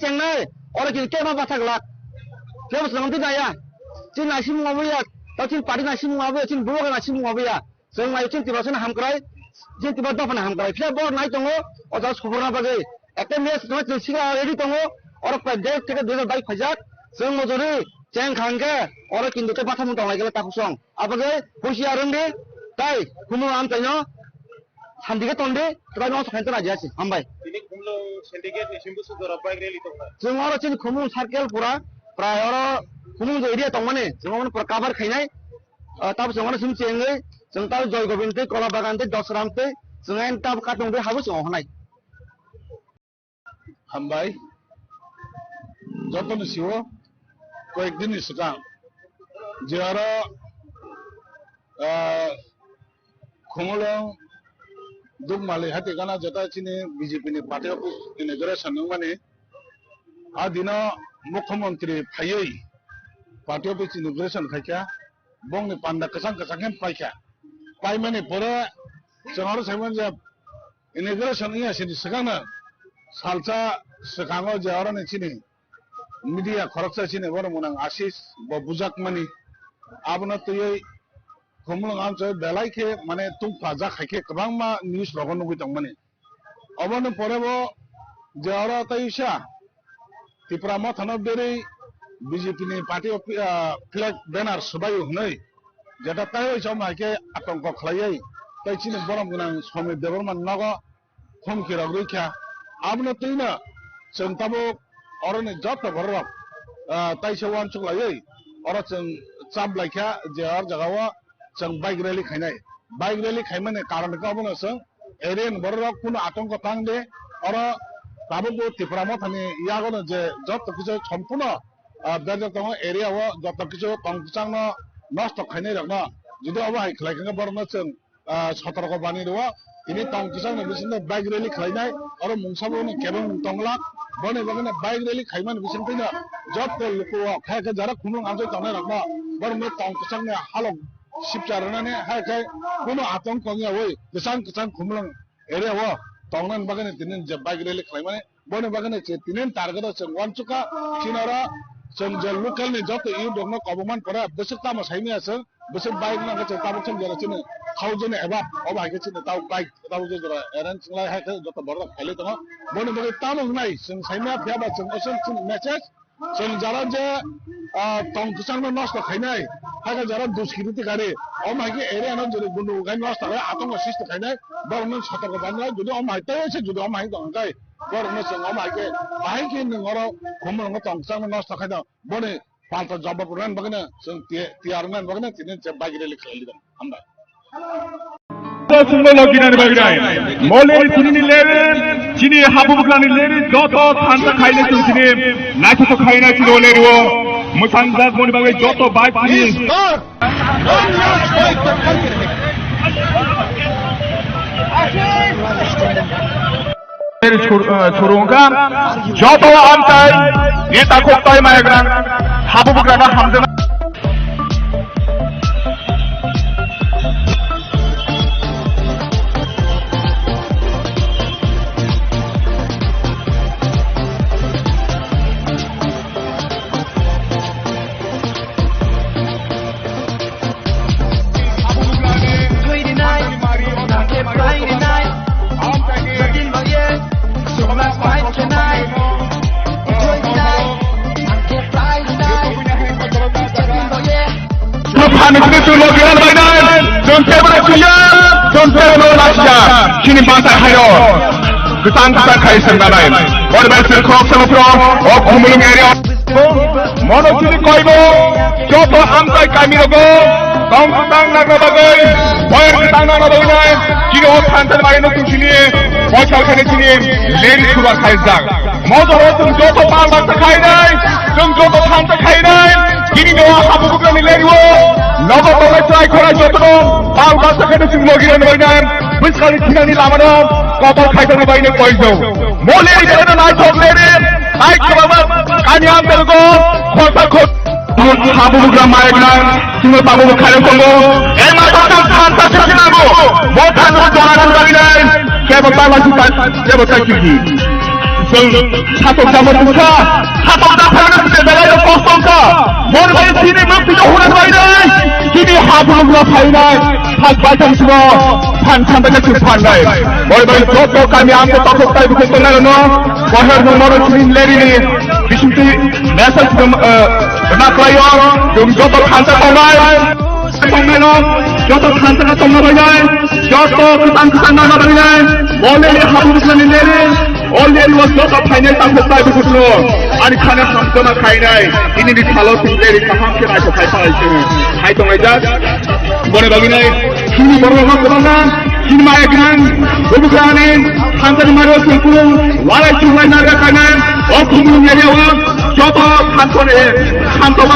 cengna orang kini kema batak lak kema senang tidak ya cin nasi mungabu ya tau cin padi nasi mungabu ya cin buah nasi mungabu ya senang ayo cin tiba sana hamkrai cin tiba doa pana hamkrai kita bor naik tongo orang sekolah bagai ekam mes nama cina ready tongo orang pada kita 2022 pajak senang mojori ceng khangke orang kini tu batak muntah lagi letak kosong apa ke kursi arun deh tai kumul am tanya Handike tonde, kita mau sekantor aja sih, ambai. Ini kumulong syndicate simpu sudah apa yang reali tu? Semua orang cina kumul circle pura, prai orang kumul jadi area tong mana, semua orang perkabar kayaknya, tapi semua orang simpu cengge, semua joy gobinte, kola bagante, dosramte, semua entah katong deh habis semua orang. Ambai, jatuh nasiwa, kau ekdin isukang, jara kumulong duk malai hati kana jata cini BJP ni parti office inauguration nungane adina mukhyamantri phayai parti office inauguration khaikya bong ni panda kasang hem paikya pai mane pore jangar saiman je inauguration iya sini sagana salcha sakango jara ni cini media kharaksa cini bor munang asis bo bujak mani abna tuyai kumulong am coy belai ke mane tung paja khaike kabang ma news logon nugui tong mane obon pore bo jara taisha tipra ma thana beri BJP ni party of flag banner subai hunai jeta tai jom ke atong ko khlai tai chini borom gunang somi deborman nago khom ki rogri kha abna tuina chentabo orone jot borok tai sewan chuklai ora cheng cham laikha jar jagawa Sang bike rally khaimane karan ka buna sang area borok kuno atong tang de ora tabu bo tipramo thani yago je jot kicho সম্পূর্ণ berja tong area wa jot kicho tongchang no nosto khainai rakna jodi abai khlaikanga borno chang sotorko bani ro ini tongchang no bisin bike rally khlainai ora mungsabo ni kebang tongla bone bagana bike rally khaiman bisin tina jot ko luko khaika jara khumung amjoi tongnai rakna borno tongchang ne halok 십자로는 하여간 কোনো আতঙ্ক নিয়া ওই কিষান Khumlung area ও তংনান বাগানে তিনিন যে bike rally খাইমানে বনে বাগানে তিনিন target আছে ওয়ানচুকা চিনারা जों जे लोकल नि जत इउ दंनो गभर्नमेंट परा बेसे तामा साइनि आसे बेसे बाइक ना गचे ताबो जों जरा चिने खाउजने एबा अबा के चिने ताउ बाइक ताउ जे जरा एरेंज लाई हाके जत बरदा खाइले दङ बने बगे तामो नाइ जों साइना फ्याबा जों असन चिन मेसेज जों जरा जे तंग कुसांनो नष्ट खाइनाय हाके जरा दुष्कृति गारे अमागे एरिया न जरे गुनु गाइ नष्ट गरे आतंक सिस्ट खाइनाय बरनो सतर्क बानला जुदि अमाइ तयसे जुदि अमाइ दंगाय बरनो जों अमागे बाइक नङरो खमलंग तंगसांनो नष्ट खाइदा बने पाल्टा जब पुरान बगने जों तियारनान बगने तिने जे bike rally खाइलिदों हामबा sungo loginani baginai moleri tinini leri chini habubuklani leri joto thanta khaile chini naito to khaina chini oleri o musangda moni bagai joto bike chini churunga joto amtai neta koktai maegran habubuklana hamdena Panik itu logian mainan, jonte berkuya, jonte nolakya, kini masa hayo, ketang kai sengarai, orang berkok semua, oh kumulung area, mono kini koibo, joto amkai kami logo, tong ketang naga bagai, wire ketang naga bagai, kini oh thantan main itu kini, bocah kini kini, lari sudah kai zang, motor itu joto pangan kai nai, joto thantan kai nai, kini doa habu bukan lari wo. Nogo boleh try korai jotono, pau basa kene sing logiran bainan, biskali tinani lamano, kopal kaitan bainan koizo. Moleri jana naik tok leri, naik kebaba, kanyam belgo, kota kot. Habu bukan maegnan, singo tabu bukan kongo, ema takkan tanta sesinago, botan jonanan bainan, kebaba lagi kiri. 사독자 못했다 사독자 패러스 내가 꺾었다 머리바이 팀이 먹기도 호랑이네 팀이 하부가 파이나 박발탕수고 판참바자 급한가이 머리바이 똑똑함이 암게 똑똑하게 붙었나는 와her는 머리 팀이 내리니 비심티 내서 지금 나클라요 좀 저도 간사통가이 통가이는 저도 간사가 통가이네 저도 그딴 나가버리네 원래는 하부가 내리 Only was not a final time to fight with no. And can have some kind of in the fellow thing there is a hunter I should fight. I don't like that. What about me? Kini Boroma, in my grand, Ubukanin, Hunter Maros, while I do my Nagakan, or Kumu, Joto, Hantone, Hantoma,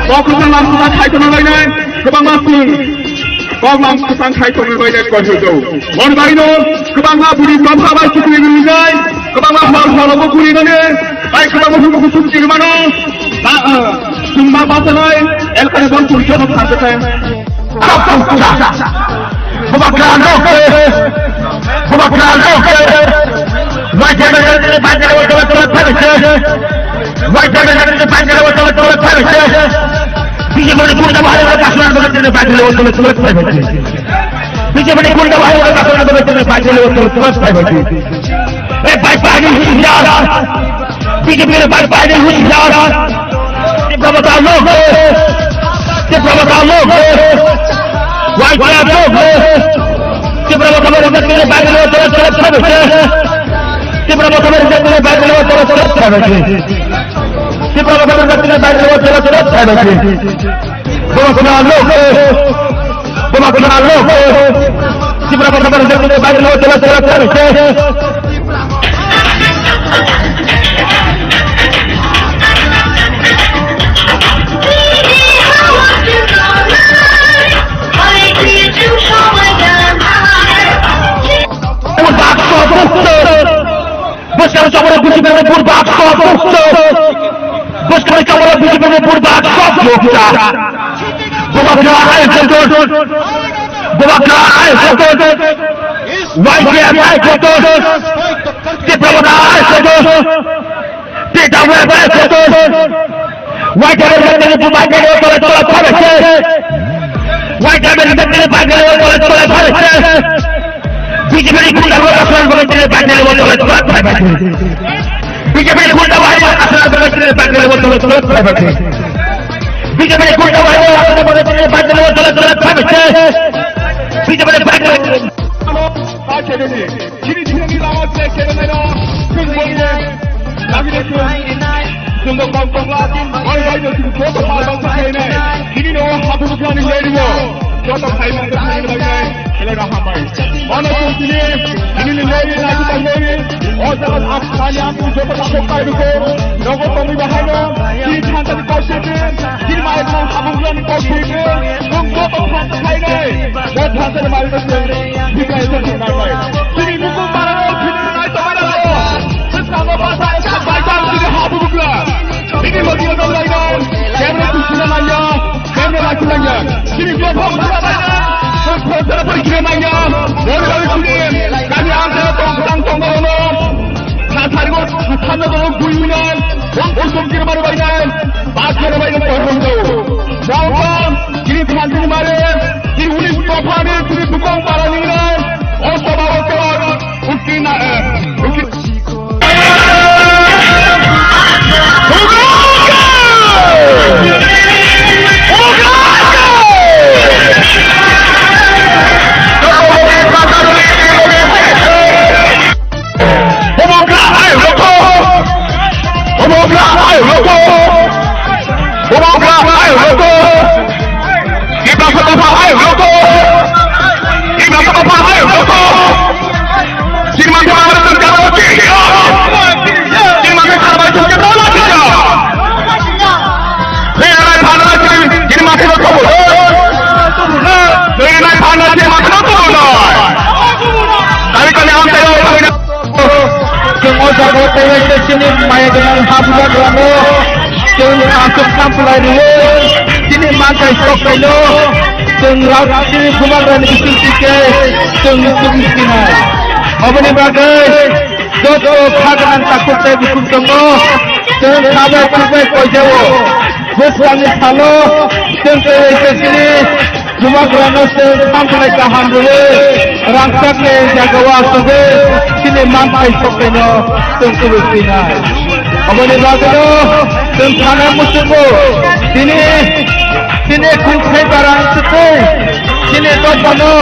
Okusan, Haikonai, Kabamasun. Bang kesan kai tong banyak konjol. Mon baino, kebangga budi bangga baik kita ini guys. Kebangga hal-hal apa budi mana? Baik kebangga hukum suci mana? Semua bahasa lain, elkan bang kurjo nak hantar. Kebanggaan oke, kebanggaan oke. Wajah पीछे बड़े पूर्ण बाहर वाला कासुना तो बच्चे ने बैठे ले वो तो तुरंत पाई बैठी पीछे बड़े पूर्ण बाहर वाला कासुना तो बच्चे ने बैठे ले वो तो तुरंत पाई बैठी ए भाई पानी हुई जा रहा पीछे मेरे भाई पानी हुई जा रहा ये प्रवता लोग वाइट कैप लोग ये प्रवता मेरे बच्चे ने बैठे ले वो तुरंत पाई बैठी ये प्रवता मेरे बच्चे ने बैठे ले वो तुरंत पाई बैठी Kita bakal berjalan baik lewat jalan-jalan saya lagi. Pemakuan logo. Kita bakal berjalan baik lewat jalan-jalan saya lagi. Purbak Sobuster. Bos kalau coba busi pada Purbak Sobuster. Bos kalau coba busi pada Purbak Sobuster. Bobakar Setor. YGF Setor. Diplomat Setor. DWF Setor. YGF Setor Purbak BJP Kunda Asal Bagaimana Bandel Water Private BJP Kunda Asal Bagaimana Bandel Water Private BJP Kunda Asal Bagaimana Bandel Water Private BJP Bandel Kini Kini Lama Sekenera Kini Tunggu kampung lagi, orang lain itu foto malam sekene. Ini no hapu bukan ini lagi. Foto saya mungkin ini lagi. Kalau dah hampai. Mana tu ini lagi lagi lagi. Oh jangan apa yang aku coba tak pakai dulu. Nopo kami bahaya. Ini cantik kau sini. Ini main hapu bukan kau sini. Tunggu kampung sekene. Buat hasil malam sekene. Jika itu tidak baik. Ini bukan para orang ini naik mana lo. Sesama bahasa sampai jam ini hapu bukan. Ini bagi orang lain, kamera tujuan aja, kamera lagi aja. Sini dia pun berapa? Konser pergi aja. Orang sini, kami ada tongkang orang. Cari orang, cari orang buinan. Orang kiri baru bayan, bagian bayan orang jauh. Jauh, kiri kiri mari, kiri ulis topan, kiri tukang parang ini. Orang bawa orang, mungkin mungkin. Sini maya dengan habulan ramo, sini masuk sampai dulu, sini makai stok dulu, sini laut sini kumar dan bisul tiket, sini sini. Apa ni bagai? Joto Kaganan Takute Bukutongo, Tung Kabe Kube Kojewo, Buswani Salo, Tung Kesini, Juma Grano Tung Kampai Kahamule, Rangkakne Jagawa Sobe, Sini Mampai Sopeno, Tung Kubusina. Abone Bagano, Tung Kana Musubo, Sini Kunkai Barang Sute, Sini Topano,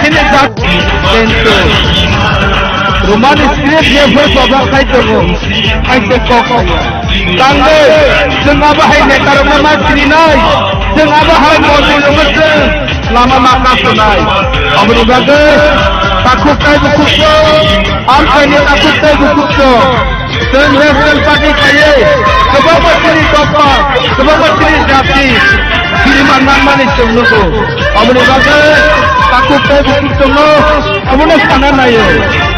Sini Gat, Tentu. Rumah istri dia bersobat kait dulu, kait dekok. Tangga, jangan bahai nekar rumah istri naik, jangan bahai mobil rumah lama makan sunai. Abang bagai, takut kait bukso, apa ni takut kait bukso. Senjata parti kaya, sebab istri topa, sebab istri jati, kiriman mana itu nuku. Abang bagai, takut kait bukso no, abang sana nayo.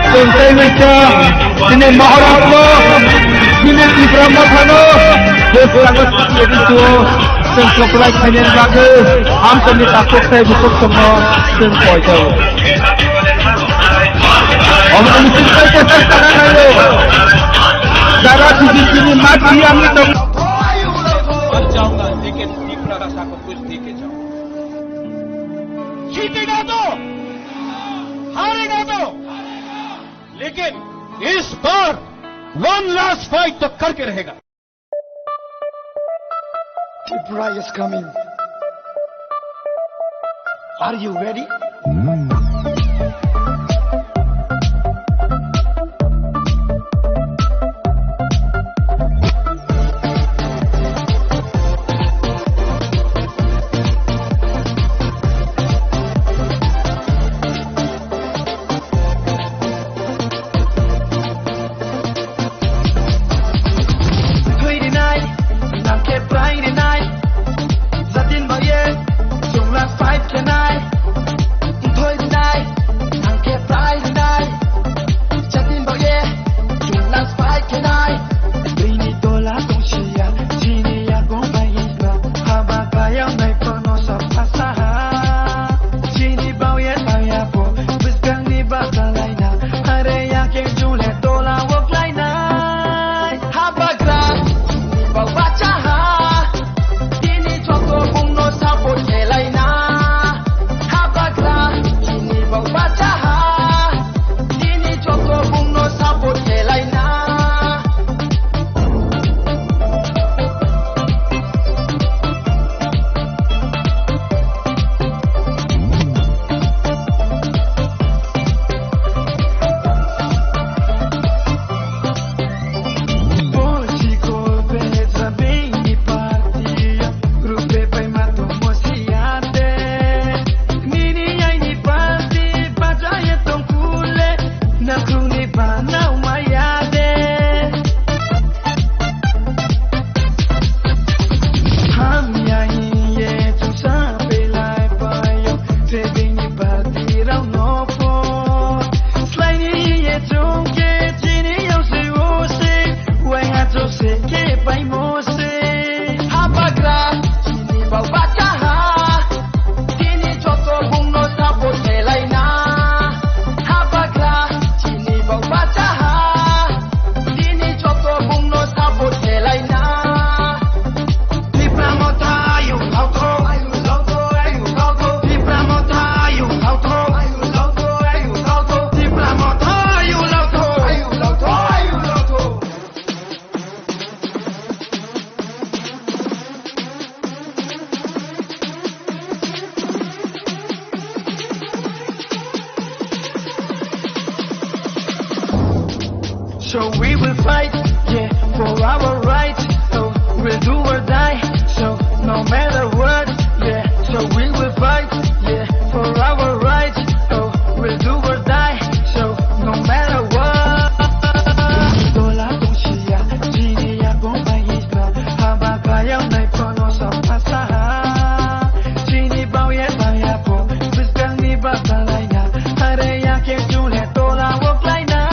Tuntai macam sini Maharashtra, sini Ibrahim Khano, Desangat itu, sengkapulai kalian lagi, hampir ni takut saya butuh semua sengkoi jauh. Orang mesti kita sekarang ayo, darah di sini mati yang itu. जाऊंगा लेकिन तीसरा रास्ता को कुछ दे के जाऊंगा जीतेगा तो हारेगा तो लेकिन इस बार वन लास्ट फाइट तो करके रहेगा Tripura is coming. Are you ready? So we will fight, yeah, for our rights. So we'll do or die. So no matter what, yeah. So we will fight, yeah, for our rights. So we'll do or die. So no matter what. Tola tongsia, jini ya bomba isla, haba kaya nai pono sa pasaha. Jini bao ye baya po, biskang ni batalay na, hare ya ke jule tola wok lai na.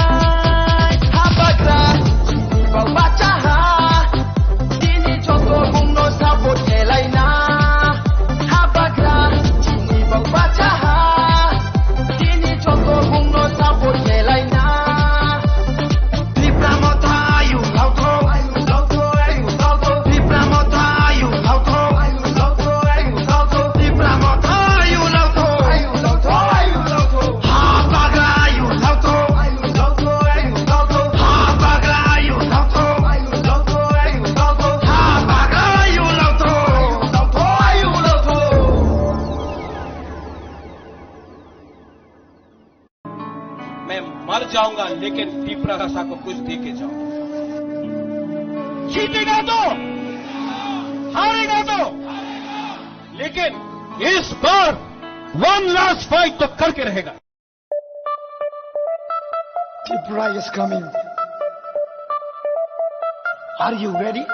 जाऊंगा लेकिन पीपरासा को कुछ दे के जाऊंगा। जीतेगा तो, हारेगा तो, लेकिन इस बार वन लास्ट फाइट तो करके रहेगा। Tripura is coming. Are you ready?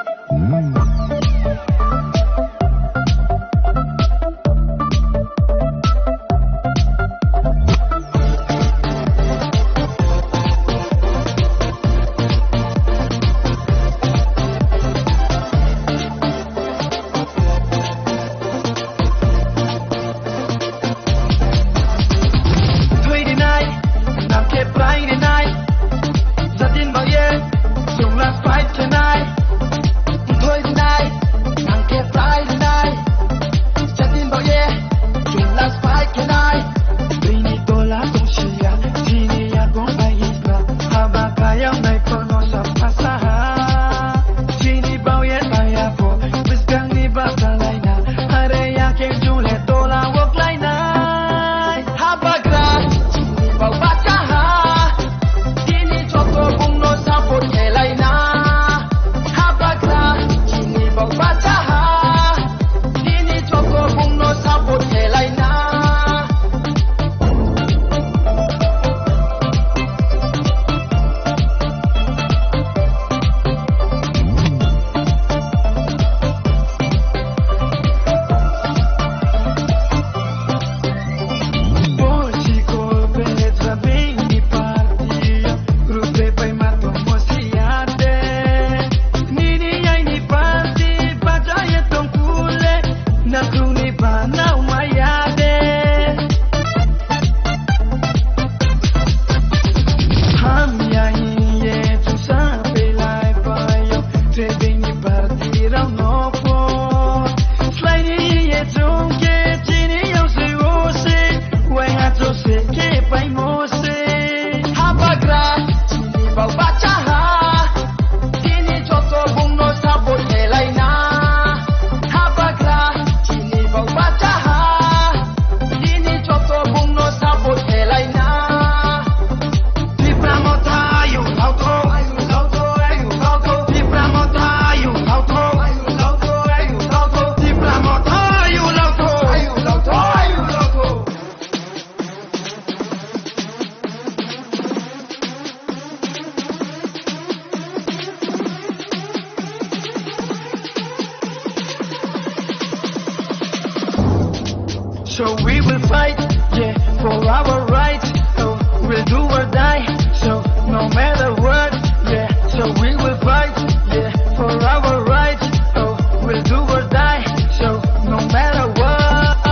So we will fight, yeah, for our rights. So we'll do or die. So no matter what, yeah. So we will fight, yeah, for our rights. So we'll do or die. So no matter what.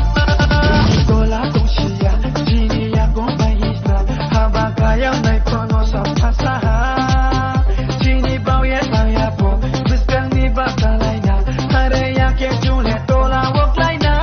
Tola tongsiya, jiniya gombayisna, habagaya may kono sa pasaha. Jini bawye baya po, biskang ni batalay na, hareya ke jule tola woklay na.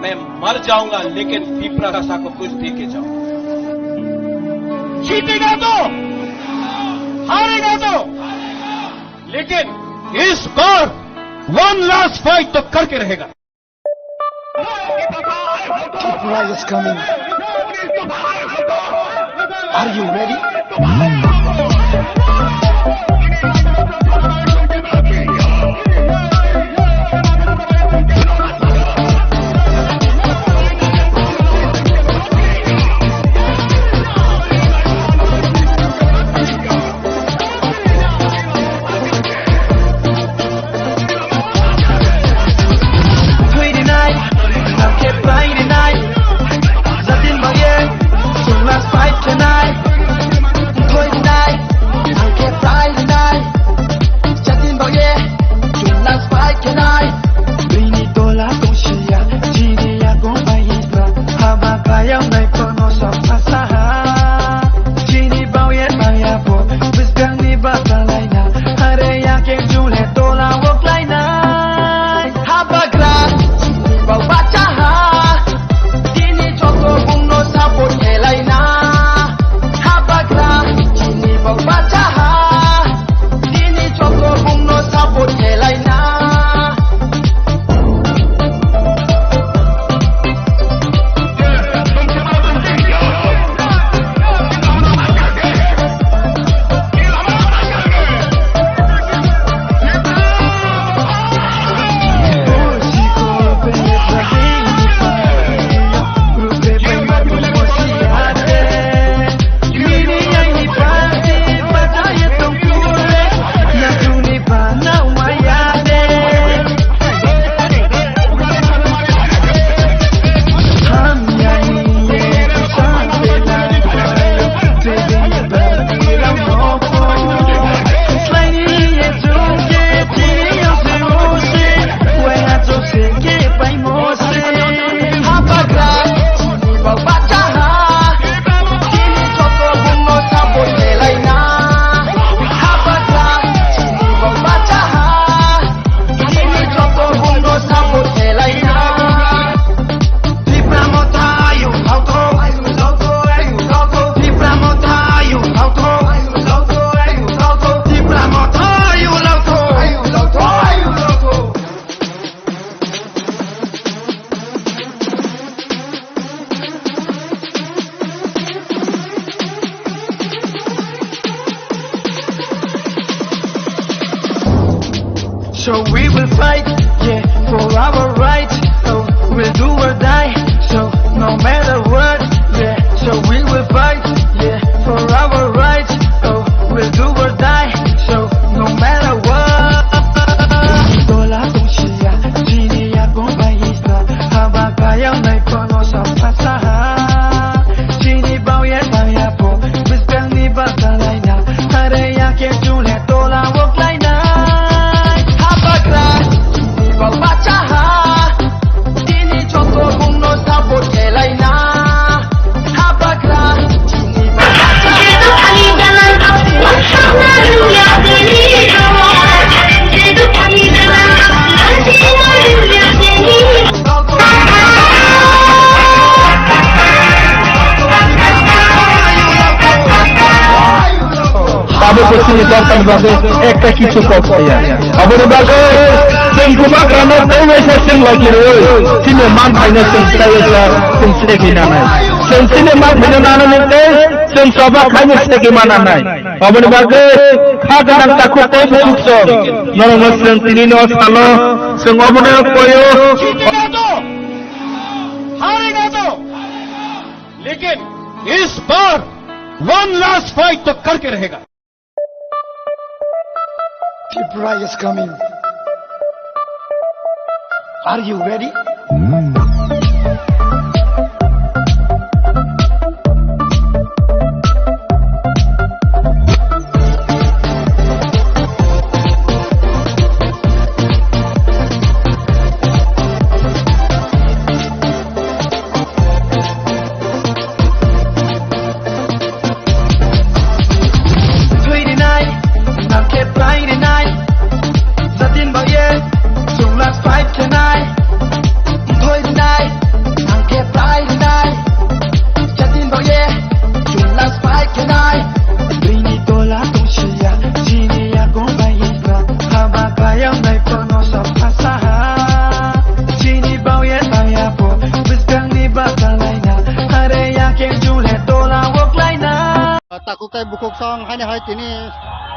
मैं मर जाऊंगा लेकिन पीपरासा को कुछ दे के जाऊंगा। जीतेगा तो, हारेगा तो, लेकिन इस बार वन लास्ट फाइट तो करके रहेगा। Tripura is coming. Are you ready? Tonight, we will fight, yeah, for our rights. So we'll do or die. So no matter what, yeah. So we will fight, yeah, for our rights. So we'll do or die. So no matter what. Tola tungsiya, jiniya gumbayisna, habagaya may kono sa pasaha. Jini bawya bawya po, biskang ni batalay na, hareya ke jule tola woklay na. Habagla, jini babacha ha, jini choto gumno sa botelay na. Habagla, jini babacha ha. তাদের পশ্চিমে দরকার বাদে একটা কিছু করতে আবার বাগে সেঙ্কুমা গ্রামের পৌঁছে সিং লাগি রে সিনে মান ভাইনা সিংস্টাইলা সিংস্টে কি না নাই সিনে মান ভাইনা না নিতে সিং সভা খাইনে সিং মানা নাই আবার বাগে খাগান তাকুতে বুকছ নরম সিং তিনি ন সালো সিং অবনে কয়ো हारेगा तो लेकिन इस बार वन लास्ट फाइट तो करके रहेगा. Tripura is coming. Are you ready? takukai bukuk song hani hai tini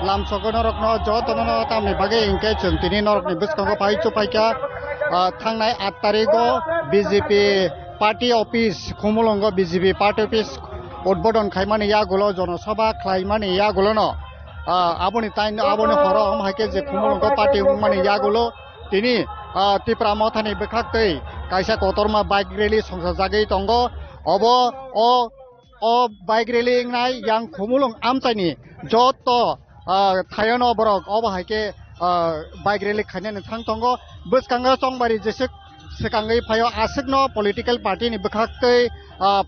lam soko norok no jo tono no tamni bage ingke chung tini norok ni biskango pai chupai kya thangnai 8 tarigo BJP party office khumulongo BJP party office উদ্বোধন খাইমানি ইয়া গুলো জনসভা খাইমানি ইয়া গুলো ন আপনি তাই আপনি হর হাইকে যে খুমলঙ্গ পার্টি মানে ইয়া গুলো তিনি ত্রিপুরা মথানি বেখাক্তই কাইসা কতরমা বাইক রেলি সংসার জাগৈ তঙ্গ অব ও বাইক রেলি নাই ইয়াং খুমুলং আমচাইনি যত থায়ন বরক অব হাইকে বাইক রেলি খাইনে থাং তঙ্গ বসকাঙ্গ চংবারি যেসে sekangai phayo asukno political party ni bekhaktai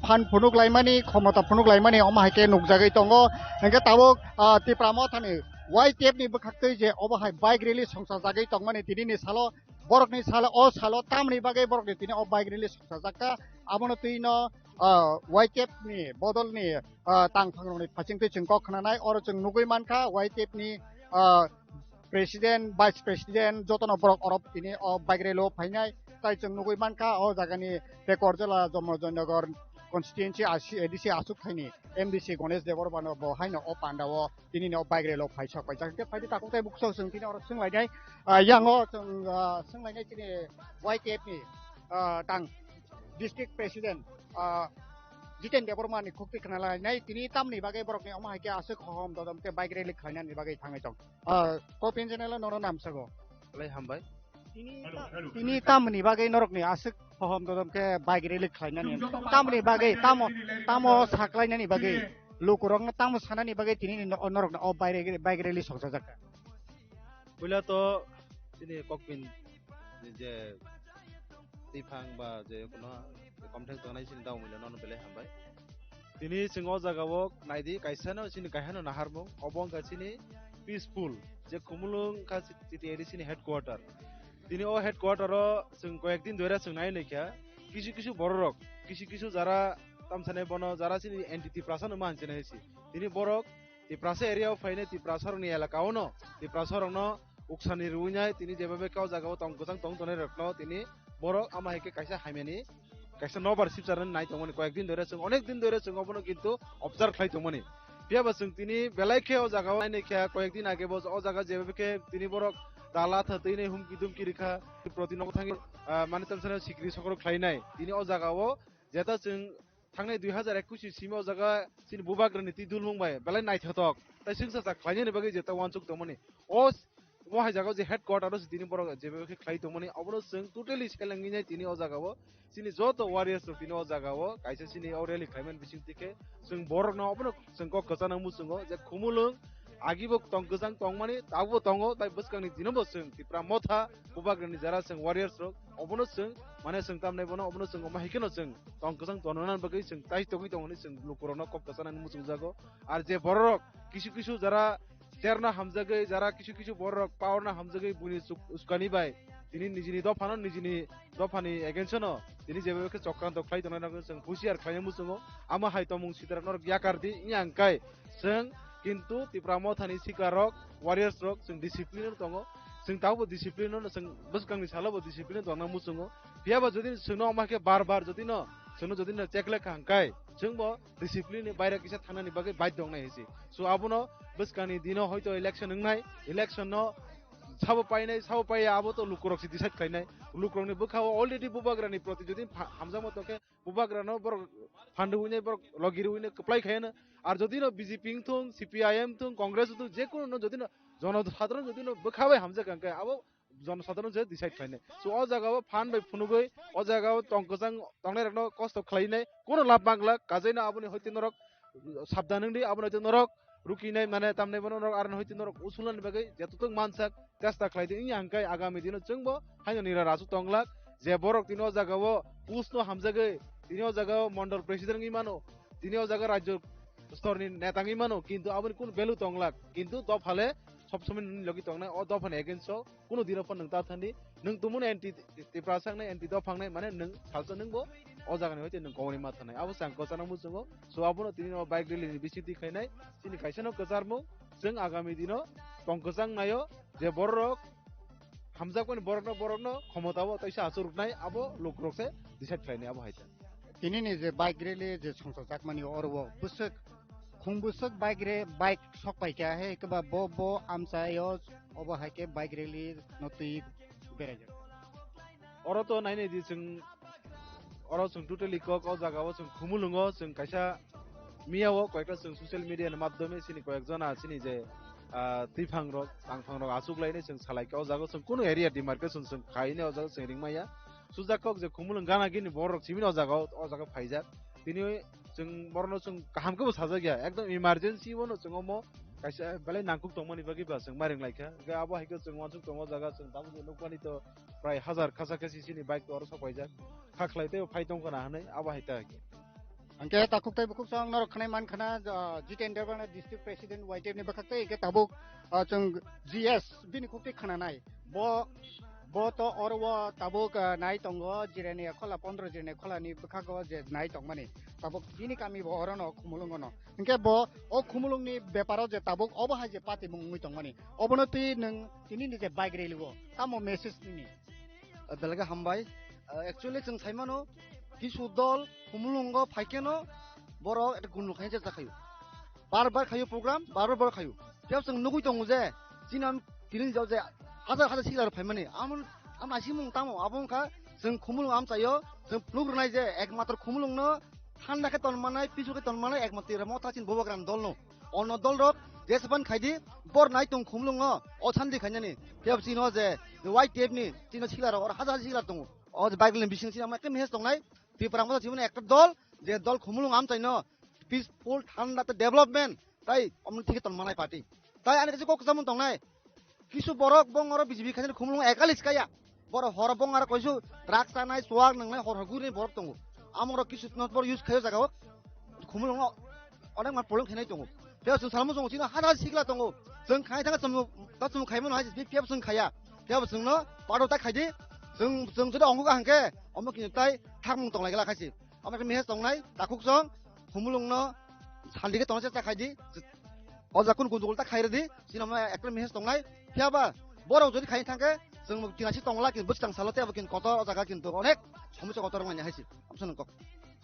phan phunuk laimani khomata phunuk laimani oma haike nukjagai tongo engke tabok tipramo thani YTF ni bekhaktai je oba hai bike rally songsa jagai tongmani tini ni salo borok ni salo o salo tamni bagai borok ni tini o bike rally songsa jaka abono tuino YTF ni bodol ni tang phangrong ni phachingtui chungko khnanai oro chung nugui mankha YTF ni president vice president jotono borok orop tini o bike rally phainai তাই जों नुगै मानखा अ जागानि baker जिल्ला जमजनगर कन्स्टिट्युएन्सि ADC आसुक थाइनि एमडिसि Ganesh देवरबानो बहायनो अ पान्डाव दिनिनो बाइग्रेलो फाइसक जाके फाइदि ताकुताय बुकसौ जों दिनि अर सोंलायनाय यांगो जों सोंलायनाय दिनि YTF नि तां डिस्ट्रिक्ट प्रेसिडेन्ट जितेन देवरमानि खुक्ति खनालायनाय दिनि तामनि बागै बरकनि अमा हाइके आसुक हम ददमके बाइग्रेलि खायनानि बागै थाङै दं कपिन जेनेल नरो नामसगो लै हामबाय Ini tamni bagai norok ni asik paham dalam ke bike rally kelainnya ni. Tamni bagai tamo saklainnya ni bagai lukurong tamo sana ni bagai tini norok na oh bike rally sok saja. Bila to ini kokpin je tipang ba je kuno komtheng tonai sini tahu mila non bele hambai. Tini singo jagawok naidi kaisano sini kahano naharmong obong ka sini peaceful je kumulung ka city edisi headquarter. তিনি ও headquarter जों কয়েকদিন ধরে जों নাই নাইখা কিছু বড় rock কিছু যারা তামসানে বন যারা চিনি এন্টিটি প্রাসানো মানছে নাইছি তিনি বড়ক তি প্রাসা এরিয়াও ফাইনে তি প্রাসারনি এলাকাও ন তি প্রাসারন উকসানি রুইনাই তিনি যেভাবে কাও জায়গাও তংগজাং তংতনে রকনো তিনি বড়ক আমাইকে কাইসা হাইমেনি কাইসা নবার সিপচারন নাই তমনি কয়েকদিন ধরে जों অনেক দিন ধরে जों অবনো কিন্তু অবজার্ভ খাই তমনি পিয়াবা जों তিনি বেলাইখে ও জায়গাও নাই নাইখা কয়েকদিন আগে বস ও জায়গা যেভাবে তিনি বড়ক दाला थैनाय हुमकि दुमकि रेखा प्रतिनगो थाङि माने तमसाना सिक्रि सकरो ख्लायनाय दिनै अ जागाव जेता जों थांनाय 2021 सिमाव जागा सिन बुबाग्रनि ति दुलमुंबाय बेलाय नायथाथक ताइ जों सा ख्लायनि बागै जेता वानसुक दमनि अ वहाय जागाव जे हेडक्वार्टार दिनै बर जेबे ख्लाय दमनि अबनो जों टोटली सेलांगिनाय दिनै अ जागाव सिनि जत वारियर्स दिनै अ जागाव काइसे सिनि अरेलि ख्लायमन बिसिं तिखे जों बर न अबनो जों क कसाना मुसुङो जे खुमुलुं आगिबो तंग गोजां तंमानि ताबो तंगो ताइ बसकांनि दिनबो जों तिप्रा मथा बुबाग्रनि जारा जों वारियर्स अबनो जों माने जों तामनाय बनो अबनो जों अमा हिकेनो जों तंग गोजां तननान बागै जों ताइ तगै तंगनि जों लुकुरनो क कसाना मुसुं जागो आर जे बर किसु किसु जारा চেরনা হামজাগৈ যারা কিছু কিছু বড় পাওয়ারনা হামজাগৈ বুনি উস্কানি বাই তিনি নিজনি দফানো নিজনি দফানি এগেনশন তিনি যেভাবে চক্রান্ত খাই দনাই নাগো जों হুশিয়ার খাইনে মুসুङो आमा हायतो मुं सिदारनर याकारदि इयांकाय जों किन्तु तिप्रामो थानि सिकारक वारियर्स रक जों डिसिप्लिन दङ जों तावबो डिसिप्लिन जों बसकांनि सालाबो डिसिप्लिन दङ मुसुङो बियाबा जदि जोंनो अमाके बार बार जदि न जोंनो जदि न चेकलेक हांकाय जोंबो डिसिप्लिन बायरा किसा थानानि बागै बाय दं नायसि सो आबुनो बसकानि दिनो हयतो इलेक्शन नंनाय इलेक्शन न साबो पाइ आबो तो लुकुरक्सि डिसाइड खायनाय लुकुरंनि बोखाव अलरेडी बुबाग्रानि प्रति जदि हामजा मतके बुबाग्रानो बर फान्डुइने बर लगिरुइने कप्लाय खायनो আর যদি ন বিজেপি থং সিপিআইএম থং কংগ্রেস থং যে কোনো যদি ন জনসাধারণ যদি ন বখাবে হামজা কাঙ্কায় আবো জনসাধারণ যে ডিসাইড খাইনে সো অ জায়গাও ফান বাই ফুনুগৈ অ জায়গাও টংকজাং টংনাই রাখনো কষ্ট খাইনাই কোনো লাভ বাংলা কাজাইনা আবনি হইতে নরক সাবধানংদি আবনি হইতে নরক रुकिनाय माने तामनाय बनो नरक आरन होइते नरक उसुलन बागै जेतुतुक मानसाक तेस्ता खालायदि इ हांकाय आगामी दिनो जोंबो हायनो निरा राजु तंगलाक जे बरक तिनो जागावो पुसनो हामजागै तिनो जागाव मंडल प्रेसिडेंट इमानो तिनो जागा राज्य स्तरनि नेतांगि मानो किन्तु आबनि कुन भेलु तंगलाक किन्तु दफाले सब समय लगी तंगनाय अ दफान एगेन्स्ट कुनो दिनफोर नों ताथानि नों तुमुन एन्टी तिप्रासांनाय एन्टी दफांनाय माने नों सालसो नोंबो अ जागानि होइते नों गवनि माथानाय आबो सांको साना मुसुङो सो आबनो तिनि बाइक रेलिनि बिसिति खायनाय तिनि खायसेनो कजारमु जों आगामी दिनो तंकजां नायो जे बरक हामजाकनि बरकनो क्षमताबो तैसा आसुरनाय आबो लुकरकसे डिसाइड खायनाय आबो हायता तिनि नि जे बाइक रेलि जे संसजाक मानि अरबो बुसक खुंबुसक बाइक सक पाइका है कबा बो आमसायो अबो हाके बाइक रेलि नतुइ बेराय अरतो नायनाय दि जों अर जों टोटली कक अ जागाव जों खुमुलुङो जों कायसा मियावो कयटा जों ससियेल मिडियानि माध्यमे सिनि कयेकजना सिनि जे तिफांरक आंफांरक आसुगलायने जों सालायके अ जागाव जों कुनो एरिया डिमार्केशन जों खायने अ जागाव जों रिंमाया सुजाकक जे खुमुलुं गाना गिनि बरक सिमिन अ जागाव फाइजाक तिनि जों बरनो जों काहामखौबो साजा गया एकदम इमार्जेंसी वनो जों अमो कायसा बेलाय नांकुक दंमनि बागै बा जों मारिं लायखा गे आबो हायको जों वानसुक दङ जागा जों दाबो लोकमानि तो प्राय हाजार खासा खासि सिनि बाइक तो अर सफायजा खाखलायते फाइदं kana hanai aba haita angke takuk tai bukuk sang nor khnai man khana jitender bana district president white ni bakak tai ke tabuk chung gs bini khukti khana nai bo to orwa tabuk nai tongo jirene khola 15 jirene khola ni bakak je nai tongmani tabuk bini kami bo orono khumulung no angke bo o khumulung ni beparo je tabuk obo ha je pati mungui tongmani obono ti nang tini ni je bike reliwo tamo message ni बेलगा हामबाय actually जों साइमानो किसु दल खुमुलुंगो फाइकेनो बर' एटा गुनु खाय जाखायो बार बार खायो programme बार बार खायो बेयाव जों नुगै दङ जे जिनाम दिनै जाव जे हाजार सिलार फाइमाने आम आसि मुं तामो आबंखा जों खुमुलुं आम चायो जों नुग्रनाय जे एकमात्र खुमुलुंनो थान्दाखे तनमानाय पिसुखे तनमानाय एकमात्र मथासिन बबग्राम दलनो अन दल रक जेसेबां खायदि बर नाय दं खुमुलुङो अ सान्दि खायनानि बेयाव सिनो जे वाइट टेपनि तिनो सिलार अर हाजार सिलार दङ अ बाइकले बिसिं सिना एके मेस दंनाय पिपरांगो जिबने एक दल जे दल खुमुलुं आम चाइनो पिसफुल थान्दा डेभलपमेन्ट ताइ अमन थिके तनमानाय पार्टी ताइ आनि जे कक जामुन दंनाय किसु बरक बंगर बिजिबि खायनो खुमुलुं एकालिस काया बर हर बंगार कइसु ड्राग्स जानाय सुवाग नंनाय हर गुरि बरक दङ आमरो किसु नट बर इउज खायो जागाव खुमुलुं अनेक मा प्रब्लेम खायनाय दङ बेयाव जों सालमु जों सिना हाजार सिगला दङ जों खाय थाङा जों खायमोन हाय बे पेप जों खाया बेयाव जोंनो पाडो ता खायदि जों जुदि अंगगा हांके अमो किनताय थांमु दंलायगला खायसि अमो मेहेस दंनाय दाखुक जों खुमुलुंनो सान्दिके तनसे ता खायदि अजाकुन गुन्दुगल ता खायरदि सिनामा एक मेहेस दंनाय फियाबा बराव जुदि खाय थांके जों दिनासि दंला कि बुस्थां सालते अब किन कत जागा किन्तु अनेक समस्या कत रंगानि हायसि अपसन क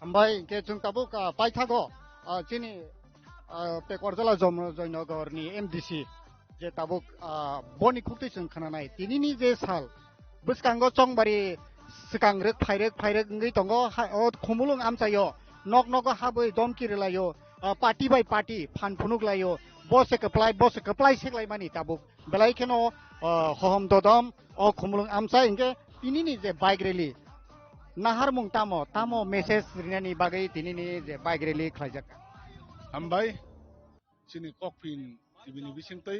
हामबाय के जों tabuk पाइथागो चिनि पेकरजला जयनगरनि एमडिसि যে তাবুক বনি খুঁটি जों खोनानाय दिनैनि जे साल बसकांगो चंबारि सिकांग्रोक फाइरेक ngै दङ खुमुलुं आमचायो नक नक हाबै दमकिरलायो पार्टी बाय पार्टी फानफुनुगलायो बसे कप्लाय सेग्लाय मानि ताबुक बेलाय केनो हहम ददम ओ खुमुलुं आमचा इंगे दिनैनि जे बाइक रेली नाहार मुं तामो मेसेज रिनानि बागै दिनैनि जे बाइक रेली खालायजाक हामबाय सिनि ककपिन टिभिनि बिसिंतै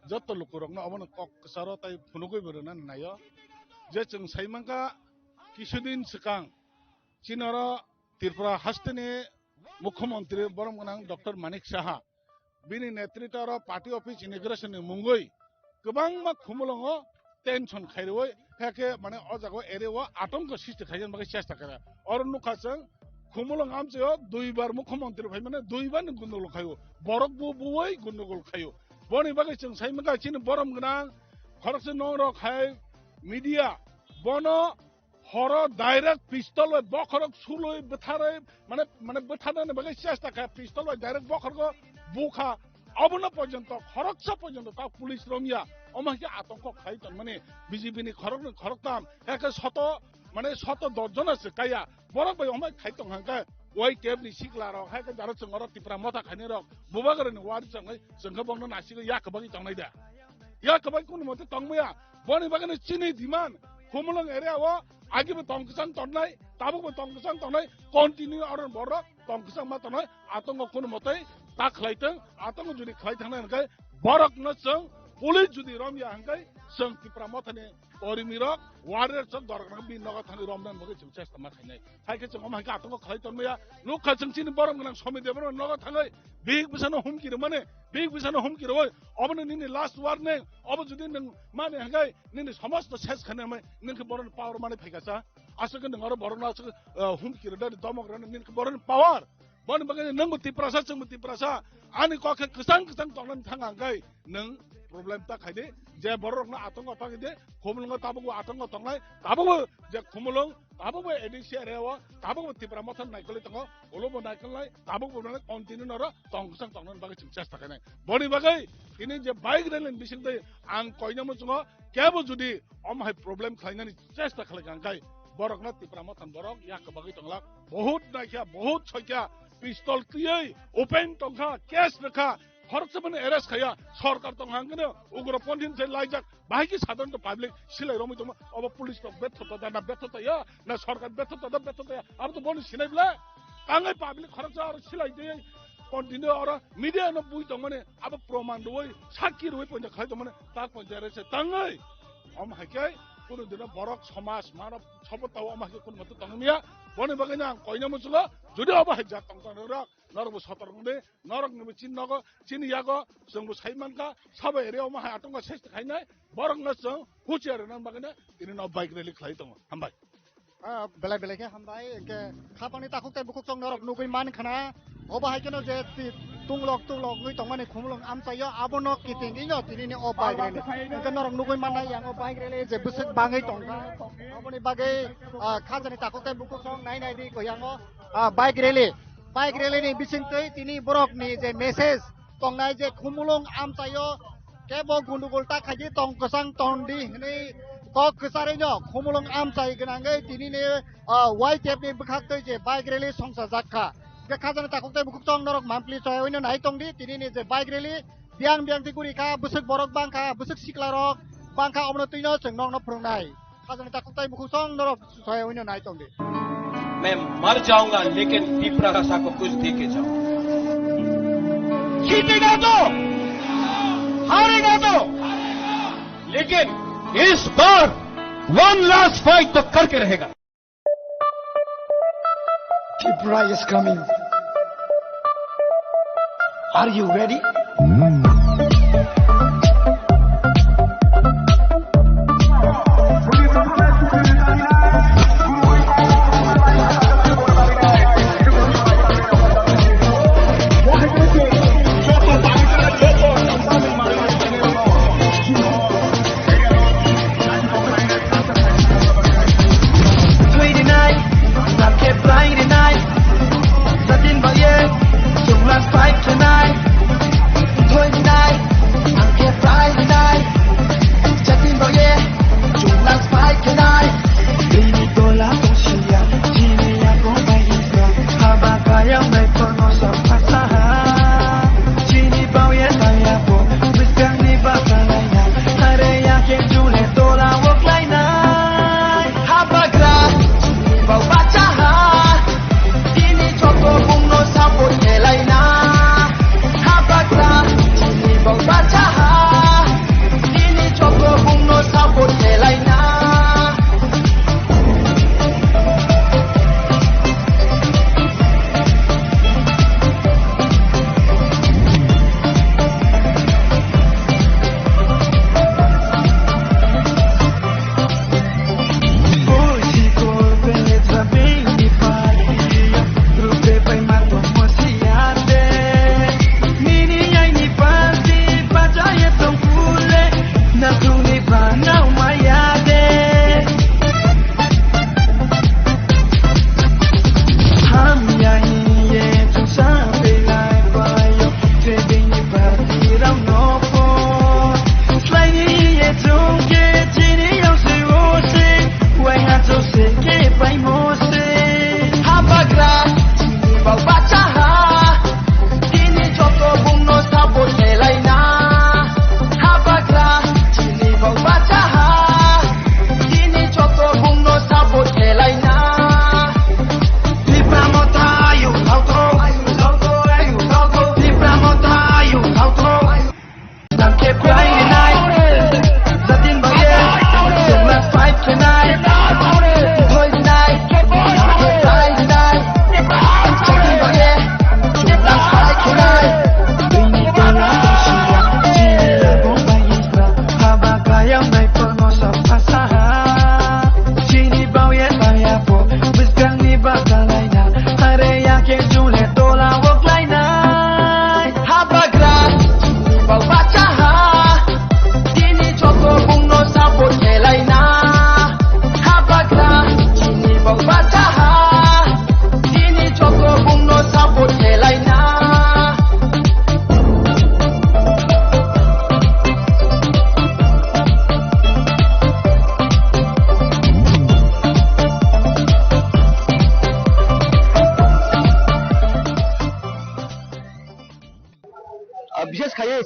जत लुकुरकनो अबन कक सारो ताइ फुनुगै बरना नायो जे जों साइमांका किसुदिन सिगां चिनर त्रिपुरा हास्टेनि मुख्यमंत्री बरमगोनां डक्टर मानिक साहा बिनि नेतृत्वर पार्टी अफिस इनिग्रेशन मुंगै गोबां मा खुमुलङो टेंशन खाइरoi हेके माने अ जागो एरेवा आतंक सृष्टि खायजन बागै चेष्टा करे और नुखाजों खुमुलङ आमसेयो दुइबार मुख्यमंत्री भाई माने दुइबार गुन्दगल खायो बरक बुबुयै गुन्दगल खायो बनि बागै जों साइमांका चिन बरमगोनां खरकसे नरो खाय मीडिया बनो हर डायरेक्ट पिस्तल बखरक सुलय बथारै माने बथारनानै बागै चेष्टा खाय पिस्तल डायरेक्ट बखरको बुखा अबन पर्यन्त खरकसा पर्यन्त ता पुलिस रमिया अमाके आतंक खाइतन माने बिजेपिनि खरकताम एके शत दर्जन আছে काया बरक बाय अमाय खाइतन हांका वाइ टेबनि सिकला र हायके जारो जोंगर तिप्रा मथा खाइने र बुबागरनि वारि जोंगै जोंखौ बंनो नासिगो याकबागि तंनाय दा याकबागि कुन मते तंमया बनि बागने चिनि दिमान खुमुलङ एरियाव आगिबो तंकसां तन्नाय ताबुबो तंकसां तन्नाय कन्टिन्यू अरन बर तंकसां मा तन्नाय आतंक कुन मते ता खलाइतों आतंक जुदि खलाइथांनाय हंकाय बरक न जों पुलिस जुदि रमिया हंकाय जों तिप्रा मथानि परिमिरक वारेर जों दरगना बि नगा थानि रमदान बगे जों चेष्टा मा खाइनाय हायके जों अमायके आतंक खलाइतनमया नुखा जों चिनि बरम गोनां समिदेबन नगा थाङै बिग बिसानो हमकिरो माने बिग बिसानो हमकिरो अबन निनि लास्ट वार्निं अब जुदि नों माने हंकाय निनि समस्त सेस खाने नोंखौ बरन पावर माने फैगासा आसके नों आरो बरन आसके हमकिरो दा दमग्रान निनि बरन पावर बन बगे नंगो तिप्रासा जों तिप्रासा आनि कखे कसं तंगन थांगांगाय नों प्रब्लेम ता खाइदे जे बररकना आतंक तागिदे खुमुलङ ताबुगो आतंक तंनाय ताबुगो जे खुमुलङ ताबुगो एडिसि एरियाव ताबुगो तिप्रा मथन नाइकले तंग ओलोबो नाइकलनाय ताबुगो माने कन्टिन्यू नर तंगसं तंगन बागै जों चेष्टा खाइनाय बनि बागै किनि जे बाइक रेलन बिसिंदै आं कयनामो जों केबो जुदि अमहाय प्रब्लेम खाइनानि चेष्टा खालायगांगाय बरकना तिप्रा मथन बरक याक बागै तंगला बहुत नाइखा बहुत छयका पिस्तल क्लियै ओपन तंखा केस रखा खरच माने एरेस्ट खाया सरकार तंहांगनो उग्रपन्थी से लाइजाक बाइकी साधारण पाब्लिक सिलाइ रमै दम अब पुलिस तो बेथता ना बेथता या ना सरकार बेथता या अब तो बनि सिनाइब्ला कांगै पाब्लिक खरच और सिलाइ दे कन्टिन्यू और मीडिया न बुइ दम माने अब प्रमाण दोय साखी रोय पन्जा खाइ दम माने ता पन्जा रे से तंगै हम हाके कुनु दिन बरक समाज मानव सबताव अमाके कुन मत तंगमिया बनि बगैना कइना मुसुल जुदि अब हाइजा तंगनर नरबो सतरंगदे नरक नबे चिन्नगो चिनियागो जोंबो साइमानका सब एरियाव मा आतंक सेस्ट खाइनाय बरक न जों हुचियार न बगैना तिनि न बाइक रेली खाइ दङ हामबाय बेलाय बेलायके हामबाय के खापानि ताखुकताय बुकुक नरक नुगै मान खाना अबाहाय केनो जे तुंलक ngै तंमाने खुमुलङ आमचायो आबन किटिंगिनो तिनिनि ओ बाइक रेली के नरक नुगै माननाय यांग बाइक रेली जे बुसक बाङै तंगा अबनि बागै खाजानि ताखुकताय बुकुक नाय दि गयांग बाइक रेलीनि बिसिंतै तिनि बरकनि जे मेसेज तंनाय जे खुमुलङ आमचायो केबो गुन्दुगलता खाजि तंकसां तंदि हनै कक कसारैनो खुमुलङ आमचाय गोनाङै तिनिनि वाइ टेपनि बखाक्तै जे बाइक रेली संसा जाखा के खाजानि ताखुकताय बुकुक नरक मामप्लि चयनो नाय तंदि तिनिनि जे बाइक रेली बियां तिगुरिका बुसक बरक बांखा बुसक सिक्ला रक बांखा अबनो तैनो जों नंनो फोरोंनाय खाजानि ताखुकताय बुकुक नरक चयनो नाय तंदि मैं मर जाऊंगा लेकिन तिप्रासा को कुछ दे के जाऊंगा जीतेगा तो हारेगा तो लेकिन इस बार वन लास्ट फाइट तो करके रहेगा Tripura is coming. Are you ready? Tonight,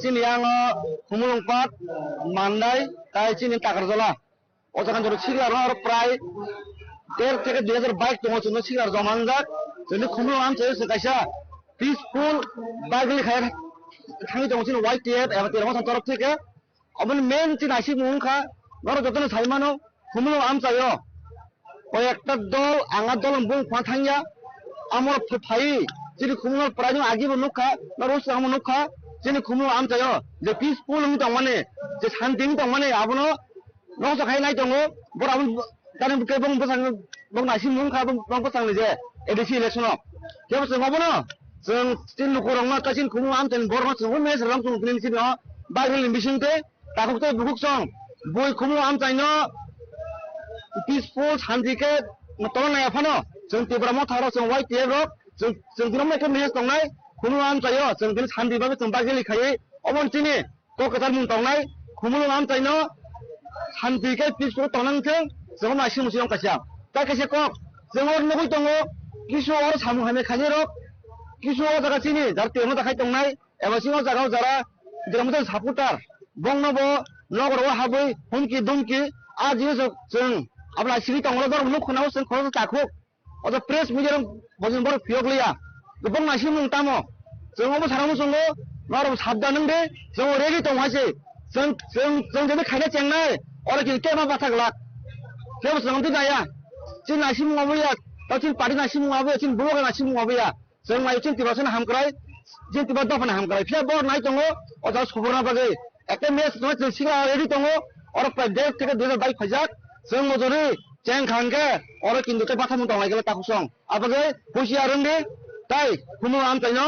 sini yang kumulung pat mandai tai sini takarjola o jagan joro sigar ar prai 1.5 থেকে 2000 বাইক তোমার জন্য সিগার জমানজাক যদি kumulung am চাই কাইসা পিসফুল বাগলি খায় থাকি দङ सिन वाइट टिएट एबा तेरमो तरफ থেকে अबन मेन चिन आसि मुंखा नर जतन साइमानो kumulung am चायो o একটা দল আঙা দল বুং ফাথাইয়া আমার ফাই যিনি kumulung প্রায় আগি বনুখা নরস আম নুখা যিনি kumulung am চাयो যে পিসফুল মি দङ মানে যে শান্তি মি দङ মানে আবনো নস খাই নাই দङ বড় আবন दानि बुके बं बसां बं नासि मुंखा बं बसां जे एडिसि इलेक्शन केबो जों माबनो जों स्टिल नखरंग मा कासिन kumulung am जों बरमा जों मेस राम जों क्लिन सिनो बागलिन बिसिंते ताखुते बुकुक सं बय kumulung am चाइनो पिसफुल शान्तिके तल नाय फानो जों तेब्रामो थारो जों वाइट टिएट रक जों दिनो मेके मेस दंनाय kumulung am चाइयो जों दिन शान्ति बाबे जों बागलि खायै अबन चिनि कलकाता मुं दंनाय kumulung am चाइनो शान्तिके पिसफुल तनंथों जों नासि मुसियं कासिया ता कासे कक जों और नगै दङ किसु और सामु हामे खानि रक किसु जागा चिनि जार तेमो दाखाय दंनाय एबा सिङाव जागाव जारा दिरामो सापुटार बंनबो नगरवा हाबै हुमकि दुमकि आजि जों abla siri tong lo dor lu khona sen khoro ta khok oda press mijeram bojin bor phioglia gobong nasi mung tamo जों obo sarang songo nor sabda nang de जों ready tong hase जों jebe khaina chengnai ora ki kema bathagla kema song ti daya chin nasi mung abuya ta chin pari nasi mung abuya chin buga nasi mung abuya जों mai chin tibasen hamkrai chin tiba dofana hamkrai phia bor nai tongo oda suborna bagai ekta mes no chin siga ready tongo ora pra 1.5 থেকে 2000 bike ফাজাক जों मजरी चें खानके और किन्तु ते बाथा मुं दंलाय गेला ताखुसं आबागे हुसिया रंदे ताई kumulung am चाइनो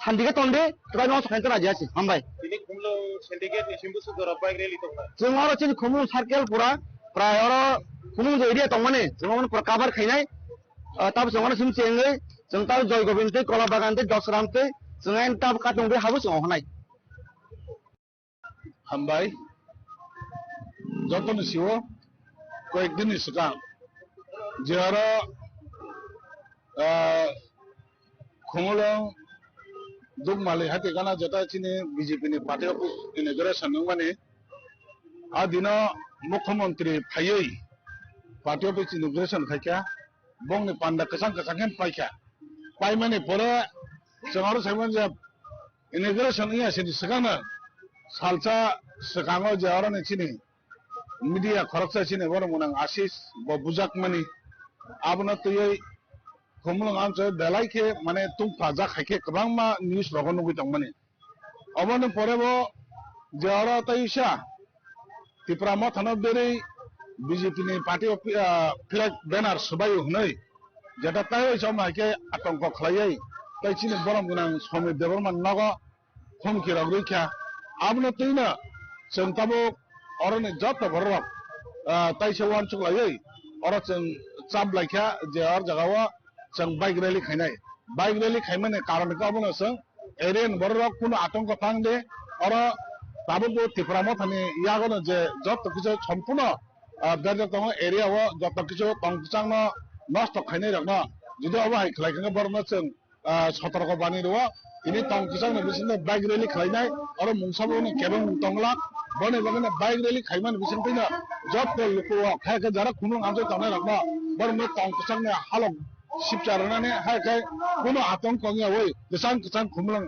शान्तिके तंदे तबाय न सखायन राजि आछि हामबाय তিনি kumulung syndicate ni simbu sudara bike rally to जों और चिन kumulung सार्केल पुरा प्राय और kumulung जे एरिया दंमाने जों मन पुरा कभार खायनाय ताब जों सिम चेंगै जों ताब जय गोविंदते कला बागानते दसरामते जों एन ताब काटंबे हाबो जों हनाय हामबाय जतन सिओ কয়েকদিন সিগাং যে আর kumulung dugmali hati kana jata chini BJP ni party office inauguration nungmani adina mukhyamantri phaiyi party office inauguration khaikya bongni panda kasang hen paikya paimani pore jangaro saimon je inauguration iya sini sigana salsa sigango je arane chini media khoroksa chini bor munang asis bo bujak mani abna tuyai kumulung am che belai ke mane tum paja khaike kabang ma news rogon nugui tong mani obone pore bo jara taisha tipramo thana bere BJP ni party of flag banner subai hunai jeta tai somai ke atongko khlaiai tai chini borom gunang somit deborman nago khomki rogreikha abna tuina chentabo orane jota borok taisa wan chuklai ora cheng chap laikha je ar jagawa cheng bike rally khaimane karon ka bono seng eren borok kuno atongko phangde ora tabo bo tipramo thani yagono je jota kichu সম্পূর্ণ বেজে তং area ও যত কিছু তংচাং নষ্ট খাইনে রাখনা যদি অবাই খাইখাঙ্গা বরনা जों সতর্ক বানি রো ইনি তংচাং বিসিনে বাইক রেলি খাইনাই আর মুংসাবনি কেবং তংলা বনে বনে বাইক রেলি খাইমান বিসিনতিনা যত লোকো খাইকে যারা কুমুং আমজে তংনা রাখনা বরনে তংচাং হালক শিবচারনানে হাইখাই কোনো আতঙ্ক নিয়া ওই দেসাং কচাং কুমুং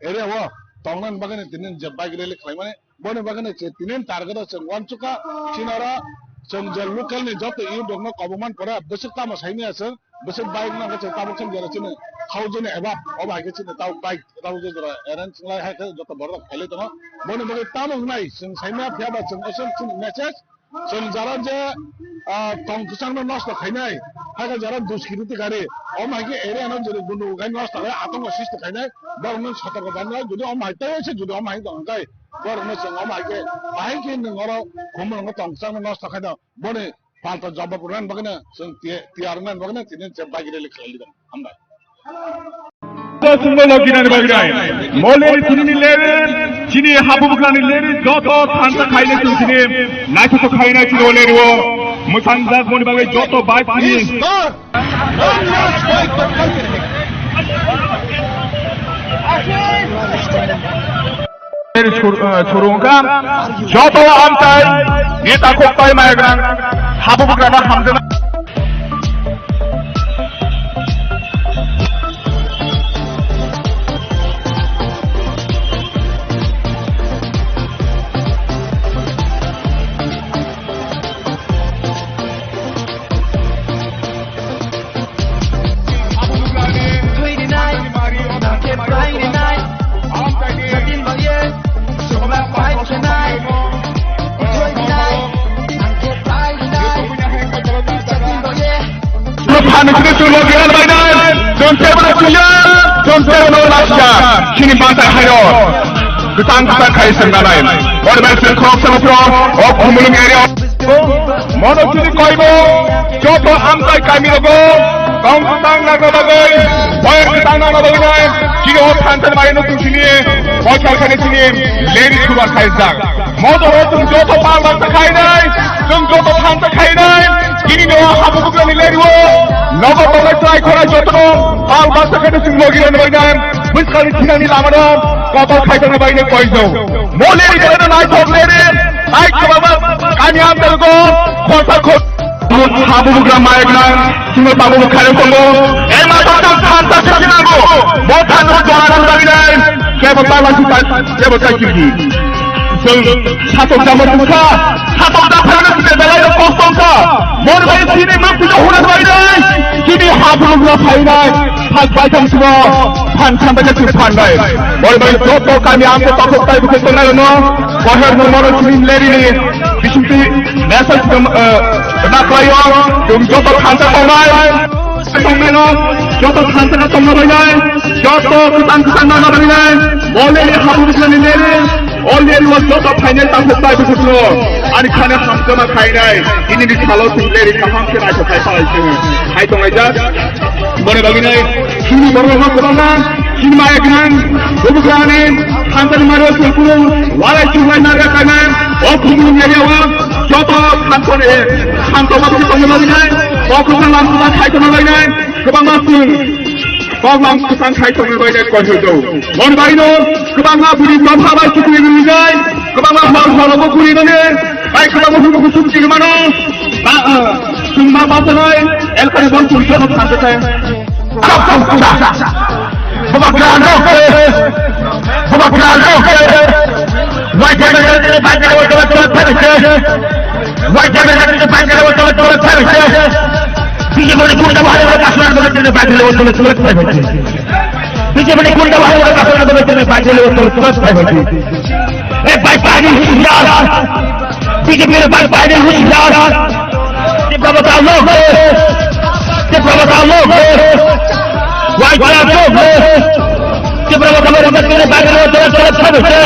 এরিয়া ও তংনান বাগানে তিনিন যে বাইক রেলি খাইমানে বনে বাগানে তিনিন টার্গেট जों ওয়ানচুকা চিনারা जों जे लोकल नि जत इउ दङ कबमान परा बसक तामा साइनि आछन बसक बाइक ना गछ ताबो जों जरा चिने खाउजने एबा अब हागे चिने ताउ बाइक ताउ जरा एरन चिंलाय हाके जत बरक खाले दङ बने बगे तामो नाय जों साइना फ्याबा जों असम चिने मेसेज जों जरा जे तंग कुसांनो नष्ट खाइनाय हागे जरा दुष्कृति गारे अब हागे एरिया न जरे गुनु गाय नष्ट गाय आतंक शिष्ट खाइनाय बरन सतर्क बाननाय जुदि अब हाइताय छ जुदि अब हाइ दङ गाय बरन जों अब हागे बाइक नङर कुमरंग तंगसांनो नष्ट खाइना बने पाल्टा जवाब पुरान बगने जों तियारनान बगने तिने जे बाइक रेली खाइलिदों हामबाय sungo loginani bagrai moleri tinini leri chini habubuklani leri joto thansa khaine chini naito to khaina chini oleri wo musangja goni bagai joto bai chini one last fight to करके रहेगा 조롱감 저도 암тай 니타 kokpai 마이그랑 하부부가나 함드나 Panik turlogian baidan, jontebre kuya, jontebre lasya, kini bantai hayo, ketang-ketang kaisang nanain, orbensin krok semapro, kumulung area, monotuni koibo, joto amtai kami logo, kaum ketang naga bagai, boyer ketang naga bagai, kini tantan mainu tu sini, bocor kani sini, lady kubar kaisang, motor tung joto pang bangsa kainai, tung joto tantan kainai, kini doa habu bukan lady wo. নগর try করা যত্ন পাল বাসা কেটে সিং লগিয়ে নেবেন বুঝকালি ঠিনানি লামানো কপাল খাইতে নেবেন কইছো মোলের গেলে নাই থাকলে রে আই বাবা কানি আমদের গো খোসা খোস হাবু বুগ্রাম মায়ের নাম সিংহ বাবু খারে করলো এই মাথা শান্ত থেকে নাগো মোটা নো জড়ানো দাবি নাই কেবল বাংলাদেশ কেবল চাইছি সাতক জামাত মুখা সাতক জাফরানের বেলায় কষ্টটা মোর ভাই সিনে মুক্তি হওয়ার বাইরে কিনি হাবুগুলা ফাইনাই ভাগ বাইতাম ছিল ফান খান্দাকে তুই ফান্ডাই মোর ভাই যত কামি আমকে তত তাই বুকে তো না বহের মর সিন লেরিনি বিশুতি মেসেজ না কইও তুমি যত খান্তা কমাই তোমরা যত খান্তা তোমরা বাইনাই যত কুতান না বাইনাই বলে হাবুগুলা নিলে Already was not a final time to fight with the floor. And it can't come to my kind. In this hollow thing, there is a function I can fight. I don't like that. But again, Shini Borova Corona, Shini Mayagan, Bubukani, Hunter Mario Kuku, while I choose my Nagakana, or Kumu Yawa, Joto, Hantone, Hantomaki on the Marina, or Kukalam, Haitan Marina, Kabamasun. Banglang kusan kaitan berbagai konjunto. Mohon baino, kebangga budi bangsa baik kita ini guys. Kebangga hal-hal apa kuri ini? Baik kebangga hukum hukum di mana? Semua bangsa lain, elkan bang kuri sama bangsa saya. Kapal kuda, pemakaran roke, pemakaran roke. Wajah mereka panjang betul-betul percaya. Wajah mereka panjang betul-betul percaya. पीछे बड़े कुंडा वाले वाला कासुरा को बच्चे ने बैठ ले वो तो तुरंत पैर बच्चे पीछे बड़े कुंडा वाले वाला कासुरा को बच्चे ने बैठ ले वो तो तुरंत पैर बच्चे ए भाई पानी हुशियार पीछे मेरे भाई पानी हुशियार ये बताओ लोग वाई वाला लोग ये बताओ मेरे बच्चे ने बैठ ले वो तो तुरंत पैर बच्चे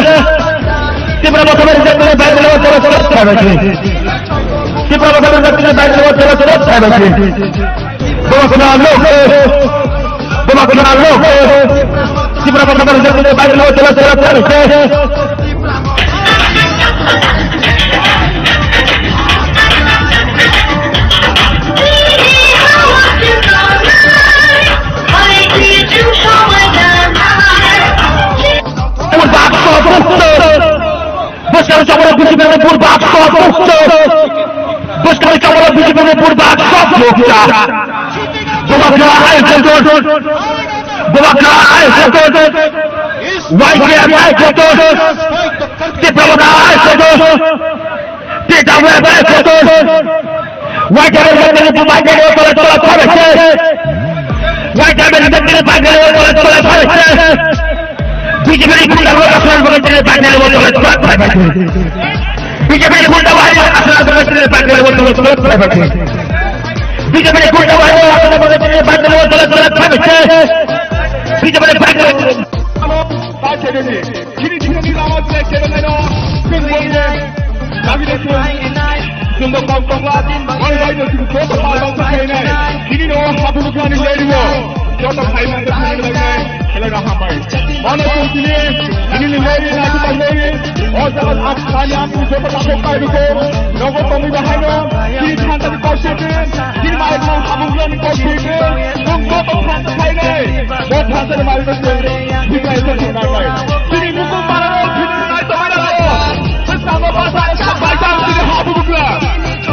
ये बताओ मेरे बच्चे ने बैठ ले वो तो तुरंत पैर बच्चे Kita bakal berjalan baik lewat jalan-jalan saya bagi. Bawa kenal lo, bawa kenal lo. Kita bakal berjalan baik lewat jalan-jalan saya bagi. Purbak Sopuster, besar coba bisik purbak Sopuster. Bos kali coba bisik purbak Sopuster. Bawa air sentot, bawa air sentot. White air sentot, kita bawa air sentot. Kita bawa air sentot. White air sentot pemain tolak tolak. White air sentot pemain tolak. BJP kuda wala asal bagay panel wala tolak. BJP kuda wala asal bagay panel wala tolak. BJP kuda wala asal bagay panel wala tolak. BJP panel baca ini. Kini kini lama sudah kebenaran. Kemudian kami dah Sumber kampung Latin, orang lain itu kota Palembang sekali. Kini orang hapu bukan di Leriwo, kota Palembang sekali lagi. Kalau dah hambai, mana pun sini, ini Leri lagi tak Leri. Orang jangan kali aku kota Palembang sekali itu, nopo pemuda hanya, kini kantor di kosong, kini malam hapu bukan di kosong, kota Palembang sekali. Kota kantor di malam sekali, kita itu tidak baik. Kini buku mana, kini naik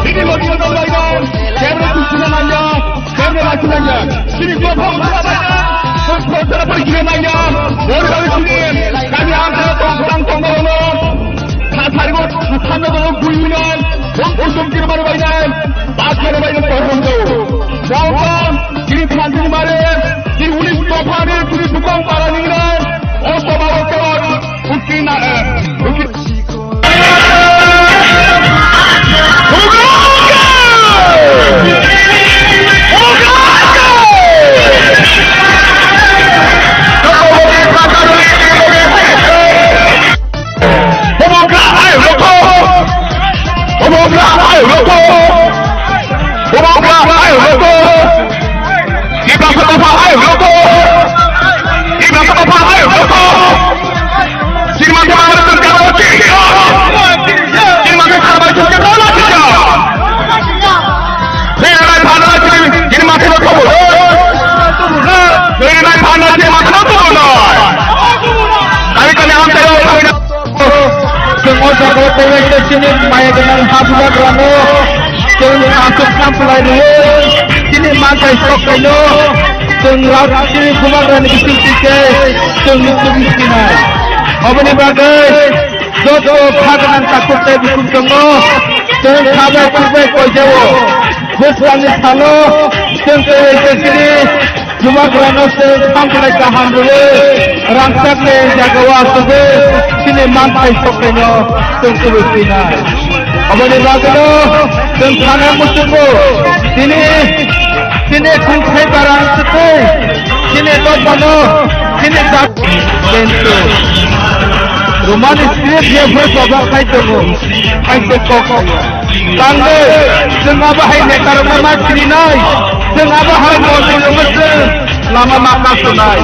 Sini lagi ada lain. Kemana tu sini nanya? Kemana lagi nanya? Sini kau pun mana? Kau tak pergi nanya. Boleh kali sini. Kami angkat tongkang tongkang. 사사리고 산나도 구이면 오som기로 말을 바이는 마카로 바이는 버선도 나오면 길이 판들이 말해 이 우리 또파는 둘이 두꺼운 바라니는 어서 바로 깨워 웃기 나에 웃기 sini maya dengan habulah kerana sini masuk sampai dulu sini makai stok kaino sengrat sini kumar dan kecil kecil sengit sini apa ni bagai jodoh padanan takut saya bikin tengok seng kabar kabar kau jauh bukan ni salo seng sini cuma kerana seng sampai kahan dulu rangkap ni jaga waktu sini makai stok kaino sengit sini apa ni bagai seng kanan musuhmu sini kunci barang setu sini tokono sini dak bentu rumah ni sini dia berbabak kaitemu kaite koko tangga sengapa hai nekar mama sini nai sengapa hai mobil mesin lama makan sunai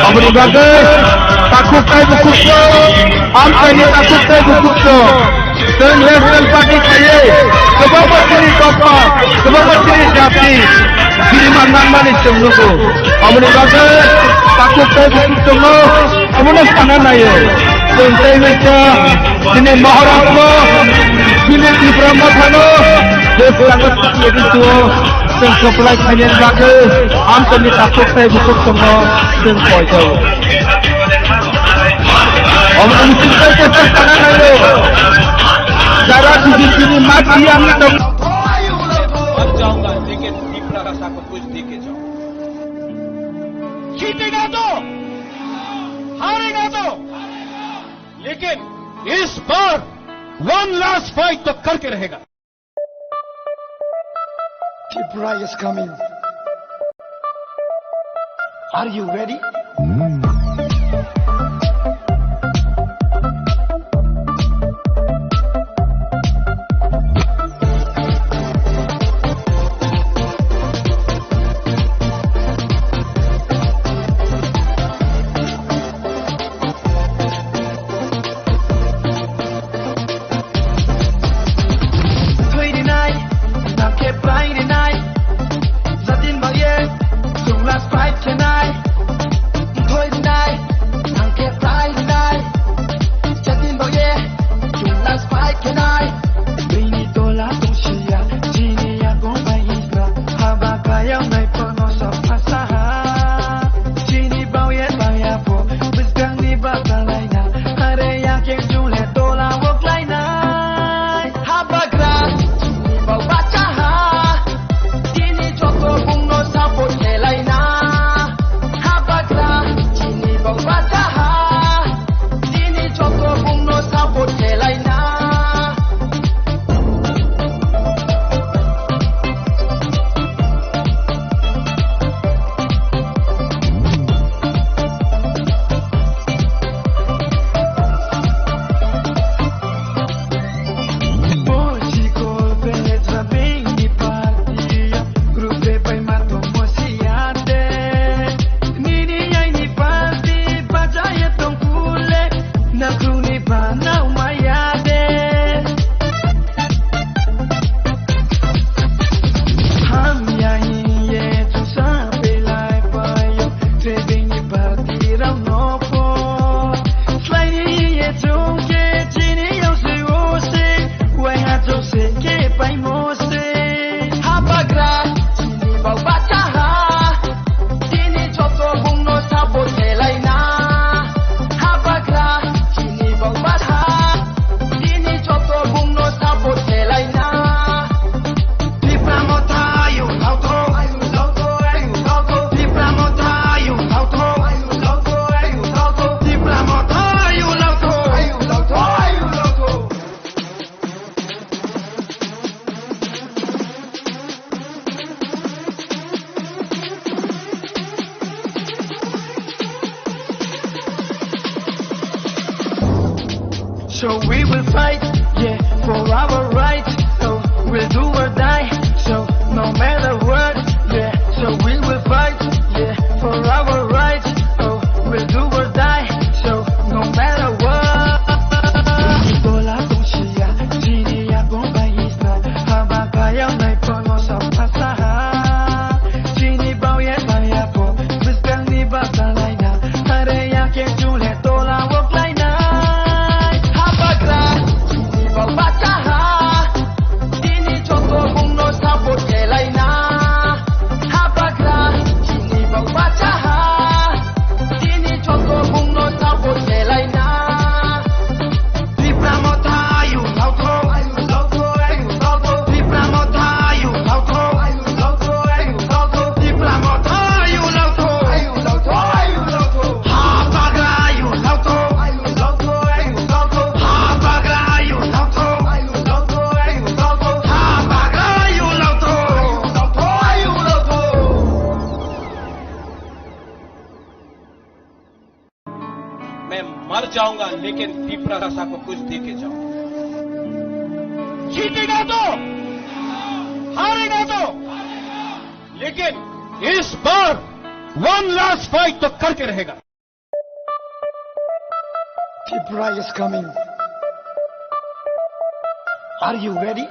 apa ni bagai takut kai bukuso am kai takut kai bukuso seng national party kaya sebab sini koko sebab sini jati sini mana cembuku amune bagai takut kai bukuso amune sana nayo seng meja sini maharashtra sini di Brahma Thano sangat jadi tu seng supply kajian bagai am sini takut kai bukuso seng koi jauh amune cinta kita sana nayo जरा किसी की मत ही हमने तो अब जाऊंगा लेकिन दीपला रसा को कुछ दे के जाऊं जीतेगा तो हारेगा तो लेकिन इस बार वन लास्ट फाइट तो करके रहेगा Tripura is coming. Are you ready? Tonight, So we will fight, yeah, for our rights. So we'll do or die. So no matter what, yeah. So we will fight, yeah, for our rights. So we'll do or die. So no matter what. Tola tongshia, jini ya bomba isna, habaka ya nai pono sa pasaha. Jini bao ye baya po, bispang ni basa laina, hare ya ke jule tola wok laina. Habakra, jini bao pasaha, jini choto bungno sabot ke laina. Habakra, jini bao pasaha, jini choto bungno sabot ke laina. मैं मर जाऊंगा लेकिन पीपरा दासा को कुछ दे के जाऊंगा। जीतेगा तो, हारेगा तो, लेकिन इस बार वन लास्ट फाइट तो करके रहेगा। Pipra is coming. Are you ready?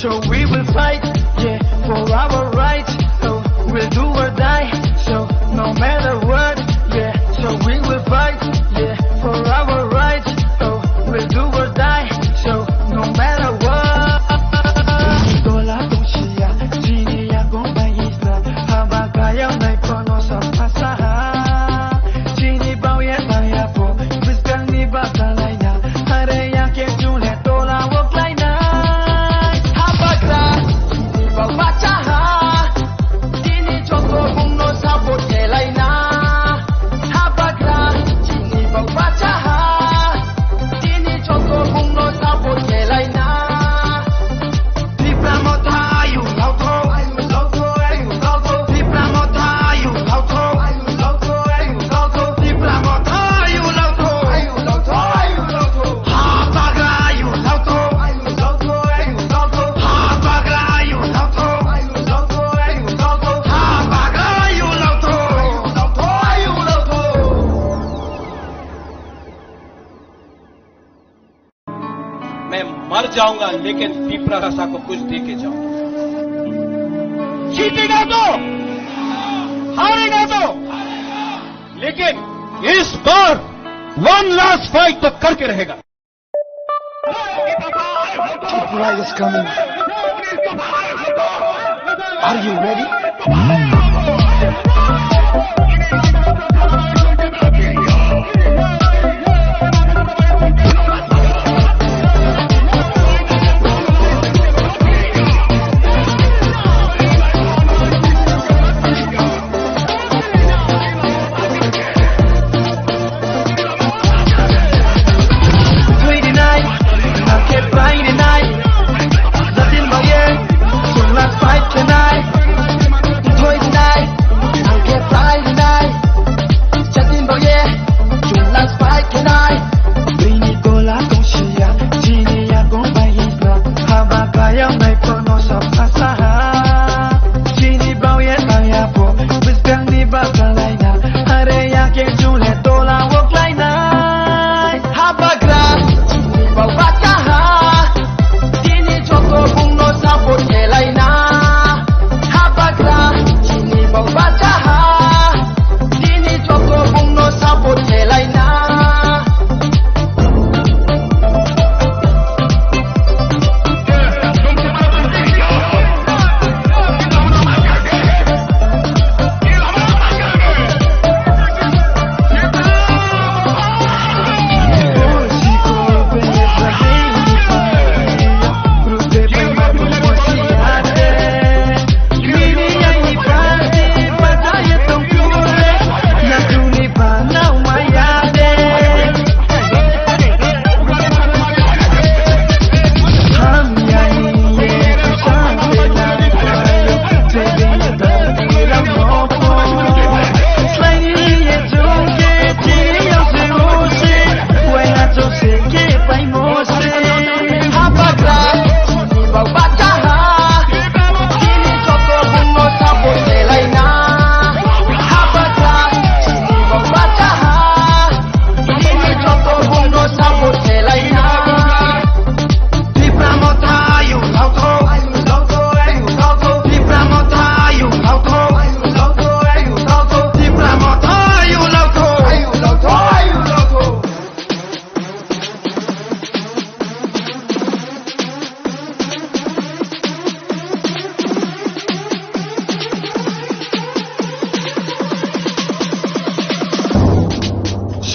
So we will fight, yeah, for our rights. So we'll do or die. So no matter what, yeah. So we will fight, yeah, for our rights. So we'll do or die. So no matter what. Tola tongshia, jini ya gomba isna, habaka ya nai pono sa pasaha. Jini bao ye baya po, bispang ni basa laina, hare ya ke jule tola wok laina. Jini choto bungno sabot ke laina. Habakra मैं मर जाऊंगा लेकिन पीपरा रसा को कुछ दे के जाऊंगा। जीतेगा तो, हारेगा तो, लेकिन इस बार वन लास्ट फाइट तो करके रहेगा। Tripura is coming. Are you ready?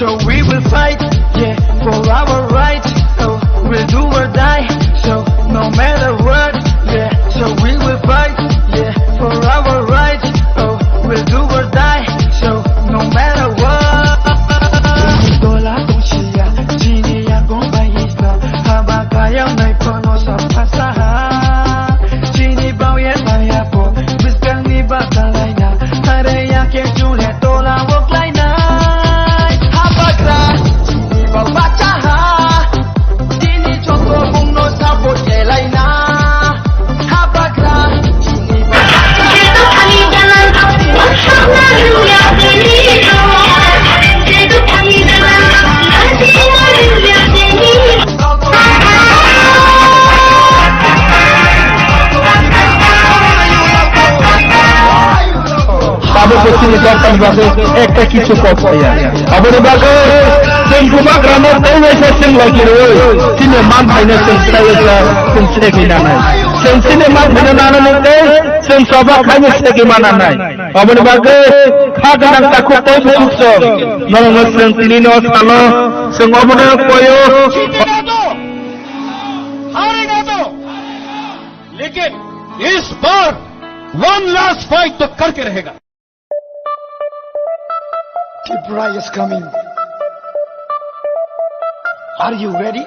So we will fight, yeah, for our rights. So we'll do or die. So no matter what, yeah. So we will fight, yeah, for our rights. So we'll do or die. So no matter what. Toda la conciencia, chini ya con país na, habakaya na ipono sa pasaha. Chini bao ye maya po, biskang ni batalay na, hare ya ke chule tola woklay na. Sini korban bagus, kita cukup ya. Abang bagus, sengkumak ramai tahu seseng lagi loh. Sini mantai nasi saya sengsi gimana? Sengsi mantai nana nanti, sengsobak kami segimana nai. Abang bagus, kadang takut tahu busuk. Nolong sengsi ni nos kalau sengobor koyo. हारेगा तो, लेकिन इस बार one last fight तो करके रहेगा। Tripura is coming. Are you ready?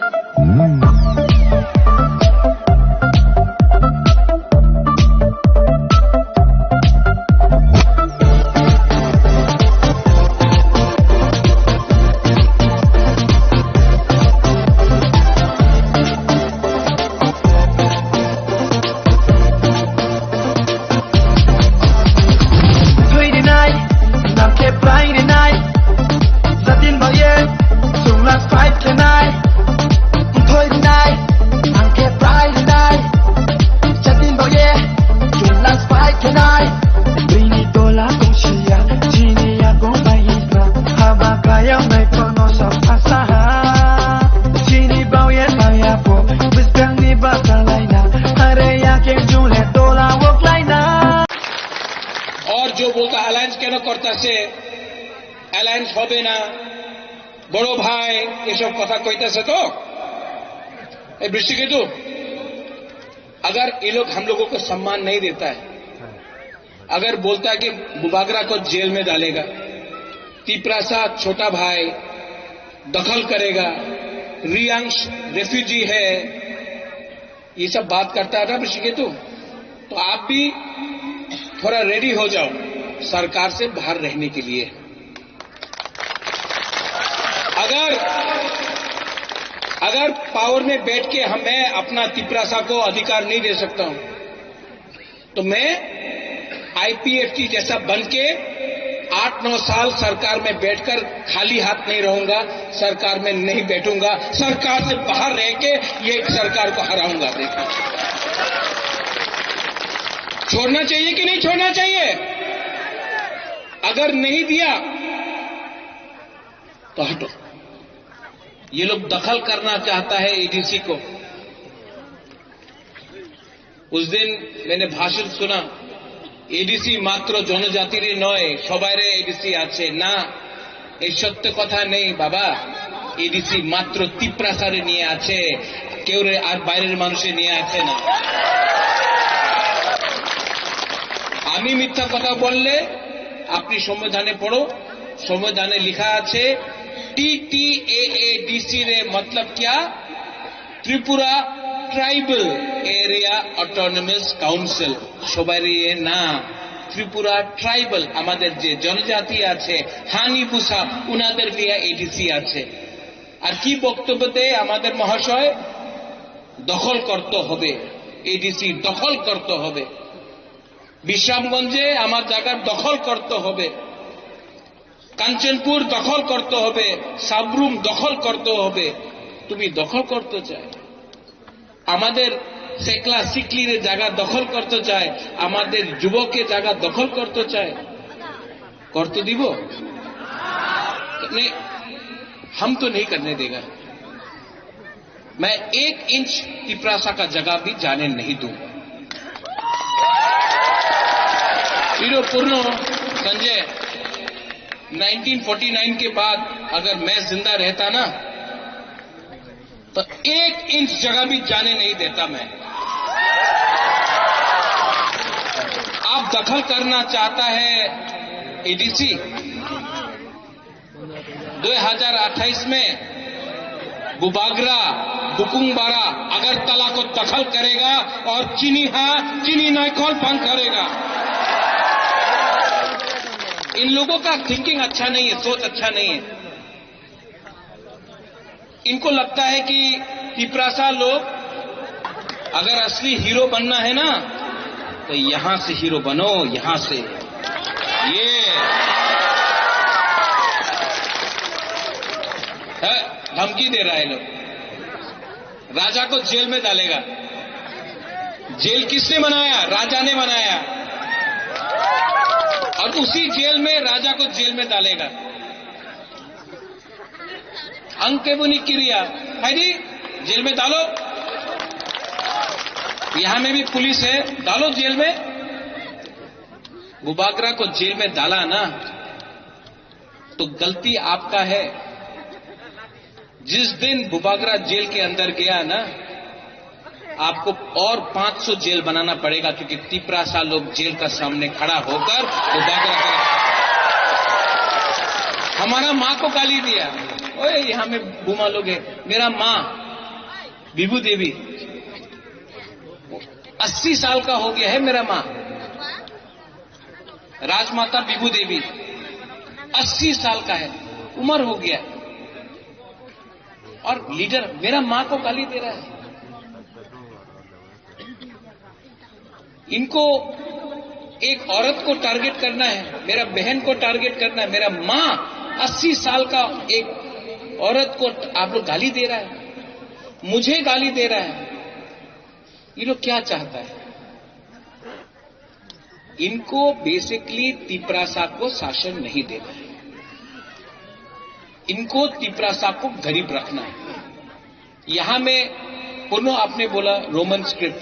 Thôi করতেছে, alliance হবে না, বড় ভাই এসব কথা কইতেছে। তো ए वृश्चिकेतु, अगर ये लोग हम लोगों को सम्मान नहीं देता है, अगर बोलता है कि बुबागरा को जेल में डालेगा, तिपरासा छोटा भाई दखल करेगा, रियांश रेफ्यूजी है, ये सब बात करता है ना वृश्चिकेतु, तो आप भी थोड़ा रेडी हो जाओ सरकार से बाहर रहने के लिए। अगर पावर में बैठ के मैं अपना तिपरासा को अधिकार नहीं दे सकता हूं, तो मैं आईपीएफटी जैसा बन के 8-9 साल सरकार में बैठकर खाली हाथ नहीं रहूंगा, सरकार में नहीं बैठूंगा, सरकार से बाहर रह के ये सरकार को हराऊंगा। देखो, छोड़ना चाहिए कि नहीं छोड़ना चाहिए? अगर नहीं दिया तो हटो। ये लोग दखल करना चाहता है एडीसी को। उस दिन मैंने भाषण सुना, एडीसी मात्र जनजातिर नय, सबाइरे एडीसी आछे ना। এই সত্য কথা নেই বাবা, এডিসি মাত্র তিপ্রাসারে নিয়ে আছে, কেউ আর বাইরের মানুষে নিয়ে আছে না। আমি মিথ্যা কথা বললে আপনি সংবিধানে পড়ো, সংবিধানে লেখা আছে TTAADC रे मतलब क्या? Tripura tribal area autonomous council. সবারই না, ত্রিপুরা ট্রাইবাল আমাদের যে জনজাতি আছে হানিপুসা, উনাদের লিয়া এডিসি আছে। আর কি বক্তব্য দেয় আমাদের মহাশয়? দখল করতে হবে, এডিসি দখল করতে হবে, বিশ্রামগঞ্জে আমার জায়গা দখল করতে হবে, কাঞ্চনপুর দখল করতে হবে, সাবরুম দখল করতে হবে। তুমি দখল করতে চাই, আমাদের সেকলা সিকলির জায়গা দখল করতে চায়, আমাদের যুবকের জায়গা দখল করতে চায়, করতে দিব? नहीं, हम तो नहीं करने देगा। मैं 1 इंच तिपरासा का जगह भी जाने नहीं दूंगा। पूर्ण संजय, 1949 के बाद अगर मैं जिंदा रहता ना, तो 1 इंच जगह भी जाने नहीं देता मैं। आप दखल करना चाहता है एडीसी। 2028 में बुबागरा, बुकुंगबारा, अगरतला को दखल करेगा और चीनी नाइकॉल भंग करेगा। इन लोगों का थिंकिंग अच्छा नहीं है, सोच अच्छा नहीं है। इनको लगता है कि तिपरासा लोग अगर असली हीरो बनना है ना, तो यहां से हीरो बनो, यहां से। ये धमकी दे रहा है लोग, राजा को जेल में डालेगा। जेल किसने बनाया? राजा ने बनाया, और उसी जेल में राजा को जेल में डालेगा। अंकेबुनी क्रिया है जी, जेल में डालो। यहां में भी पुलिस है, डालो जेल में। बुबागरा को जेल में डाला ना, तो गलती आपका है। जिस दिन बुबागरा जेल के अंदर गया ना, आपको और 500 जेल बनाना पड़ेगा, क्योंकि तिपरासा लोग जेल का सामने खड़ा होकर बुबागरा का हमारा मां को गाली दिया। ओए, यहां में बुमा लोग है। मेरा मां विभू देवी 80 साल का हो गया है। मेरा मां राजमाता विभू देवी 80 साल का है, उम्र हो गया, और लीडर मेरा मां को गाली दे रहा है। इनको एक औरत को टारगेट करना है, मेरा बहन को टारगेट करना है, मेरा मां 80 साल का एक औरत को आप लोग गाली दे रहा है, मुझे गाली दे रहा है। ये लोग क्या चाहता है? इनको बेसिकली तिपरासा को शासन नहीं देना है, इनको तिपरासा को गरीब रखना है। यहां में पुनः आपने बोला रोमन स्क्रिप्ट,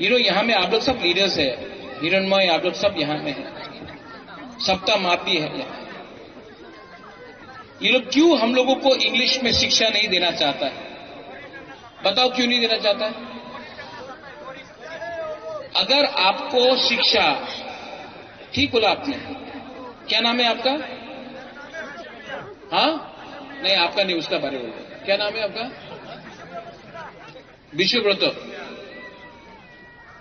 यहां में आप लोग सब लीडर्स है, हिरणमय आप लोग सब यहां में है। सप्ताह मापी है यहाँ। ये लोग क्यों हम लोगों को इंग्लिश में शिक्षा नहीं देना चाहता है? बताओ क्यों नहीं देना चाहता है? अगर आपको शिक्षा, ठीक बोला आपने, क्या नाम है आपका? हाँ, नहीं आपका नहीं, उसका बारे में। क्या नाम है आपका? विश्वव्रत।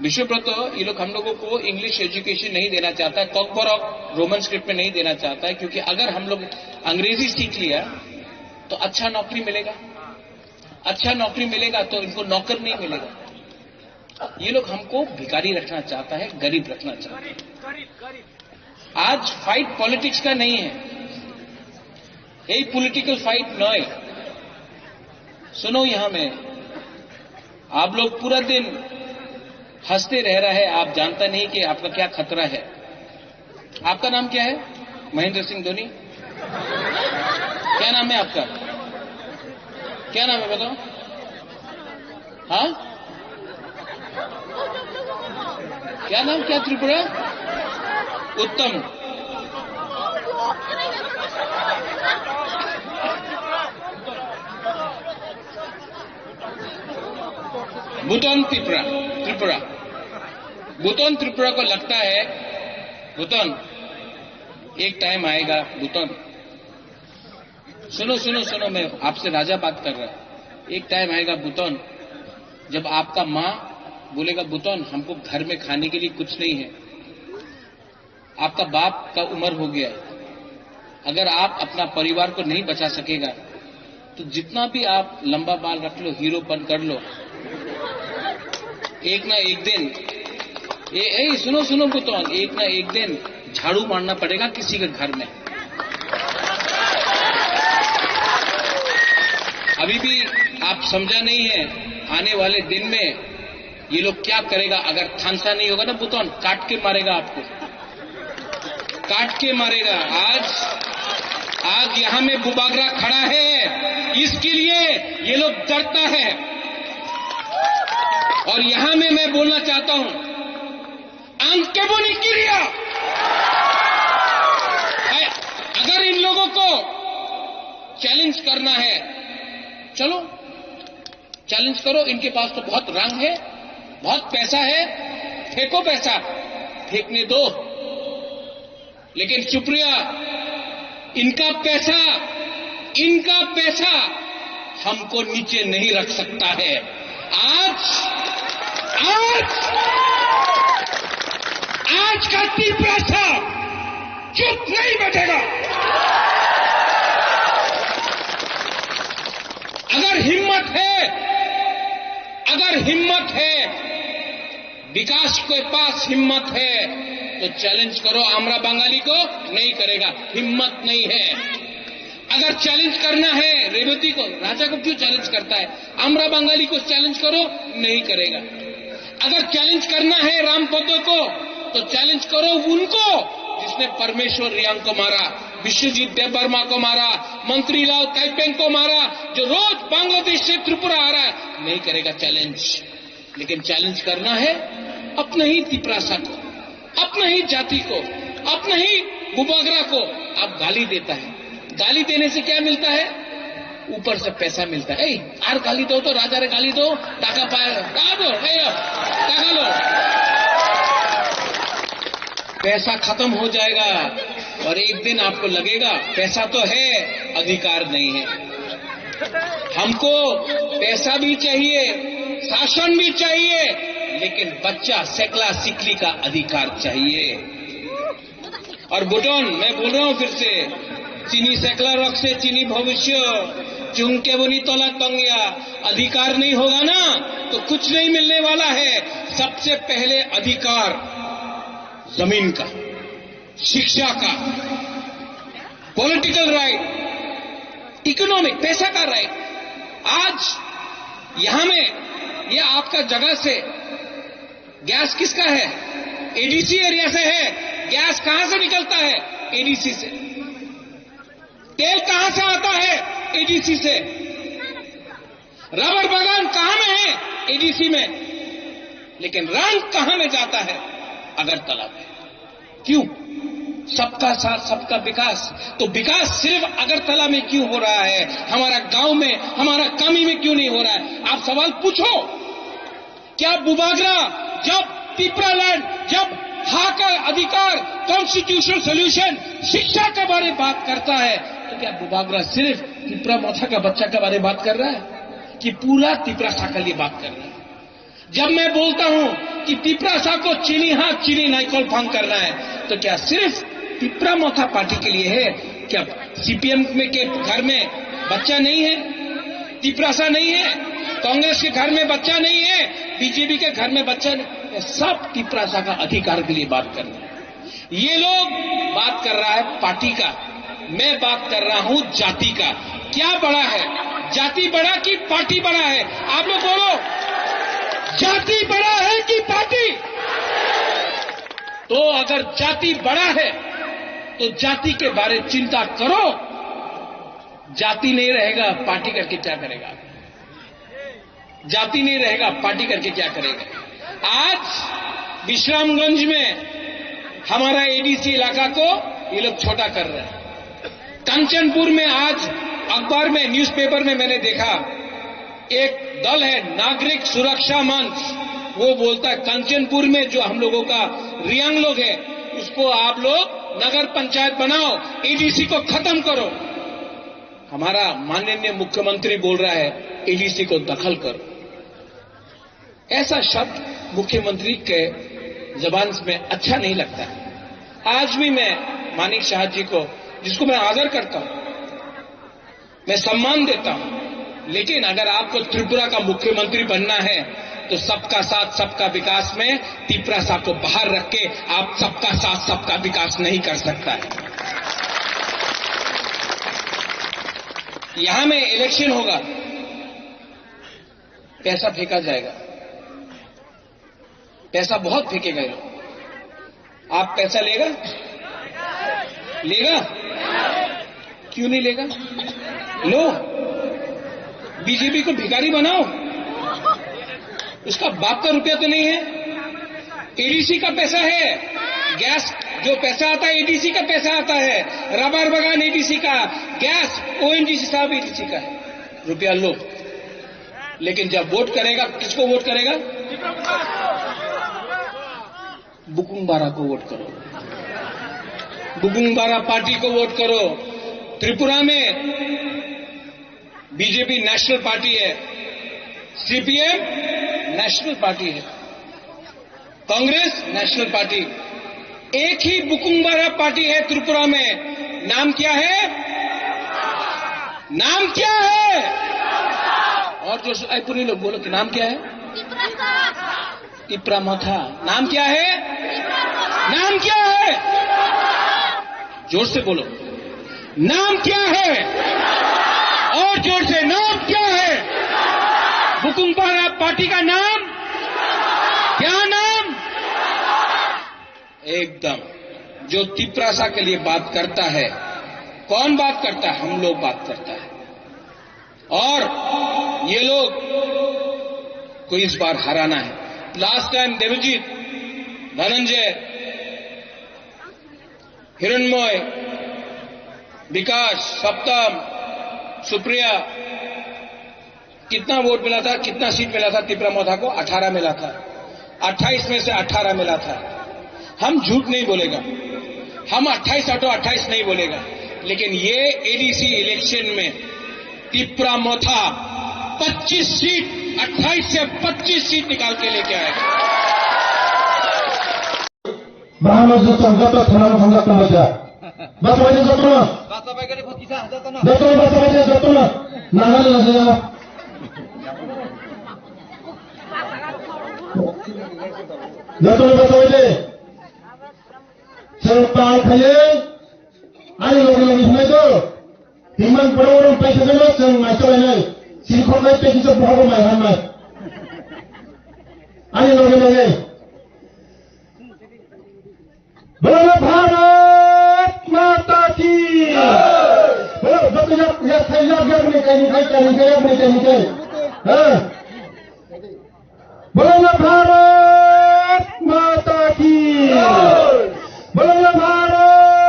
विश्वव्रत, ये लोग हम लोगों को इंग्लिश एजुकेशन नहीं देना चाहता है, कॉकबॉरॉक रोमन स्क्रिप्ट में नहीं देना चाहता है, क्योंकि अगर हम लोग अंग्रेजी सीख लिया तो अच्छा नौकरी मिलेगा, अच्छा नौकरी मिलेगा तो इनको नौकर नहीं मिलेगा। ये लोग हमको भिखारी रखना चाहता है, गरीब रखना चाहता है। आज फाइट पॉलिटिक्स का नहीं है, यही पॉलिटिकल फाइट न है। सुनो, यहां में आप लोग पूरा दिन हंसते रह रहा है, आप जानता नहीं कि आपका क्या खतरा है। आपका नाम क्या है? महेंद्र सिंह धोनी। क्या नाम है आपका? क्या नाम है बताओ? हाँ, क्या नाम? क्या त्रिपुरा? उत्तम। भूटान त्रिपुरा, त्रिपुरा, भूटान त्रिपुरा को लगता है, भूटान एक टाइम आएगा, भूटान सुनो सुनो सुनो, मैं आपसे राजा बात कर रहा हूं। एक टाइम आएगा भूटान, जब आपका मां बोलेगा भूटान हमको घर में खाने के लिए कुछ नहीं है, आपका बाप का उम्र हो गया, अगर आप अपना परिवार को नहीं बचा सकेगा तो जितना भी आप लंबा बाल रख लो, हीरोपन कर लो, एक ना एक दिन सुनो सुनो भूटान, एक ना एक दिन झाड़ू मारना पड़ेगा किसी के घर में। अभी भी आप समझा नहीं है, आने वाले दिन में ये लोग क्या करेगा। अगर थानसा नहीं होगा ना भूटान, काट के मारेगा आपको, काट के मारेगा। आज यहां में बुबागरा खड़ा है, इसके लिए ये लोग डरता है। और यहां में मैं बोलना चाहता हूं, अंकेबोनी क्रिया, अगर इन लोगों को चैलेंज करना है, चलो चैलेंज करो, इनके पास तो बहुत रंग है, बहुत पैसा है, फेंको पैसा, फेंकने दो। लेकिन सुप्रिया, इनका पैसा हमको नीचे नहीं रख सकता है। आज का त्रिपुरा साहब चुप नहीं बैठेगा। अगर हिम्मत है, विकास के पास हिम्मत है तो चैलेंज करो। आमरा बंगाली को नहीं करेगा, हिम्मत नहीं है। अगर चैलेंज करना है रेवती को, राजा को क्यों चैलेंज करता है? आमरा बंगाली को चैलेंज करो, नहीं करेगा। अगर चैलेंज करना है रामपदो को तो चैलेंज करो उनको जिसने परमेश्वर रियांग को मारा, विश्वजीत देवबर्मा को मारा, मंत्री लाल ताइपेंग को मारा, जो रोज बांग्लादेश से त्रिपुरा आ रहा है, नहीं करेगा चैलेंज। लेकिन चैलेंज करना है अपने ही तिपरासा को, अपने ही जाति को, अपने ही बुबागरा को। आप गाली देता है, गाली देने से क्या मिलता है? ऊपर से पैसा मिलता है। आर गाली दो तो राजा रे गाली दो, टाका पाए, टाका लो, पैसा खत्म हो जाएगा। और एक दिन आपको लगेगा पैसा तो है, अधिकार नहीं है। हमको पैसा भी चाहिए, शासन भी चाहिए, लेकिन बच्चा सेकला सिकली का अधिकार चाहिए। और बुटोन, मैं बोल रहा हूं फिर से, चीनी सेकला रख से चीनी भविष्य, चुंके बोनी तोला तंगिया। अधिकार नहीं होगा ना तो कुछ नहीं मिलने वाला है। सबसे पहले अधिकार जमीन का, शिक्षा का, पॉलिटिकल राइट, इकोनॉमिक, पैसा का राइट। आज यहां में ये आपका जगह से गैस किसका है? एडीसी एरिया से है। गैस कहां से निकलता है? एडीसी से। तेल कहां से आता है? एडीसी से। रबर बागान कहां में है? एडीसी में। लेकिन रंग कहां में जाता है? अगरतला में। क्यों? सबका साथ सबका विकास। तो विकास सिर्फ अगरतला में क्यों हो रहा है, हमारा गांव में, हमारा कामी में क्यों नहीं हो रहा है? आप सवाल पूछो। क्या बुबागरा जब तिपरालैंड, जब हा का अधिकार, कॉन्स्टिट्यूशनल सोल्यूशन, शिक्षा के बारे में बात करता है, तो क्या बुबागरा सिर्फ तिपरा मोथा का बच्चा के बारे में बात कर रहा है कि पूरा तिपरासा के लिए बात कर रहा है? जब मैं बोलता हूं कि तिपरासा को चीनी हाथ चीनी नाइकोल फांग करना है, तो क्या सिर्फ तिपरा मोथा पार्टी के लिए है? क्या सीपीएम में के घर में बच्चा नहीं है? तिपरासा नहीं है? कांग्रेस के घर में बच्चा नहीं है? बीजेपी के घर में बच्चा नहीं? सब तिपरासा का अधिकार के लिए बात कर रहे हैं। ये लोग बात कर रहा है पार्टी का, मैं बात कर रहा हूं जाति का। क्या बड़ा है, जाति बड़ा कि पार्टी बड़ा है? आप लोग बोलो, जाति बड़ा है कि पार्टी? तो अगर जाति बड़ा है तो जाति के बारे में चिंता करो। जाति नहीं रहेगा, पार्टी करके क्या करेगा? जाति नहीं रहेगा, पार्टी करके क्या करेगा? आज विश्रामगंज में हमारा एडीसी इलाका को ये लोग छोटा कर रहे हैं। कंचनपुर में आज अखबार में, न्यूज़पेपर में मैंने देखा, एक दल है नागरिक सुरक्षा मंच, वो बोलता है कंचनपुर में जो हम लोगों का रियांग लोग है, उसको आप लोग नगर पंचायत बनाओ, एडीसी को खत्म करो। हमारा माननीय मुख्यमंत्री बोल रहा है एडीसी को दखल करो। ऐसा शब्द मुख्यमंत्री के जबान में अच्छा नहीं लगता। आज भी मैं मानिक शाह जी को, जिसको मैं आदर करता हूं, मैं सम्मान देता हूं, लेकिन अगर आपको त्रिपुरा का मुख्यमंत्री बनना है तो सबका साथ सबका विकास में तिपरासा को बाहर रख के आप सबका साथ सबका विकास नहीं कर सकता है। यहां में इलेक्शन होगा, पैसा फेंका जाएगा, पैसा बहुत फेंकेगा ये लोग। आप पैसा लेगा? क्यों नहीं लेगा? लो, बीजेपी को भिखारी बनाओ, उसका बाप का रुपया तो नहीं है। एडीसी का पैसा है, गैस जो पैसा आता है एडीसी का पैसा आता है, रबर बगान एडीसी का, गैस ओएनजीसी साहब एडीसी का है, रुपया लो। लेकिन जब वोट करेगा, किसको वोट करेगा? बुकुंबारा को वोट करो, बुकुंबारा पार्टी को वोट करो। त्रिपुरा में बीजेपी नेशनल पार्टी है, सीपीएम नेशनल पार्टी है, कांग्रेस नेशनल पार्टी, एक ही बुकुंबारा पार्टी है त्रिपुरा में। नाम क्या है? नाम क्या है? और जो आईपुरी लोग बोलो कि नाम क्या है? तिपरा मोथा। नाम क्या है? नाम क्या है? जोर से बोलो, नाम क्या है? और जोर से, नाम क्या है? बुकुंबारा पार्टी का नाम क्या? नाम एकदम जो तिपरासा के लिए बात करता है। कौन बात करता है? हम लोग बात करता है। और ये लोग को इस बार हराना है। लास्ट टाइम देवजीत, धनंजय, हिरणमय, विकास, सप्तम, सुप्रिया, कितना वोट मिला था, कितना सीट मिला था तिपरा मोथा को? 18 मिला था। 28 में से 18 मिला था। हम झूठ नहीं बोलेगा, हम 28 ऑटो 28 नहीं बोलेगा, लेकिन ये एडीसी इलेक्शन में तिपरा मोथा 25 सीट, 28 से 25 सीट निकाल के लेके आएगा। Serta kaya, ay lagi itu, timan perlu पैसे देना संग macam ini, सिखो में पैसे सब बहुत महंगा है, ay lagi, बोलो भारत माता की, बोलो betul ya saya ni kaya, बोलो भारत माता की, बोलो Bharat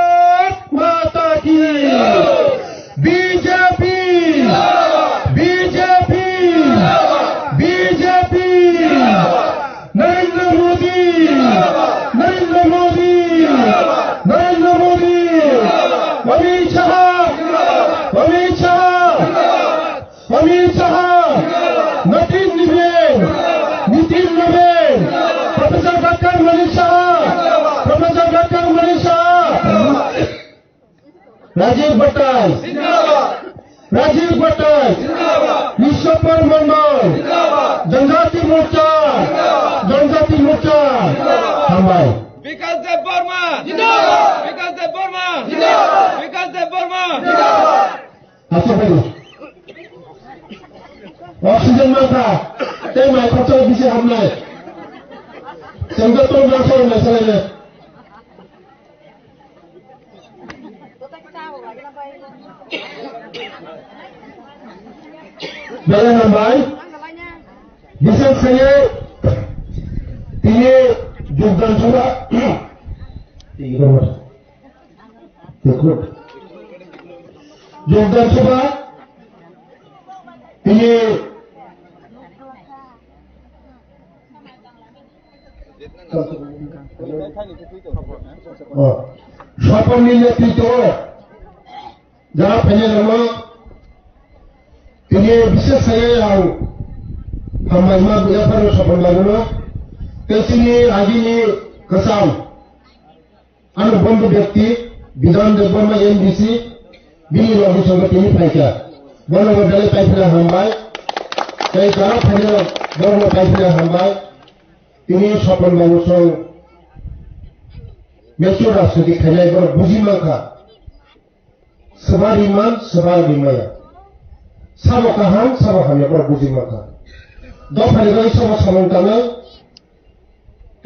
Naveen, Nitin Naveen, Professor Dr. Manisha, Professor Dr. Manisha, Rajiv Bhattai, Rajiv Bhattai, Vishwapar Mandal, Janjati Morcha, Hambai. Vikas Dev Burma, Vikas Dev Burma, Vikas Dev Burma. Apa lagi? Oksigen mata, tema kota bisa hamlai. Senggotor masuk masalahnya. Jangan hambai. Bisa saya ini যোগদান সভা যোগদান সভা তিনি স্বপনের নেতৃত্ব যারা ফেলে গেল তিনি বিশেষ হামাইমা বিয়াফার সফল লাগলো তেসিনি রাজিনি কসাম আনো বন্ধু ব্যক্তি বিধান দেববর্মা এমডিসি বিনি রবি সঙ্গে তিনি পাইকা বর্ণবদলে পাইফিরা হামবাই তাই যারা ফেলে বর্ণ পাইফিরা হামবাই তিনি সফল মানুষ মেচুর রাষ্ট্রটি খেলায় বড় বুঝিমাখা সবার ইমান সবার বিমায়া সাবো কাহান সাবো হামে বড় বুঝিমাখা দফারে গাই সব সমানকামে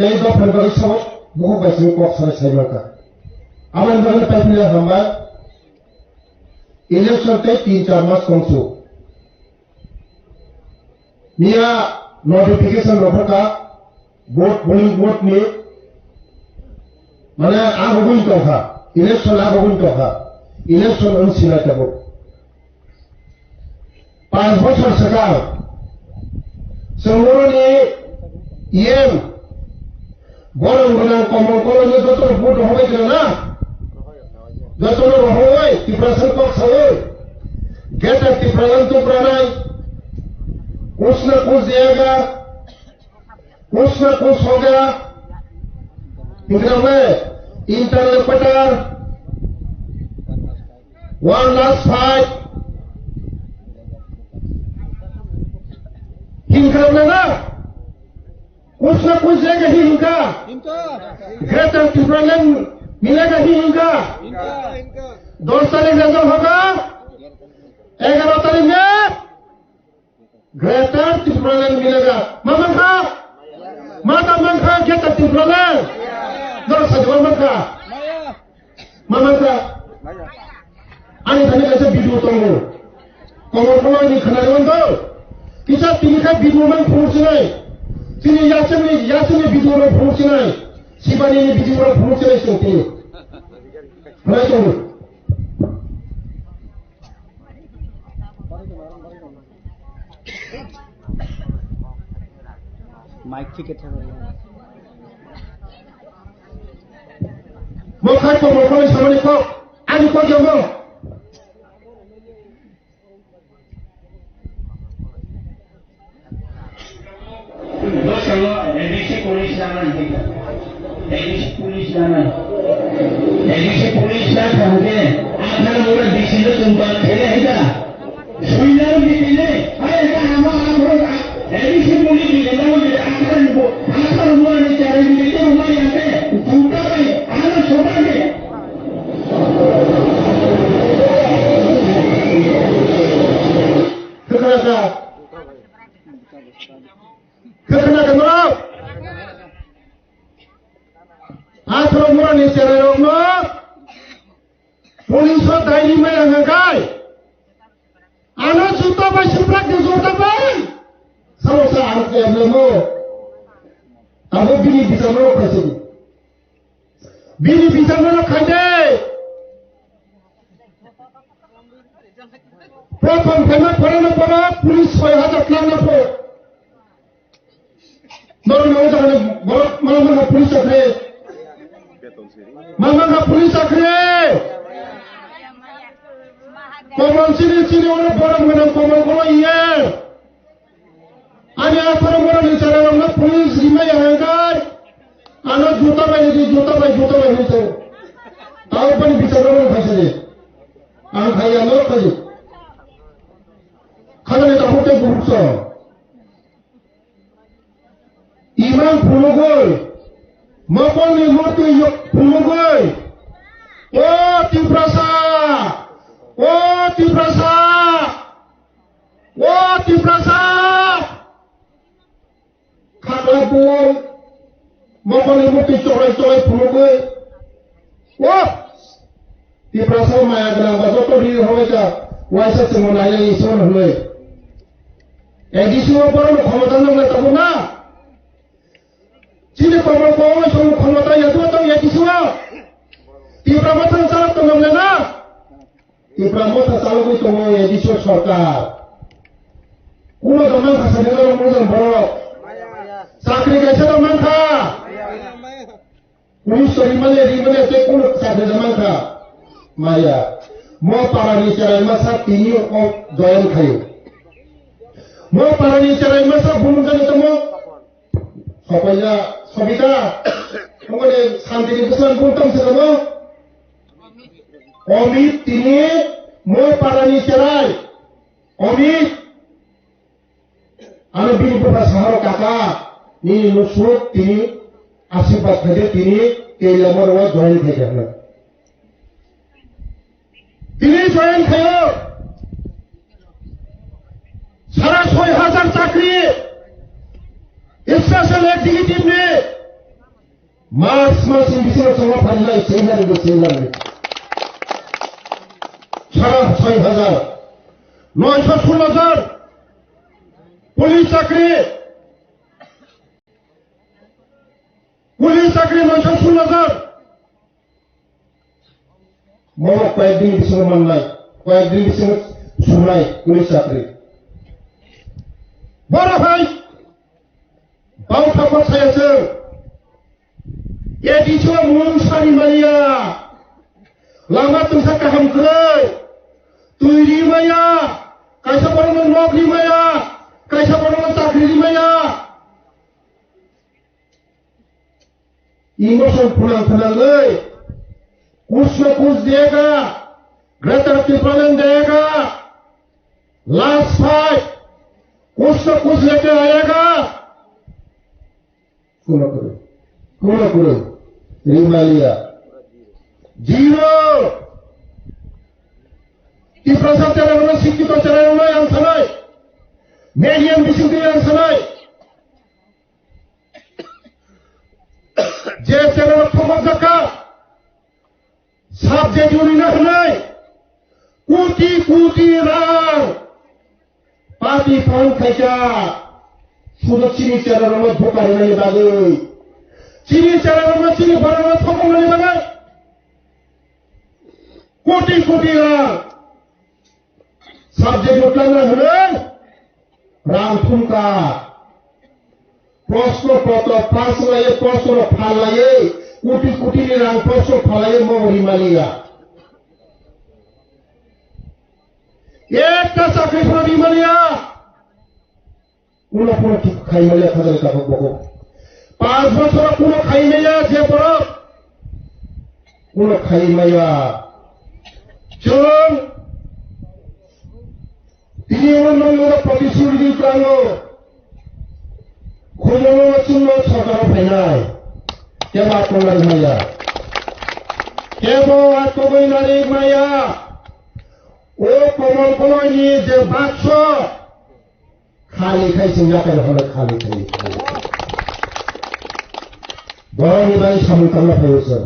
এই দফারে গাই সব বহু বাইসে কক সারে সাইমাখা আমার বাংলা পাইফিরা হামবাই इलेक्शन के 3-4 मास कमसो मिया नोटिफिकेशन रखा का वोट पोलिंग वोट में माने आगुन तो था इलेक्शन आगुन तो था इलेक्शन अनुसिना के वोट 5 बছর सका संगोरनी ये बरंगना कमल कॉलेज तो वोट होवे ना Jatuh rohoi, tiprasan kok saya. Kita tiprasan tu peranai. Kusna kus diaga, kusna kus hoga. Indrame, internal petar. One last fight. Hingga mana? Kusna kus diaga hingga. Kita tiprasan मिलेगा ही इनका 10 तारीख result होगा 11 तारीख में greater Tripuraland मिलेगा माता मंखा greater Tripuraland दर सजवा मंखा आनी थाने कैसे वीडियो तंगो कमर कमर नि खनागोन तो किसा तिनिखा वीडियो में फुंसिनाय तिनि यासनि वीडियो में फुंसिनाय सिबानी नि वीडियो में फुंसिनाय सोंति Mana tu? Mic ticket है। Mokai tu mokai sama ni kau, ani kau jago. Dosa edisi polis jangan kita, edisi polis jangan. Edisi polis jangan ke, agar orang di sini tumpang kena kita. Suilah di sini, ayah nama edisi polis di dalam dia akan buat ni cara ini tu rumah yang ke, suka ni, anak suka ni. Kenapa? Asal mula ni cara rumah, polis daily में अंगाई, anak suka bersumpah di suka ber, sama anak yang lemo, aku bini bisa melok kasih, bini bisa melok kandai, program kena pernah polis saya hajar kelana po. Mana polis akhir, mana polis akhir. Komal sini orang orang menang komal komal iya. Ani after morning channel na police rimai hangar ana juta bai hito tau pani bicara mo khaise ang khaya no khaji khane ta hote gurso iman phulugoi maponi motu yok phulugoi o tiprasa Kababul, mapani muti coy phulugoi. Wah, tiprasa maya gana bajoto ri hoja, waisa semonaya ison hole. Edisi opor ক্ষমতা না তব না। চিনে কবর কবর সব ক্ষমতা এত তো এডিসি তিপ্রামত চালক তো না। তিপ্রামত চালকই তো এডিসি সরকার। কোন দমান খাসালে মোজন বড় চাকরি গেছে তো মানখা পুলিশ রিমানে তে কোন চাকরি মানখা মায়া মো পারানি চারাই মাসা তিনি জয়েন খায় মো পারানি চারাই মাসা ভূমিকানি তো মো সবাইয়া সবিতা মানে শান্তিনি বুঝলাম কোনটাম ছিল অমিত তিনি মো পারানি চারাই অমিত আমি বিনিপুরা শহর কাকা নি নুসুত তিনি আশীর্বাদ থেকে তিনি এই লেমর জয়েন খাইছেন তিনি জয়েন খায় সারা ৬,০০০ চাকরি স্পেশাল এক্সিকিউটিভ নে মাস বিশিষ্ট সময় ফাইলাই সেই লাগবে সারা ৬,০০০ ৯১৬,০০০ পুলিশ চাকরি ৯১৬,০০০ মনে কয়েকদিন বিশিষ্ট মানলাই কয়েকদিন বিশিষ্ট শুনাই পুলিশ চাকরি বড় ভাই বাউ ঠাকুর ছাইছে এ দিছ মুং সারি মারিয়া লামা তুমসা কাহাম করে তুই রিমায়া কাইসা বড় নক রিমায়া কাইসা বড় চাকরি রিমায়া इमोशन फुला गए कुछ न कुछ देगा ग्रेटर टिप्पणी देगा लास्ट फाइट कुछ न कुछ लेके आएगा करो रिमालिया जीरो की प्रसाद चलाना शिक्षित चलाना अंसनाय मीडियम विशुद्धि अंसनाय যে চ্যানেল খবর দেখা সাবজেক্ট ইউনিয়ন হলে কোটি রাং পার্টি ফান্ড খাইছা শুধু চিনি চ্যানেল ধোকা হয়ে বাগে চিনি চ্যানেল চিনি ভরানো খবর হয়ে বাগে কোটি রাং সাবজেক্ট উঠলাম হলে রাং ঠুমকা প্রশ্নপত্র পাস লাগে প্রশ্ন ফাল লাগে কোটি রাং প্রশ্ন ফালাইয়ে মহরি মালিয়া একটা চাকরি ফরি মালিয়া কোন ঠিক খাই মালিয়া খাজাল কাপড় বকো 5 বছর কোন খাই মালিয়া যে পর কোন খাই মালিয়া চলুন তিনি অন্য প্রতিশ্রুতি দিয়েছিল খুলনো চুন্ন সরকার ফাইনাল কেবা কোলার মায়া কেবো আত্মবই নারী মায়া ও কমল কলনি যে বাক্স খালি খাইছে যাকের হলে খালি বড় বাড়ি সামুকাল্লা খাইছে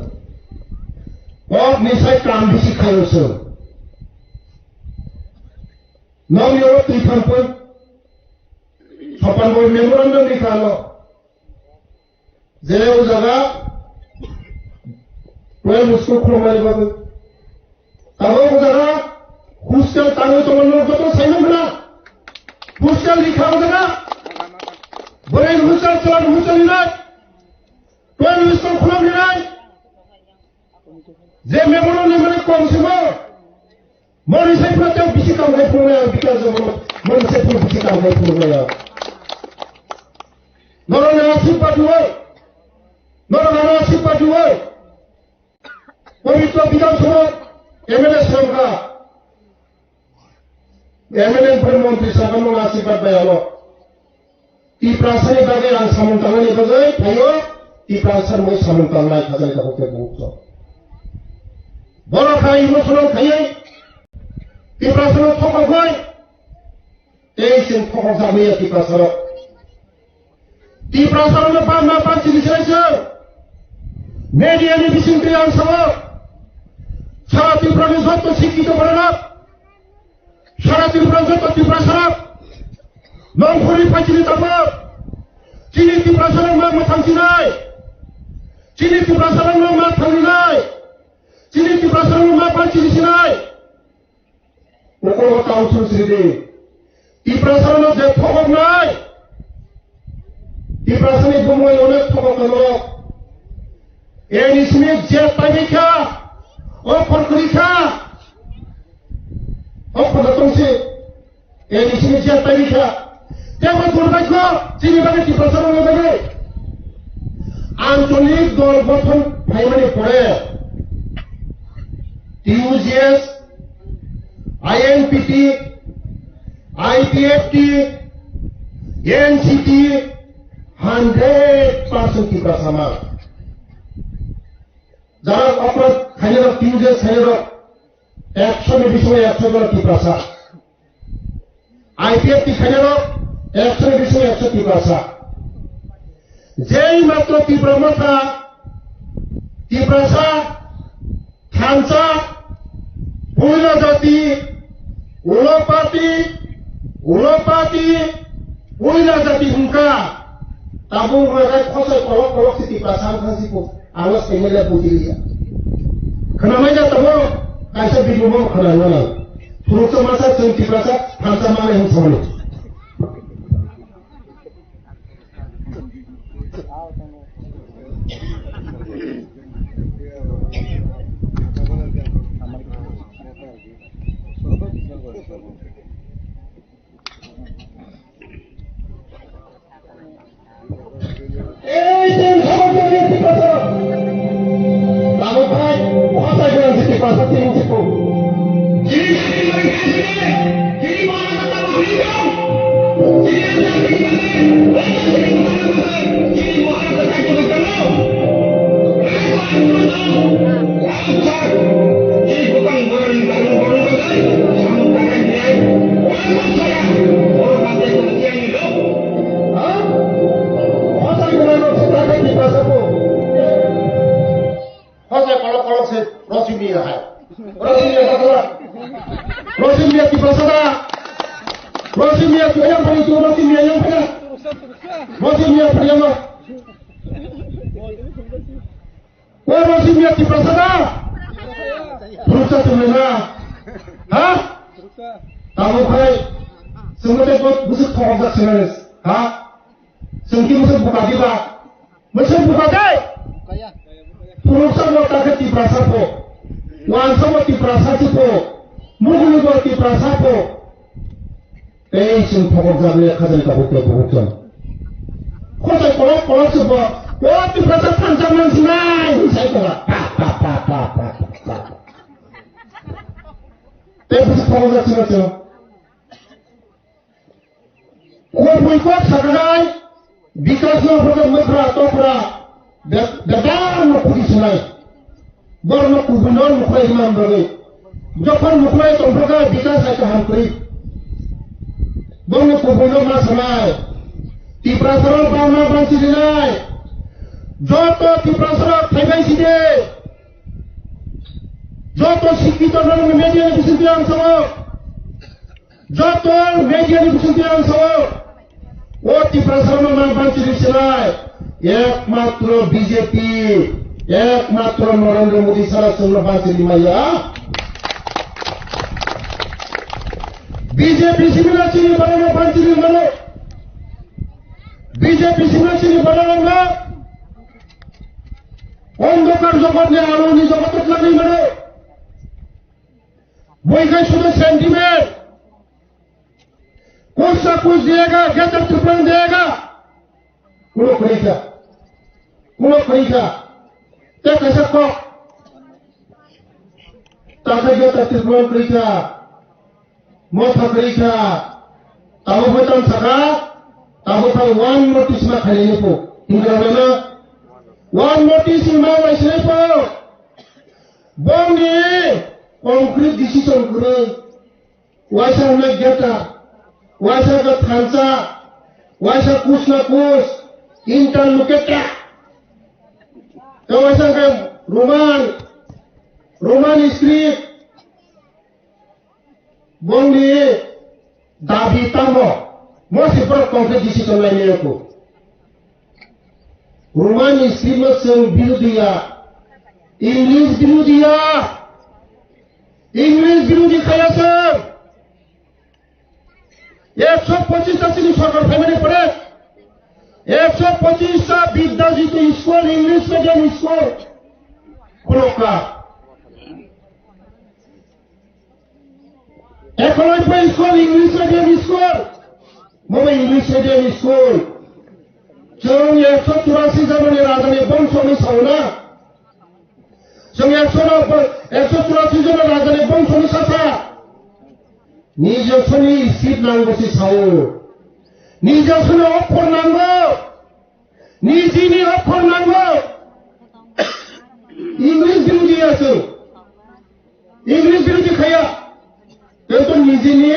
কক নিশায় কাম বেশি খাইছে নমিও তুই থাম্পন সপান বই মেমোরান্ডাম লিখালো যে ও জায়গা ওই মুস্কুল খুলে মারি পাবে তাও ও জায়গা হুস্টেল তাও তোমার লোক যত সাইন না হুস্টেল লিখা হবে না বলে হুস্টেল চালান হুস্টেল নাই ওই মুস্কুল খুলে নাই যে মেমোরান্ডাম মানে কম ছিল মরিসে প্রত্যেক বেশি কাম হয় পুরো বিকাশ মরিসে পুরো বেশি কাম হয় পুরো 너는 아침까지요. 너는 아침까지요. পবিত্র বিধানসভা এমএলএ সংখ্যা এমএলএ প্রধানমন্ত্রী সরকার আশীর্বাদ পাইলো টিপ্রাসানি বাগে আং সামন্তাংনি বাগে পাইও টিপ্রাসার মই সামন্তাংনাই খাজাই দাবকে বুঝছ বড় খাই ইমোশনাল খাই টিপ্রাসানো থক হয় এই সিং থক যাবে টিপ্রাসানো টিপ্রাসানো পামা পাঁচি দিছাইছো মেডিয়ানি বিসিংতে আং সামো সারা ত্রিপুরানি যত শিক্ষিত করে না সারা ত্রিপুরা যত ত্রিপুরা সারা নংফুরি পাইছিলি তারপর চিনি ত্রিপুরা সারা মা থাকছি নাই চিনি ত্রিপুরা সারা মা থাকি নাই চিনি ত্রিপুরা সারা মা পাইছি দিছি নাই ওকো তাও সুশ্রীদি ত্রিপুরা সারা যে খবর নাই ত্রিপুরা সারা বুময় অনেক খবর হলো এই নিসিমে যে পাইবিখা ও ফরকরিখা ও ফরকংসি এই নিসিমে যে পাইবিখা তেমন দুর্ভাগ্য চিনি বাগে ত্রিপুরা বাগে আঞ্চলিক দল গঠন ভাইমানি পড়ে টিউজিএস আইএনপিটি আইপিএফটি এনসিটি 100% ত্রিপুরা সামা যারা অপরাধ খাইলের টিউজিএস খাইলের 100 বিষয়ে 100 জন ত্রিপুরা আইপিএফটি খাইলের 100 বিষয়ে 100 ত্রিপুরা যেই মাত্র ত্রিপুরা মাথা ত্রিপুরা থানসা পয়লা জাতি উলপাতি পয়লা জাতি হুঙ্কা তাবু মাথায় খসে কলক কলক ত্রিপুরা সাংখাসিকো আলো সেমেলে বুঝিলিয়া खोनाबाय जाताबो कायसे बिबुबो खोनानो फुरुसा मासा जों त्रिपुरा थानसा माने हिंसामोन এই যে খবর দিয়ে Tripura Kamu baik, apa yang kita pasal ini itu? Jadi mana kata beliau? Jadi mana kata beliau? Jadi bukan orang tadi, kamu kata dia, orang saya, orang dia itu. Hah? Apa yang kita di pasal itu? Hanya kalau se Rosimia hai. Rosimia di pasara. Rosimia tu yang paling tua Rosimia yang mana? Rosimia pertama. Oh Rosimia di pasara. Berusaha tu mana? Hah? Kamu kai. Semua tu busuk kau tak sebenarnya. Hah? Sengki busuk buka kita. Busuk buka deh. Purusan waktu Tripura সাপো ওয়ানসমো Tripura সাপো মুগুলুগো Tripura সাপো এই সিং খবর যাবে খাজাই কাবুকে বহুজন খোঁজে কলক কলক সব ও ত্রিপুরা সাপ থানসা মানসি নাই হিসাই করা এই বুঝি খবর যাচ্ছে না তো কোন বইকট সাকাই বিকাশ নফরক মফরা তোফরা Dadar mukuli sunai, bor mukubunon mukulai imam bagi, jokon mukulai tomproga bisa saya hampri, bor mukubunon mas sunai, tiprasaro bama bansi dinai, joto tiprasaro tegai side, joto sikito nang media ni bisintiang sawo, joto media ni bisintiang sawo, o tiprasaro bama bansi dinai. একমাত্র BJP একমাত্র নরেন্দ্র মোদী সারা চন্দ্রবাসী লিমাইয়া BJP সিমিলা চিনি বানানো পাঁচিনি মানে BJP সিমিলা চিনি বানানো না অন্ধকার জগৎ নিয়ে আলো নি জগৎ লাগি মানে বইখাই শুধু সেন্টিমেন্ট कुछ ना कुछ देगा क्या तक टुकड़ा देगा কোনো খরিকা তে কাছে কক তাকে গেটা ত্রিপুরা খরিকা মথা খরিকা তাবো বেতন থাকা তাবো তাই ওয়ান নোটিস না খালি নিপো ইংরেজি না ওয়ান নোটিস ইমা মাইসে পো বঙ্গে কংক্রিট ডিসিশন করে ওয়াইসা না গেটা ওয়াইসা কা থানসা ওয়াইসা কুছ না কুছ ইন্টার লুকেটা ওয়াইসা কা রোমান স্ক্রিপ্ট বঙ্গে দাবি তামো मोसी पर कॉन्फ्लिक्ट डिसीजन लाइने को रोमान स्क्रिप्ट से विरोधिया इंग्लिश विरोधी खाया सर 125 টা सिनी सरकार फैमिली पड़े 125 টা Vidyajit school English medium school खुलोका economic school English medium school mobile English medium school जों 184 जननि राजानि बंशनि सावना जों 184 जन राजानि बंशनि साथा निजसनि स्क्रिप्ट नांगौसि सावो निजसनि अक्षर नांगौ निजिनि अक्षर नांगौ इंग्लिश विरोधियासो इंग्लिश विरोधी खाया किन्तु निजिनि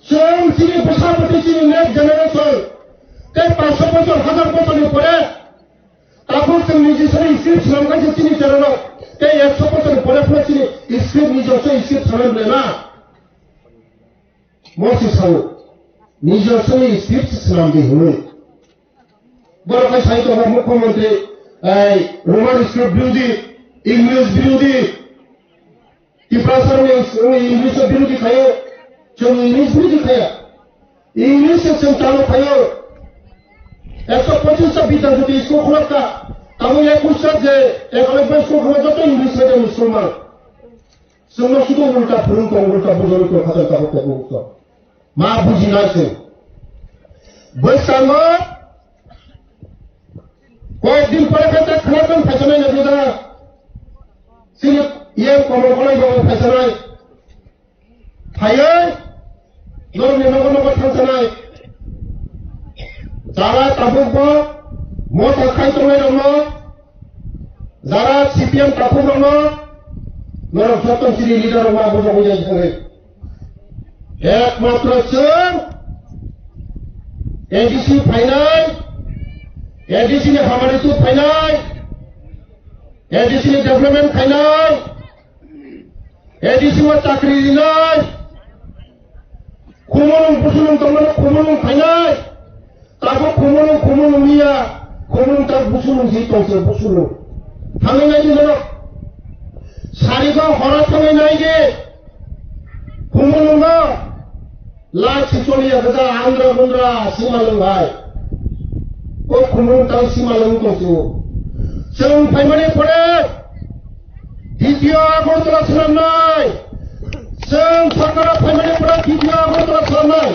जों सिनि बसापति सिनि नेक्स्ट जेनेरेशन ते 500 बछर 1000 बछरनि परे तारপর जों निजिसनि स्क्रिप्ट सालामगासिनो सिनि चेनेलाव ते 100 बछरनि परे परे सिनि स्क्रिप्ट निजसनि स्क्रिप्ट सालामलेना मोसी सावो निजसनि स्क्रिप्ट सालामदि हुनु बरखाय साहित्य मुख्यमंत्री रोमान स्क्रिप्ट विरोधी इंग्लिश विरोधी टिप्रासरनि इंग्लिश विरोधी खायो जों इंग्लिश विरोधी खाया इंग्लिश जों चालू खायो 125 टा विद्यार्थी स्कूल खुलता तब 21 टा जे 91 स्कूल खुलता तो इंग्लिश मीडियम स्कूल में जोंनो शुद्ध उल्टा फोरोंखौ उल्टा बुजायखौ खाताखौ बुजो मा बुजिनायसो बैसागो कয়েকদিন পরে ফেতে খানাতন ফেসনাय नबुदा सिनि इयां कमल गलायबो फैसनाय फायो नरनि नगर थांसनाय जारा ताबुकबो मत आखाय दंनाय दङ जारा सिपिएम ताबुक दङ नरक सतनसिरि लिडार मा बुजाबो जाय थाङो एकमात्र जों एडिसि फायनाय एडिसिनि खामानिखौ फायनाय एडिसिनि डेभलपमेन्ट फायनाय एडिसिनि चाकरि दिनाय खुमलुं बुसुलुं दंमोन खुमलुं फायनाय ताबो खुमलुं मिया खुमलुं ता बुसुलुं जि दंसो बुसुलुं थांनायनि जन सारिगाव हरा थांनाय जे खुमलुंगा लाखि चलिया गोजा आंद्रा गुन्द्रा सिमालुं भाई ओ खुमलुं ता सिमालुं दंसो जों फायमानि परे द्वितीय आगरतला खालामनाय जों सरकारा फायमानि परे द्वितीय आगरतला खालामनाय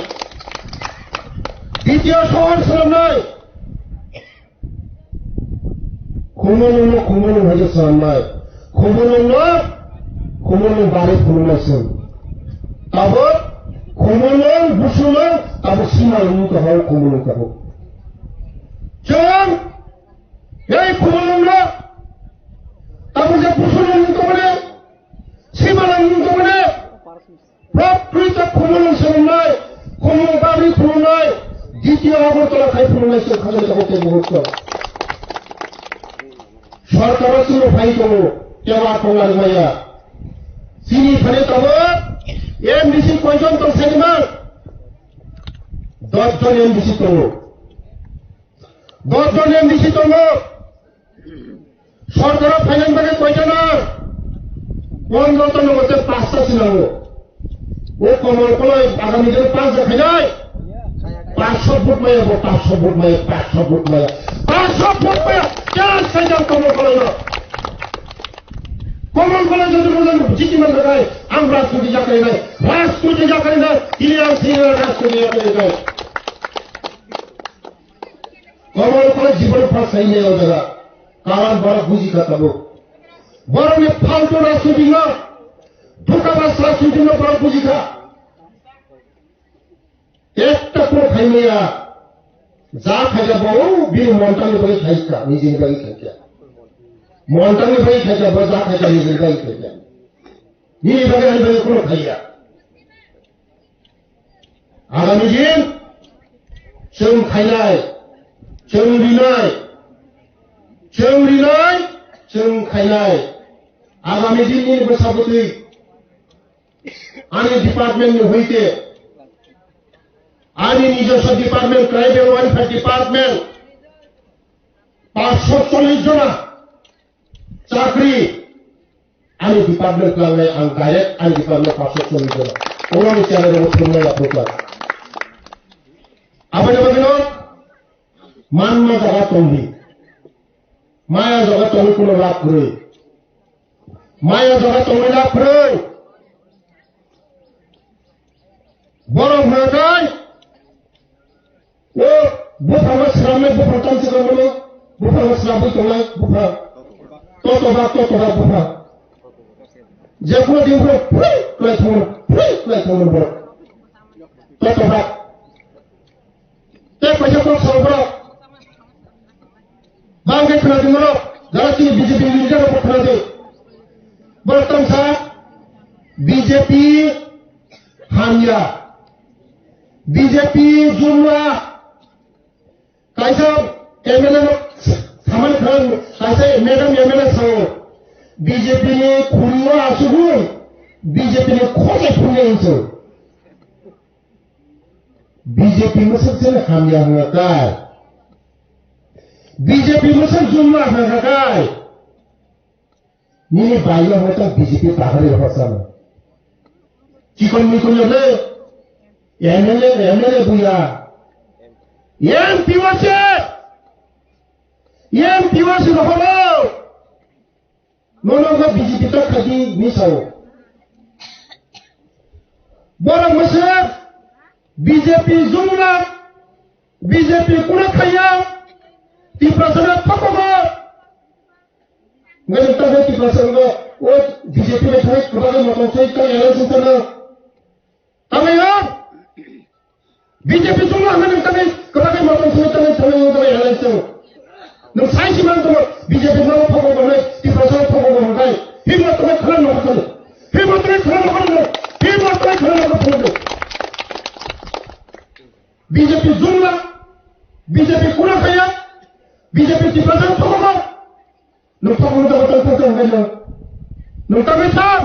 द्वितीय सहर खालामनाय खुमलुं हाजो खालामनाय खुमलुं बारि खुलुमनायसो ताबो खुमलुं बुसुलुं ताबो सिमालुं कहौ खुमलुं कहौ जों এই খুমলুংনা তারপর যে বুসুলুং দমনে সিমালুং দমনে প্রকৃত খুমলুং সোমনাই খুমলুং বাড়ি খুলনাই দ্বিতীয় আগরতলা খাই খুলনাই সে খালে জগতে মুহূর্ত সরকার ছিল ভাই কোনো কেওয়া কংলার মাইয়া চিনি ফালে তব এমডিসি কয়জন তো সেনিমার 10 জন এমডিসি তো 10 জন এমডিসি তো সরকার ফাইনান্স ব্যাংকে কয়জন 15 জন মধ্যে 5টা ছিল ও কমল কলয় আগামী দিনে 5 দেখায় 500 ফুট মাইয়া 500 ফুট মাইয়া 500 ফুট মাইয়া 500 ফুট মাইয়া চার সাইজার কমল কলয় যদি বলেন জিটি মান দেখায় আমরা রাষ্ট্রপতি চাকরি নাই ইলিয়াস সিনিয়র রাষ্ট্রপতি চাকরি নাই कमल को जीवन फसाई नहीं हो जाएगा कारण बड़ा बुझी का तबो बड़ा में फालतू ना सुनियो धोखाबाज ना सुनियो बड़ा बुझी का एक तक को खाई नहीं आ जा खाया बहु भी मोंटा में बड़ी खाई का निजी बड़ी खाई क्या मोंटा में बड़ी खाई क्या बजा खाई क्या निजी बड़ी खाई क्या ये बड़ी को खाइया आगामी दिन जों खायनाय जों लिनाय जों खायनाय आगामी दिननि बैसागुनि आंनि डिपार्टमेन्टनि हইতে आंनि নিজস্ব डिपार्टमेन्ट ट्राइबेल वेलफेयर डिपार्टमेन्ट 540 जना चाकरी आंनि डिपार्टमेन्ट लांनाय आं डाइरेक्ट आंनि डिपार्टमेन्ट 540 जना उनाव च्यानेलाव थुमनाय upload apa nama kita? Mana jaga tonggi, Maya jaga tonggi kuno lapre, Maya jaga tonggi lapre. Borong mereka, oh bukan masalah bukan tansi kamu, bukan masalah bukan bukan, toto bukan. Jangan dia kelihatan bro, toto Tapi macam apa sahabat? Bangkai kerana dengar, dalam sini BJP leader apa kerana? Bertangsa BJP hanya BJP jumlah kaisa MLA saman kerana kaisa madam MLA sahaja BJP ni kuriwa asuhun BJP ni खोजे पुण्य इंसान BJP masuk sini hanya mengakai, BJP masuk jumlah mengakai. Ini bayar macam BJP tahari pasal. Cikon mikon ada, MLA punya, yang piwasi lohoro, nonoga BJP tak lagi misal. Barang masuk. BJP jumlah, BJP kurang kaya, di perasaan apa kau? Nggak tahu di perasaan kau, oh BJP macam kepada macam saya kan yang sana. Tapi ya, BJP jumlah nggak tahu kepada macam saya kan yang sana. Nung saya sih macam BJP nama apa kau boleh di perasaan apa kau boleh? Himat tu kerana macam ni, himat tu kerana macam ni. BJP jumlah, BJP kurang kaya, BJP di perasaan apa kau? Lupa betul kan? Lupa besar,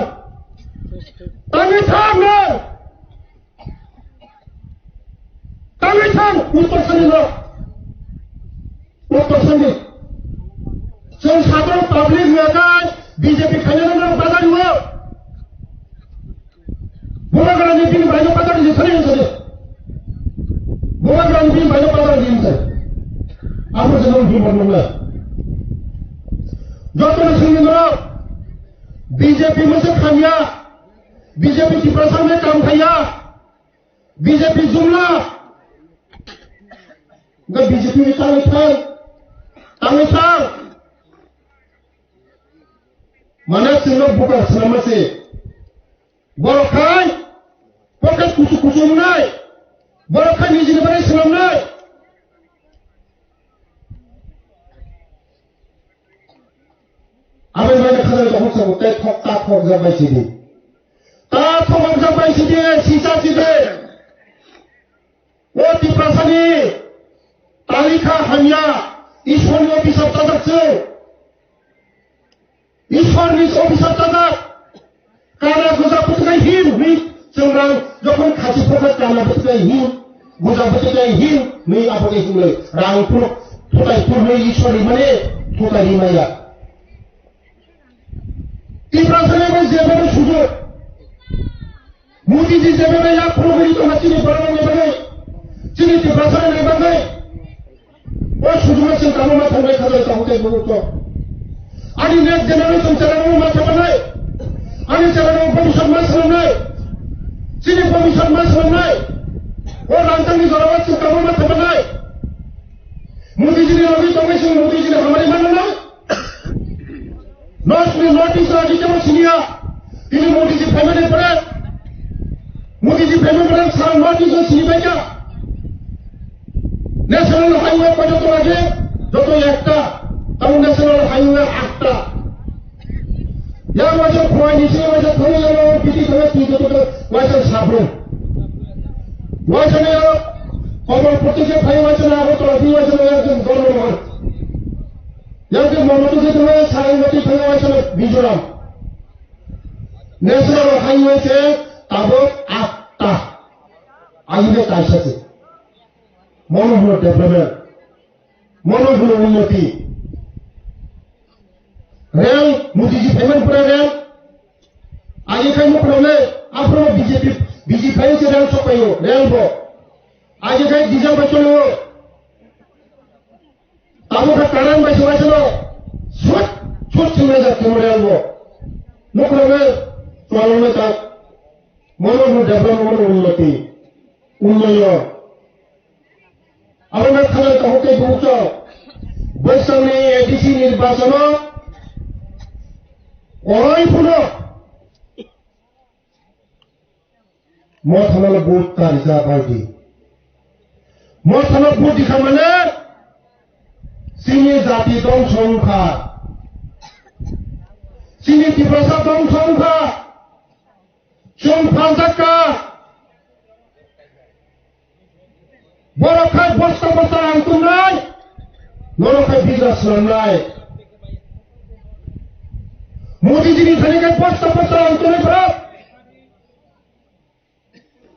untuk sendiri. Saya satu publik mereka BJP kaya orang pasar juga. Bukan kerana BJP banyak pasar di sana saja. Bukan kerana BJP banyak pasar di sana. Apa sebab BJP mana? Jatuh sini orang BJP masuk kaya, BJP di perasaan mereka kaya, BJP jumlah. Enggak BJP ni tangisan. Mana sila bukan selama se. Borokai, pokat kusu munai. Borokai ni jadi pada selam nai. Apa yang mana kerana kamu sebut tak sampai sini. Tak sampai sini, sisa sini. Oh di perasaan ni. Talika hanya Ishwar ni bisa tadak se. Ishwar ni bisa tadak. Karena guza putukai him ni sengrang jokon kasih pokat karena putukai him. Guza putukai him ni apa ke semula. Rang pun putukai pun ni Ishwar ni mana putukai ni maya. Ibrahim ni jawab sujud. Mudi ji jawab ya program itu masih ni barang ni bagai. Sini di pasar ni bagai. Oh sudah macam kamu macam mereka dah tahu tak betul. Ani next generation cara macam mana? Ani cara pemisahan macam mana? Sini pemisahan macam mana? Oh rantang ni cara macam kamu macam mana? Modi ji ने अभी तो वैसे मोदी जी ने हमारी माना ना north east राज्य के सिनिया इन्हें मोदी जी फैमिली पड़े मोदी जी फैमिली पड़े सारा नॉर्थ ईस्ट सिनी भाई क्या नेशनल हाईवे पर जो तो लगे जो तो एकता अब नेशनल हाईवे आठता yang macam kuai ni sini macam kau yang piti kau tiga tu macam sabun macam ni kalau putih je kau macam apa tu lagi macam yang dorong yang tu mana tu kita sarai mati kau macam bijuram national highway se tabok atta aja kaisa se monohulo development monohulo unnati रेल Modi ji payment पर रेल आगे कहीं मुकरमे आपरो BJP से रेल सपायो रेल बो आगे कहीं डीजल बचलो ताबो का कारण बचलो छुट चले जाते रेल बो मुकरमे चलने का मोनो डेवलपमेंट उन्नति उन्नयन अब मैं खाना कहूँ के बुझो बैसाखी एडीसी निर्वाचन Orang puno, mau thana lebut tarisa party, mau thana lebut di kamane, sini jati dong songkha, sini tiprasa dong songkha, songkha zakka, borokai bosta angtunai, nolokai bigas lanai. Modi ji ने खाने के पत्र अंतरे पर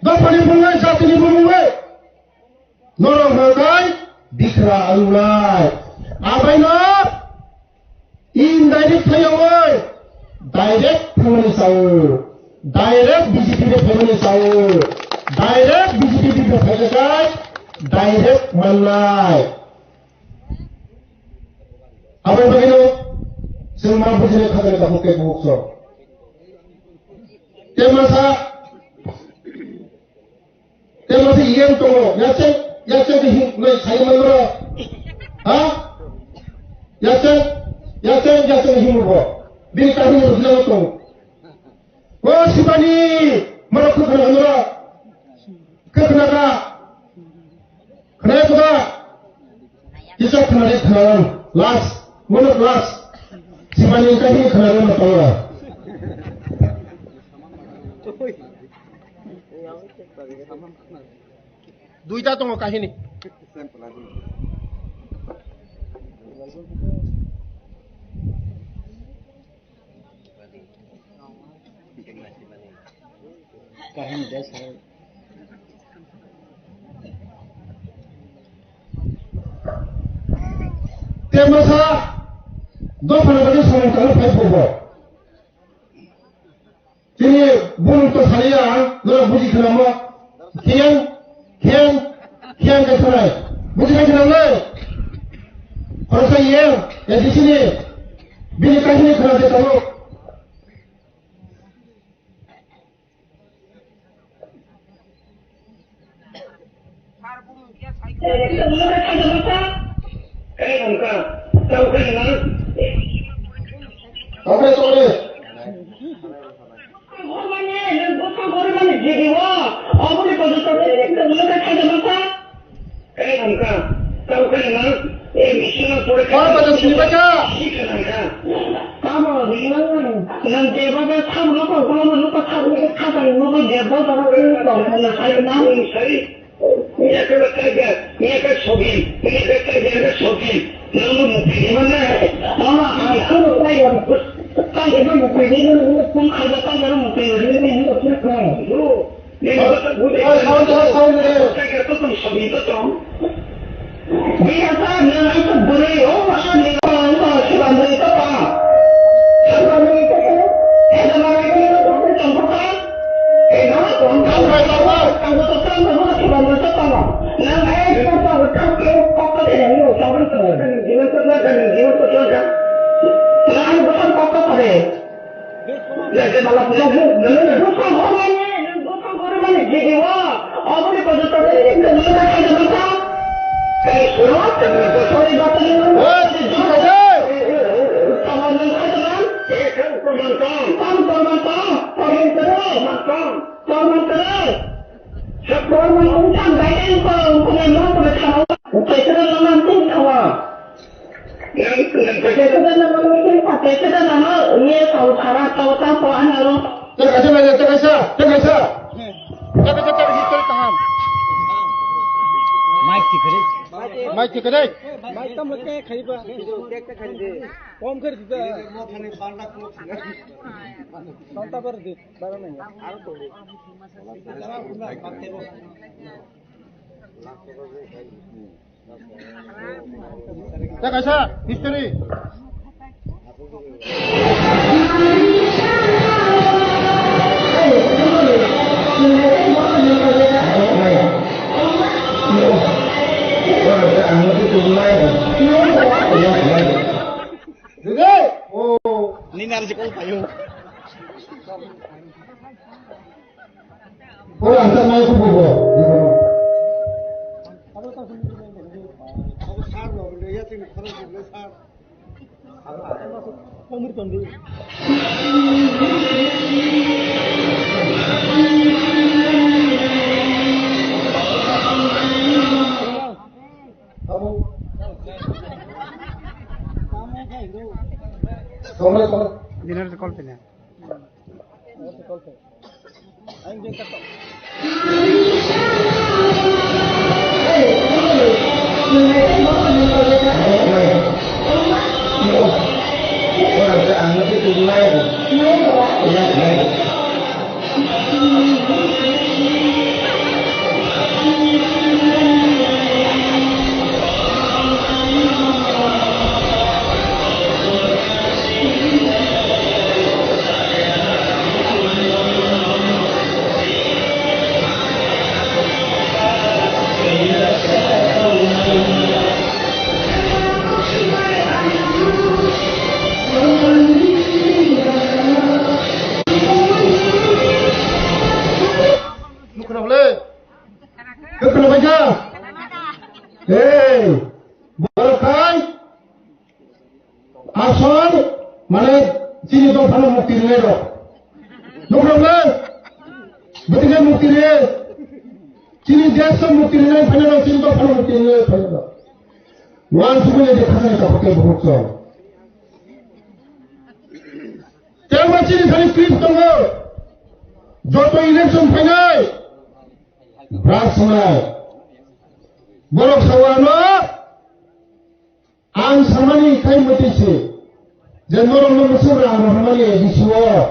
दफनी बुंगे जाति बुंगे नरम होगाय दिखरा अंगलाय आबाय ना इनडायरेक्ट थायोय डायरेक्ट फैमिली साउ डायरेक्ट बीजेपी के फैमिली साउ डायरेक्ट बीजेपी के फैजाय डायरेक्ट मल्लाय आबाय बगिनो जों मा बुजिनो खागोन गावखौ के बुकसो तेमासा इयें दङ याचे नै सायमनरो हा याचे हिमबो बि काहि रुजनो दङ ओ सिबानि मरखु खनरो कखनागा खनायखुदा इसा खनारे खनाराम last Sibani kami kenal matawa. Duita tunggu kahini. Kahini desa. Temasa. Dua penegak seorang kalau baik bobo. Ini bunuh tu saya, dua buji kenapa? Kian keterai. Buji kenapa? Kalau saya di sini, bini kahini kenapa tahu? Tahu kenapa? Apa itu ni? Orang ni jadi wah, apa ni pada tu? Kita mula kita macam. Angka, tahu kenapa? Misi pura. Apa pada sini baca? Kamu nanti baca kamu lupa kata dia baca saya nama saya. Ia kerja, sobi, kerja sobi. Namun mana? Aku saya kan itu mungkin pun ada kan dalam mungkin ini itu kan. Saya tu pun sobi tu. Dia kan itu boleh macam ni orang sebab itu apa? Sebab itu ada mana itu contohnya? history. Ini narasi kau payu. Orang tak mahu kubu. Dinner se call pena. Asal mana sini tu kalau mukti ni lo, nukromlah, betul mukti ni, sini jasa mukti ni, final sini tu kalau mukti ni final. Wan semua ni dekatnya tak pakai buku. Tiada sini kali klip tu lo, jodoh election final, berasal, bolok sawana. Ang samani kay matisi je norong no musura rahmani disuo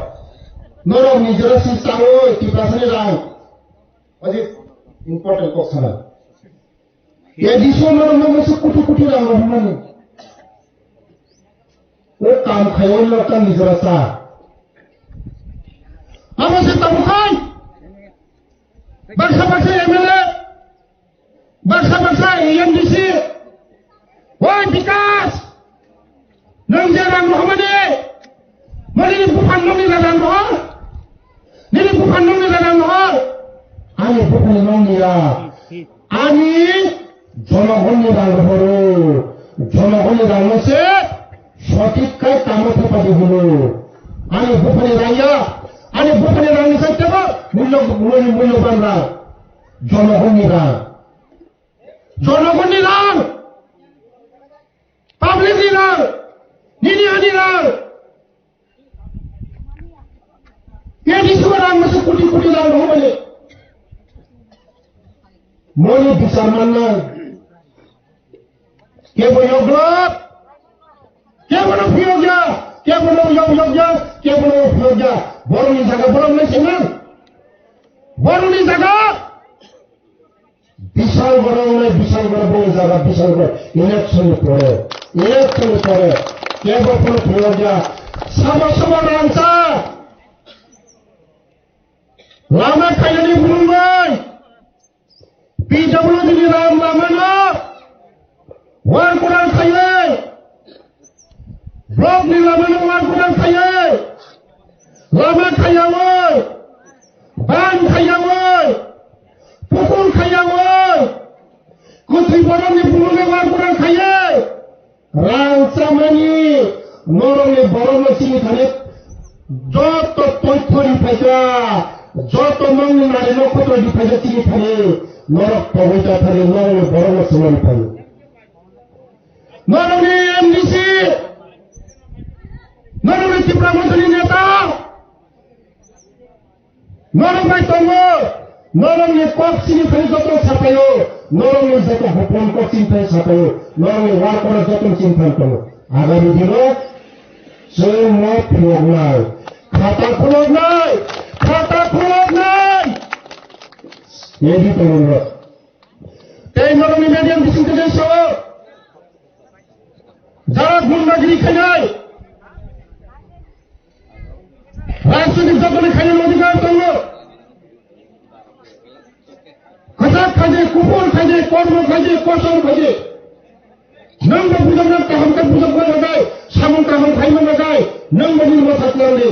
norong ni jerasi sawo ki prasane rang aji important question ye disuo norong no musu kutu kutu rang rahmani o kam khayon lo kan ni jerasa apa se tabukan baksa MLA baksa AMDC Woi Bikas, nang jarang Muhammad ni bukan nong ni jarang Muhammad, ni bukan nong ni jarang Muhammad, ani bukan nong ni ya, ani jonohon ni jarang baru, jonohon ni jarang se, sotik kai kamu tu padi dulu, ani bukan ni raya, ani bukan ni raya saja apa, mulu bandar, jonohon ni jarang. Public leader, nini leader. Ye disuara masuk kuti dalam rumah ni. Moni bisa mana? Ke boleh blok, ke boleh pioja, ke boleh yogja, ke boleh pioja. Baru ni jaga belum ni senang. Baru ni jaga. Bisal boleh jaga bisal boleh. Election boleh. Election করে কেবল কোনো প্রয়োজন সমস্যা রাঞ্চা লামা খাইনি বুলুঙ্গাই PW দিনি Ram Lamano one কোরআন খাইয়ে block নি Lamano one কোরআন খাইয়ে লামা খাইয়াওই বান খাইয়াওই পুকুর খাইয়াওই কুথি বড় নি রাংসামানি নরমে বরম চিনি থানে যত তথ্যরি ফাইকা যত নংনি নারী নক্ষত্ররি ফাইকা চিনি থানে নরক পবইতা থানে নরমে বরম চিনি থানে নরমে এমডিসি নরমে ত্রিপুরা মন্ত্রী নেতা নরমে তঙ্গ নরমে কক চিনি থানে যত ছাপায়ো নরমে যত হপন কক চিনি থানে ছাপায়ো নরমে ওয়ার করার যত চিন্তা করো আগামী দিনে সেই মত ফিরব নাই খাতা খুলব নাই খাতা খুলব নাই এই দুটো অনুরোধ এই নরমে মিডিয়াম ডিসিশন থেকে সহ যারা গুন্ডাগিরি খায় রাজনৈতিক দখলে খাইয়ের অধিকার করল হঠাৎ খাইছে কুপন খাইছে কর্ম খাইছে কসম খাইছে नंग बुझम न कहम के बुझम को लगाए सामन कहम खाइ मन लगाए नंग बनि मसात लाले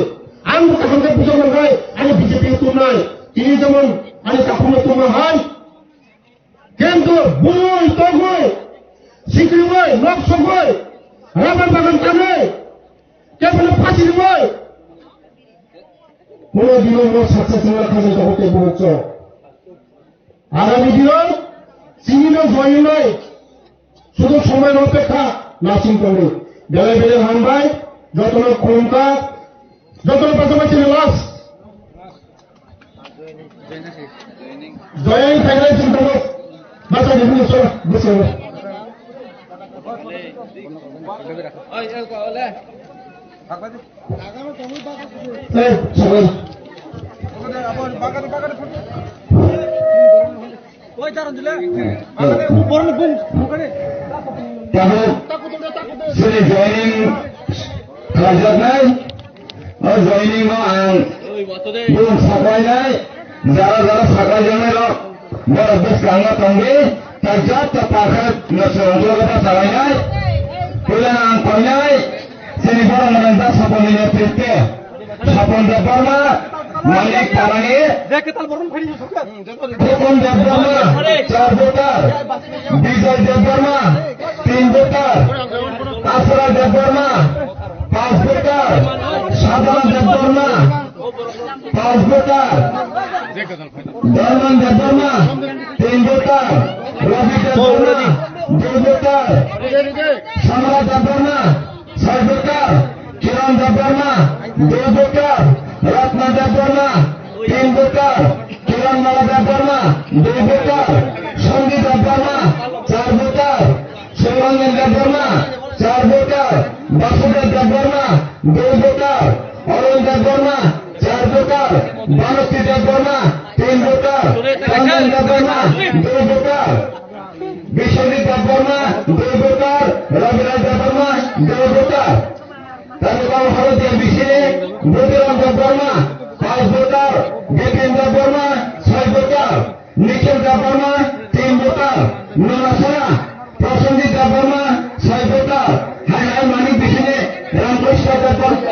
आं कहम के बुझम लगाए आनि बीजेपी तुमनाय तिनि जेमन आनि काखुम तुम हाय केंद्र बुय तगय सिक्रिवय नक सगय राबार बागान काने केबल फासिवय কোনো দিনও নো সাকসেসফুল খাজে হতে বলছ আগামী দিনে চিনিনো জয় নাই শুধু সময়ের অপেক্ষা নাচিং করে বেলে বেলে হামবাই যতন ক্ষমতা যতন পাশাপাশি লাশ জয়াই থাকলে চিন্তা করো বাচ্চা বিভিন্ন সব বসে সবাই Sini joining kerajaan nai, joining no ang belum sakai nai, jara sakai jangan lo, berbes kanga tangge, kerja terpakai nasional kita sakai nai, pulang ang kau nai, sini orang menentang sapon ini piste, sapon deparma, malik parangi, Kokon deparma, 4 voter, Bijay deparma, 3 voter, Asra deparma, 5 voter, Sadhan deparma, 5 voter, Darman deparma, 3 voter, Rabi deparma, 2 voter, Samara deparma, 6 voter, Kiran deparma, 2 voter, Ratna deparma, 3 voter, Kiran Mala deparma, 2 voter, Sandi deparma, 4 voter, Semangan deparma, 4 voter, Basudev deparma, 2 voter, Arun deparma, 4 voter, Banasti deparma, 3 voter, Kandan deparma, 2 voter, Bishoni deparma, 2 voter, Raviraj deparma, 2 voter. Tanjung Harut yang di sini, Budiram deparma, 5 voter, Gepin deparma, 6 voter, Nikhil deparma, 3 voter, Nurasana, Prasandi deparma, 6 voter, Hai Manik di sini, Ramkrishna deparma.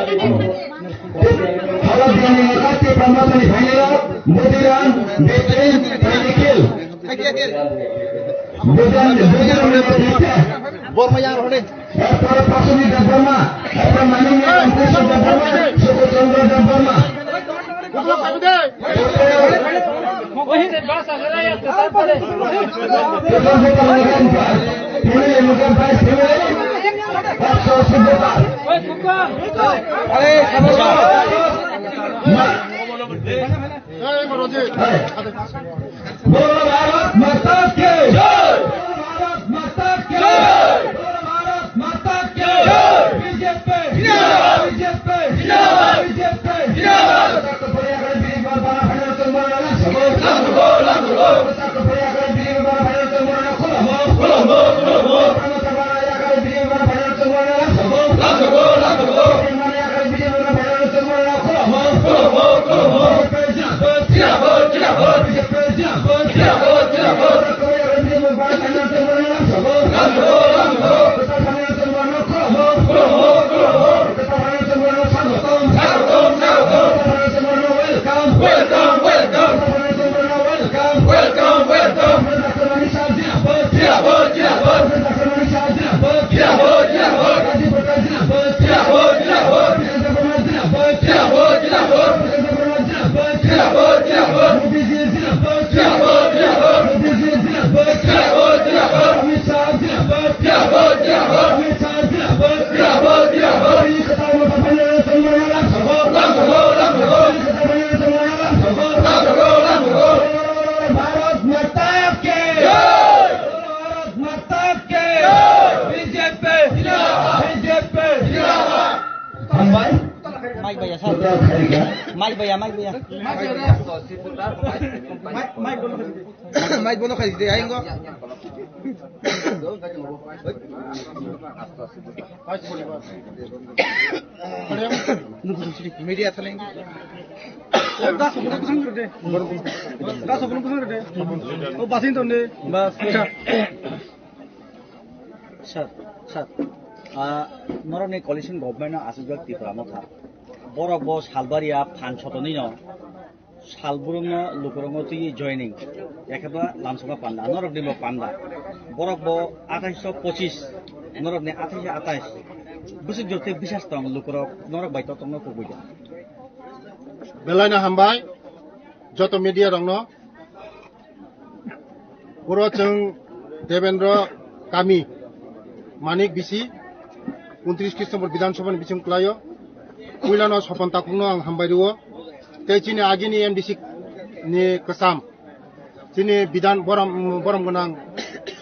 Harut yang mengangkat pembahasan di Banyara, Budiram, Gepin, dan Nikhil. Budiram deparma. Bormayang hone. Para Prasandi deparma, para Manik Ramkrishna deparma, Suku Chandra deparma. बोलो भारत माता के जय, भारत माता के जय, भारत माता के जय, बीजेपी जिंदाबाद, बीजेपी जिंदाबाद, बीजेपी जिंदाबाद। Yeah. Mike Baya, Mike Baya. Mike bono khai de aingo. Media thaling. Das sebelum pasang deh. Das sebelum pasang deh. Oh basin tuh deh. Bas. Sir. Noroni coalition government asujak Tripura motha. Borok bo salbaria phan chotoni no. Salburungno lukurungo tui joining. Yakaba lamsonga panda. Norok dimo panda. Borok bo 2825. Norok ne 2828. Busuk jote bisas tong lukurok norok baito tongno kubuja. Belana hambai joto media rongno puro chung Devendra kami Manik bisi 29 Kristomber Bidhansabha ni bichung klayo kuilano sopon takungno ang hambai ruo te chini agini MDC ni kesam chini bidan boram gonang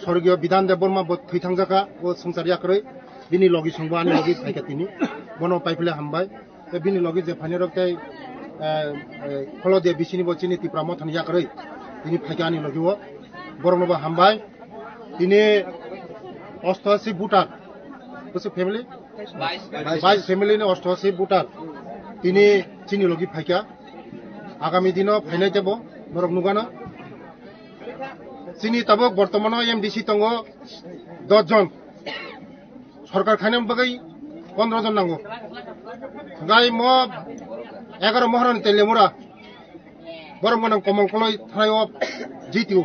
sorgyo bidan de borma bot thuitangjaka o sungsariya kroi bini logi songbo ani logi thaikatini bono paipile hambai te bini logi je phanirok tai kholo de bisini bo chini Tripura mothani yakroi bini phaikani logiwo boromno ba hambai bini 88 voter কিছু family 22 family নে 88 voter তিনি চিনি লগি ফাইকা আগামী দিন ফাইনাই যাব নরক নুগানা চিনি তাবক বর্তমান এমডিসি তঙ্গ 10 জন সরকার খাইনাম বাগাই 15 জন নাঙ্গো গাই ম 11 মহারানি তেলেমুরা বরম গনাং কমল কলই থানায় জিতিও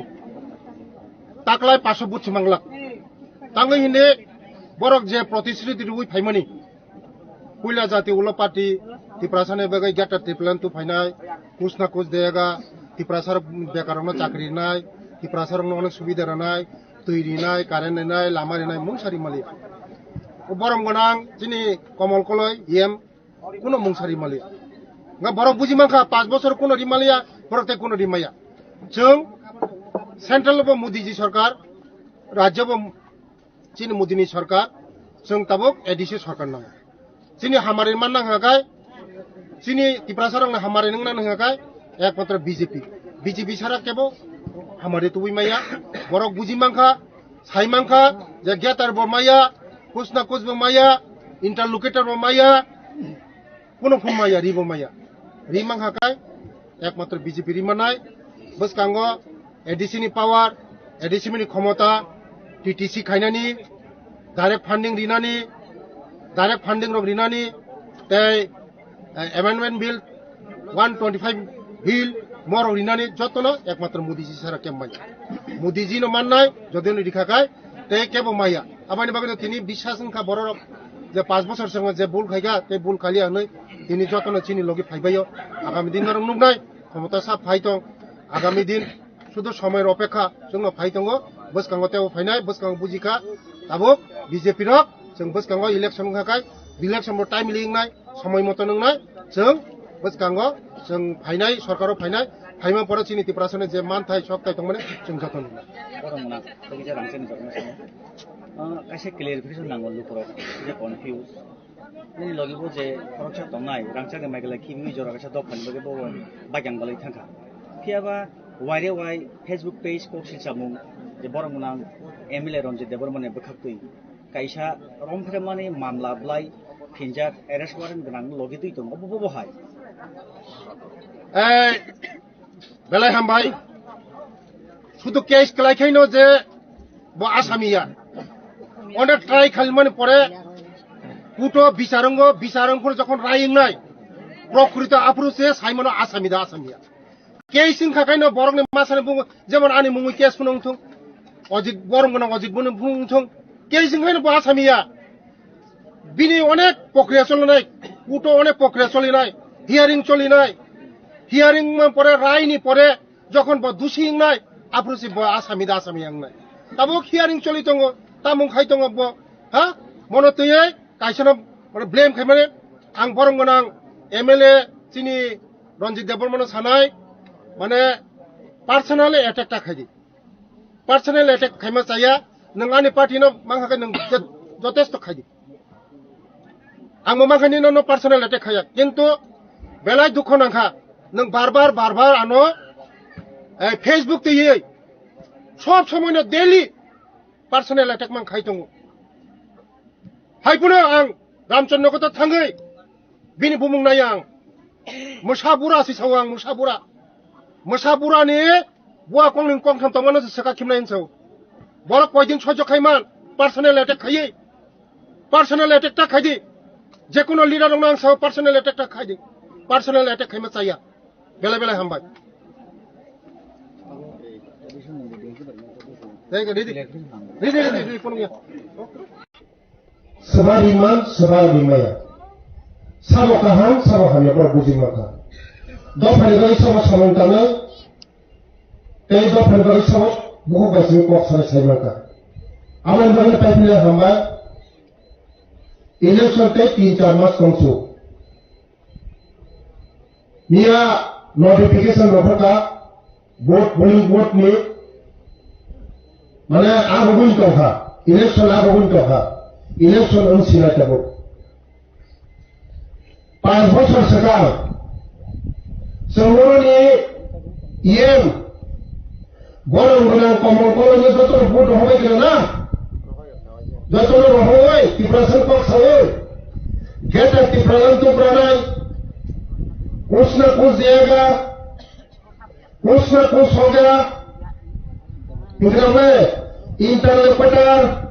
তাকলাই 500 booth Mangla Tangi hinde borok je protisruti rui phaimani kuila jati ulo party Tiprasane bagai gata tiplan tu phainai kusna kus deyega Tiprasar bekarongno chakri nai Tiprasarongno onek subida ranai tuiri nai karen nai lamari nai mungsari mali borom gonang chini komol koloi yem kuno mungsari mali nga borok buji mangkha 5 বছর kuno rimaliya borok te kuno rimaya chung central bo Modi ji sarkar rajya bo चीन मोदी सरकार जों ताबक ADC सरकार नांग चीनी हमारे मान नांगाय चीनी Tripura हमारे नंग नांगाय एकमात्र बीजेपी सारा केबो हमारे तुई माया बरक बुजी मांखा साई मांखा जे गेटार बो माया कुसना कुस बो माया इंटरलोकेटर बो माया कोनो फुम माया रिबो माया रि मांखाय एकमात्र बीजेपी रि मानाय बस कांगो एडिसी नि पावर एडिसी नि क्षमता TTC खाइनानी डायरेक्ट फंडिंग रok rinani te amendment bill 125 bill moro rinani jotono ekmatra Modi ji sara kemmai Modi ji no mannai jodeno dikhakai te kebo maya abani bagno tini bishasan kha borok je 5 বছর সঙ্গে যে বুল খাইগা te বুল খালি আনৈ তিনি jotono chini logi phaibayo agami din rong nugnai ক্ষমতা সা ফাইতং আগামী দিন শুধু সময়ের অপেক্ষা जोंनो ফাইতঙ্গো বসকাঙ্গো তেও ফাইনাই বসকাঙ্গো বুজিকা তাবক বিজেপি রক जों বসকাঙ্গো ইলেকশন খাকাই ইলেকশন বো টাইম লিংনাই সময় মতো নংনাই जों বসকাঙ্গো जों ফাইনাই সরকারও ফাইনাই ফাইমা পরে চিনি Tripura যে মান থাই সব তাই তংমানে जों যতন বরমনা তগিজা রাংচেন জগনা কাইসে ক্লিয়ারিফিকেশন নাঙ্গো লুকরক যে confuse ni logibo je koroksa tongnai rangchak maigala kimi jora kaisa dok phani bage bo bagyang balai thangka phiaba waire wai Facebook page ko silchamung je borongmunang MLA Ranjit Debormane bokhaktui kaisa romphramani mamla blai phinjak arrest warrant gonang logi dui tong obo hai belai hambai শুধু case কলাইখাইনো যে bo asamiya অনেক try খালমানি পরে কুটো বিচারংফোর যখন ring নাই প্রকৃত আপ্রুসে সাইমনো আসামিয়া casing খাকাইনো বরংনি মাসানে বুং যেমন আনি মুঙ্গি case ফুনংথং Ajit বরংগনা Ajit বুন ফুনংথং কেসিং খাইনো আসামিয়া বিনি অনেক প্রক্রিয়া চলনাই কুটো অনেক প্রক্রিয়া চলিনাই হিয়ারিং পরে রাইনি পরে যখন দোষী নাই আপ্রুসি আসামিয়া নাই তাবো হিয়ারিং চলিতং তামুং খাইতং হা মনতয়ে কাইসনা মানে ব্লেম খাইমানে আং বরংগনাং MLA চিনি Ranjit Debormane সানাই মানে পার্সোনাল অ্যাটাক খাইদি পার্সোনাল অ্যাটাক খাইমা চাইয়া নং আনি পার্টি ন মাংহাকে নং যথেষ্ট খাইদি आं माखानि नो पार्सोनेल अटैक खाया किन्तु बेलाय दुख नांखा नों बार-बार आनो फेसबुक दियै सब समयनो डेली पार्सोनेल अटैक मान खाय दङ हायपुनो आं रामचन्द्र को थाङै बिनि बुंनाय आं मोसाबुरा सिसाव आं मोसाबुरानि बुआ कंलिं कंथाम तमानो सका खिमनाय सौ बर कयदिन सह्य खायमान पार्सोनेल अटैक खायै पार्सोनेल अटैक ता खायदि जेकुनो लिडार दं आं साव पार्सोनेल अटैक ता खायदि पार्सोनेल अटैक खायमा चाया बेला हामबाय Sebariman sebarimaya. Sama kaham sama kami berbuji maka. Dopan dari sama samantana. Dopan dari sama buku basi kok saya maka. Aman banget pilih hamba. Election te 3-4 mas kongsu. Nia notification rohaka. Vote ni. Mana aku pun kau election aku pun kau election unsila tabo 5 bocor sekarang semua ni iem gorong komong ni betul vote hoy kena betul hoy tiprasan kok saya kita tipralan tu beranai कुछ न कुछ देगा कुछ न कुछ होगा interlocutor,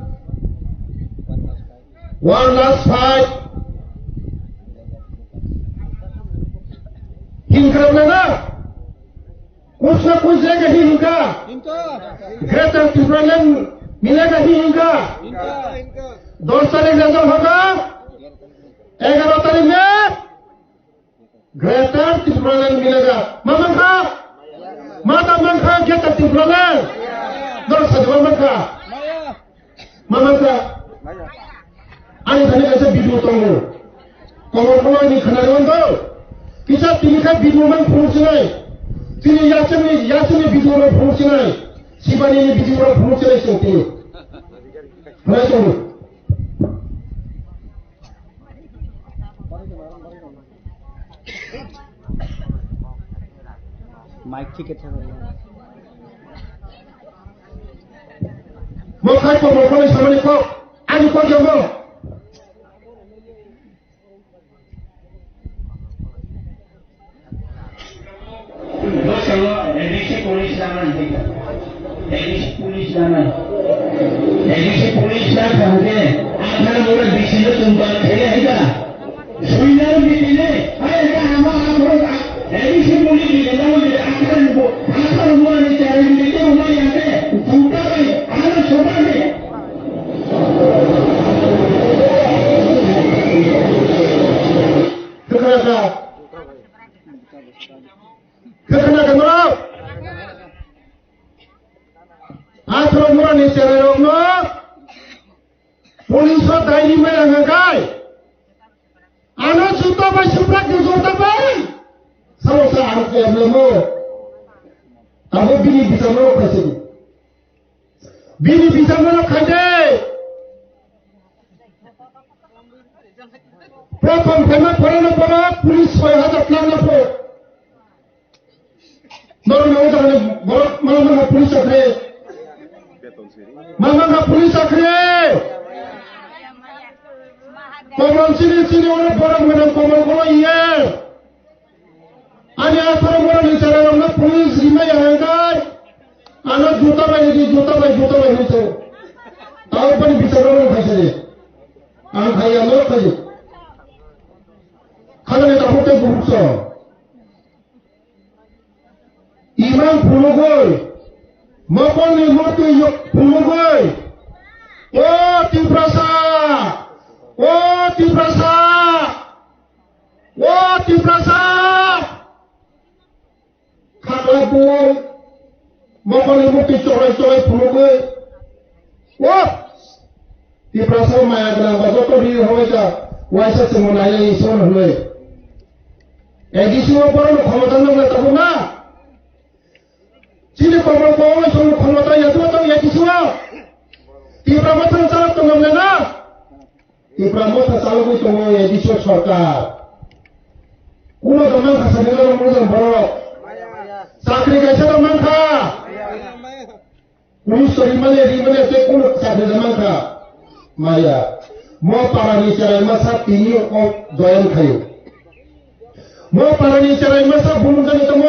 one last fight. Hingga mana? कुछ न कुछ देगा हिंगा. Greater Timberland मिलेगा हिंगा. 2 तारीख रिजल्ट होगा. 11 तारीख में Greater Timberland मिलेगा. Mata mangka Greater Timberland. Dorsa jual mereka. Mama ani tadi kasi video tunggu. Kalau ini kenalan tu, kita tinggal video man fungsi. Tini yasin video man fungsi. Siapa ni video man fungsi sendiri. Mana tunggu? Mic ticket apa? Mau sama ni kau, ani kau jago. Kalau edisi polis jangan kita, edisi polis jangan kan? Agar orang di sini tumpah kaya kita, suinar di sini, ayah hamba edisi polis di dalam dia akan buat ni cari di rumah yang ada, tumpah ada coba ni. Kenapa? Asal mula ni cari orang polis daily menangkai. Anak suka bersumpah ke suka ber. Sama saya yang belum. Aku bini bisa meluk kasi. Bini bisa meluk kaje. Program kena pernah polis saya ada plan apa? Mana polis akhre. Mana polis akhre. Komang sini orang orang menang komang iya. Ani asal orang ni cara orang polis lima yang ada. Anak juta bayi ni tu. Tahu pun bisa orang kasi ni. Anak kaya orang kasi. Kalau ni tak boleh berusaha. Iman pulugol, maupun ni mati pulugol. Oh tiprasa. Kalau pun maupun ni mati corai pulugol. Oh tiprasa maya dalam bahasa tu dia hoja. Wajah semuanya ison hulai. Edisi orang khawatan nak tahu na. Sini kau semua khawatan ya tu atau ya kisah. Tiba macam cara tu namanya. Tripura মতো চালু দङ addition সরকার কোন দমান খাসানি মোজাं বড় চাকরি গাইছে দমানখা police রিমালে তে কোন চাকরি দমানখা মায়া ম পারানি চারাই মাসা তিনি জয়েন খায় ম পারানি চারাই মাসা বুমজানি দङ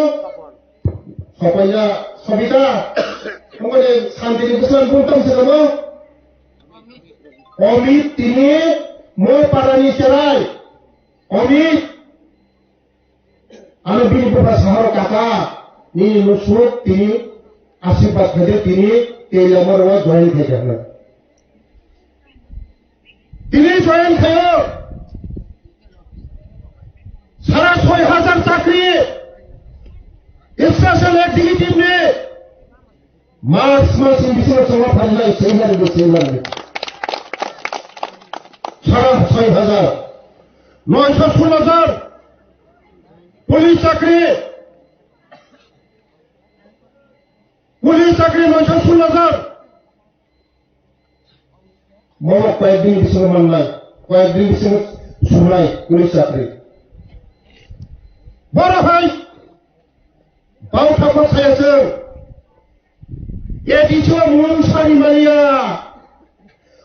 সবাইয়া সবিতা আমাদের শান্তি নিকেতন বুমতাম সে দङ অমিত তিনি ম পারানি চারাই অমিত আমি বিনিপুরা শহর কাকা নি নুসুক তিনি আশীর্বাদ খেতে তিনি তেলামর জয়েন খাইছেন তিনি জয়েন খায় সারা ৬,০০০ চাকরি স্পেশাল এক্সিকিউটিভ নে মার্চ মাস বিশেষ সভা ফাইনাল সেই লাগে সারা ৬,০০০ ৯১৬,০০০ পুলিশ চাকরি ৯১৬,০০০ মম কয়েকদিন বিশেষ মানলাই কয়েকদিন বিশেষ শুনলাই পুলিশ চাকরি বড় ভাই বাউ ঠাকুর সাইয়াছে এডিছো মুন সারি মালিয়া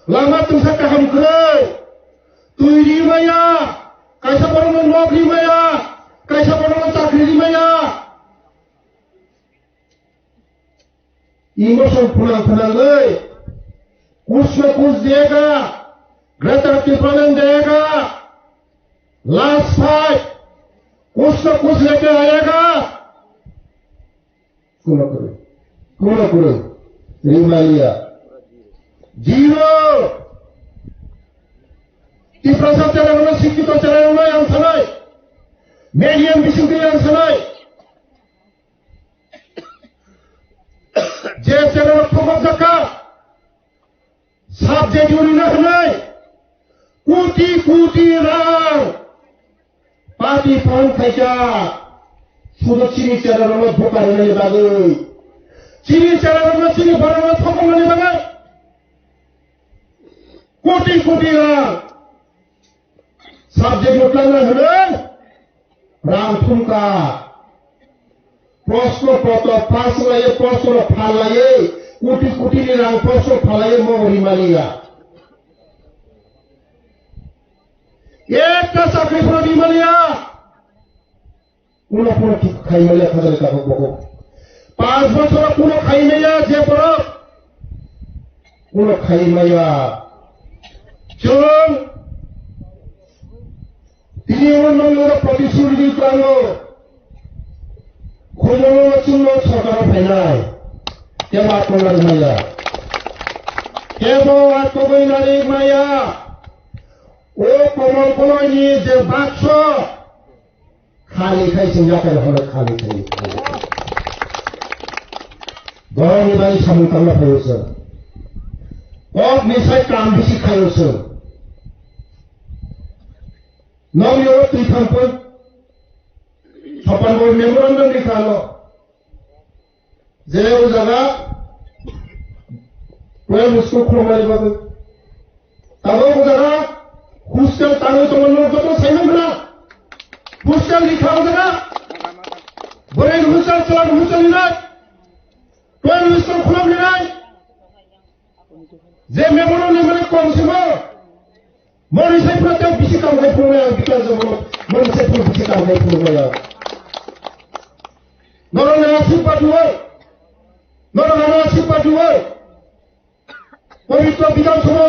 লামা তুমসা কাহাম করে তুই রিমায়া কাইসা বড় নকরি মায়া कैसा बड़ा चाकरी में इमोशन फुला ले कुछ न कुछ देगा ग्रेटर टिप्पणी देगा लास्ट फाइट कुछ न कुछ लेके आएगा करो रिमालिया जीरो टिप्पणी चलाना शिक्षित चलाना अंशनाय medium bising yang sanai je channel phobok jaka subject unina hanai কোটি rang party fund khaija sudo chini channel ma bhokar nai bagai chini channel ma chini barana phobok nai bagai কোটি rang subject utlana hanai Ram ঠুমকা প্রশ্নপত্র pass লাগে প্রশ্ন ফালাইয়ে কোটি রাং প্রশ্ন ফালাইয়ে মহরি মালিয়া একটা চাকরি করে মালিয়া কোন ঠিক খাই মালিয়া খাজালে কাপড় বকো 5 বছর কোন খাই মালিয়া যে পড়ো কোন খাই মালিয়া চলুন তিনি অন্যান্য প্রতিশ্রুতি দিয়েছিল খোঁজানোর জন্য সরকার ফেনায় কেবল আপনার মায়া কেবল আপনার নারী মায়া ও কমল কলয় নিয়ে যে বাক্স খালি খাইছেন যাকের হলে খালি খাই গরম বাড়ি সামনে কামনা খাইছেন কক নিশায় কাম বেশি খাইছেন Now you have to come for Sapan memorandum nikalo. Jaya ujaga, kue musko khomari bagu. Tabo ujaga, hostel tano toman log to sahi na. Hostel likha ujaga, bore hostel chalan hostel ni na. Kue musko khomari ni na. Je memorandum mane konsimo. Mori sai prote bisi kam hai puraya because of mori sai prote bisi kam hai puraya noro na sipatuwa পবিত্র বিধানসভা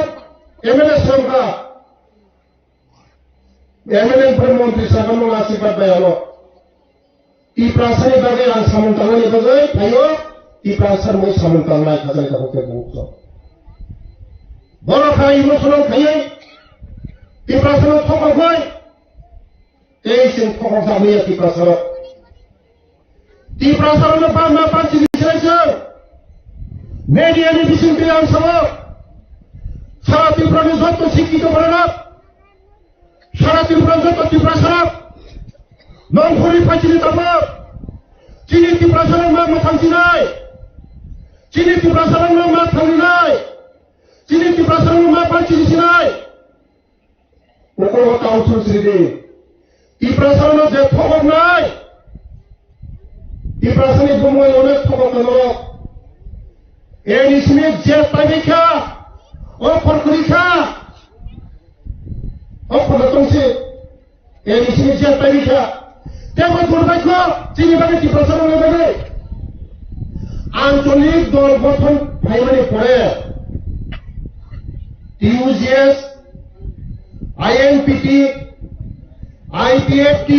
MLA সংখ্যা MLA প্রধানমন্ত্রী সাধারণ আশীর্বাদ দেয়ালো ই প্রাসানি বাগে আন সামন্তাঙ্গানি বাগে ভাইও ই প্রাসার মই সামন্তাঙ্গাই খাজাই কাবকে বুকছো বড় খাই ইমোশনাল খাই Tiprasana thokok hoy ei sing thokok samia tiprasana pa ma pa chi bisraisa media ni bising tiang sama সারা ত্রিপুরা যত শিক্ষিত করে না সারা ত্রিপুরা যত ত্রিপ্রাসনা নন ফরি পাইছিলি তারপর চিনি ত্রিপ্রাসনার মা থাকছি নাই চিনি ত্রিপ্রাসনার মা থাকলি নাই চিনি ত্রিপ্রাসনার মা পাইছিলিস নাই Pokok Council sendiri. Di perasaan je thokok nai. Di perasaan ibu mulai onek thokok norok. Ini sini je tabika. Perkurika. Perdatong si. Ini sini je tabika. Tiap berbaik kok. Sini bagai di perasaan oleh bagai. Antonik dol gotong primary pore. TUGS, INPT, IPFT,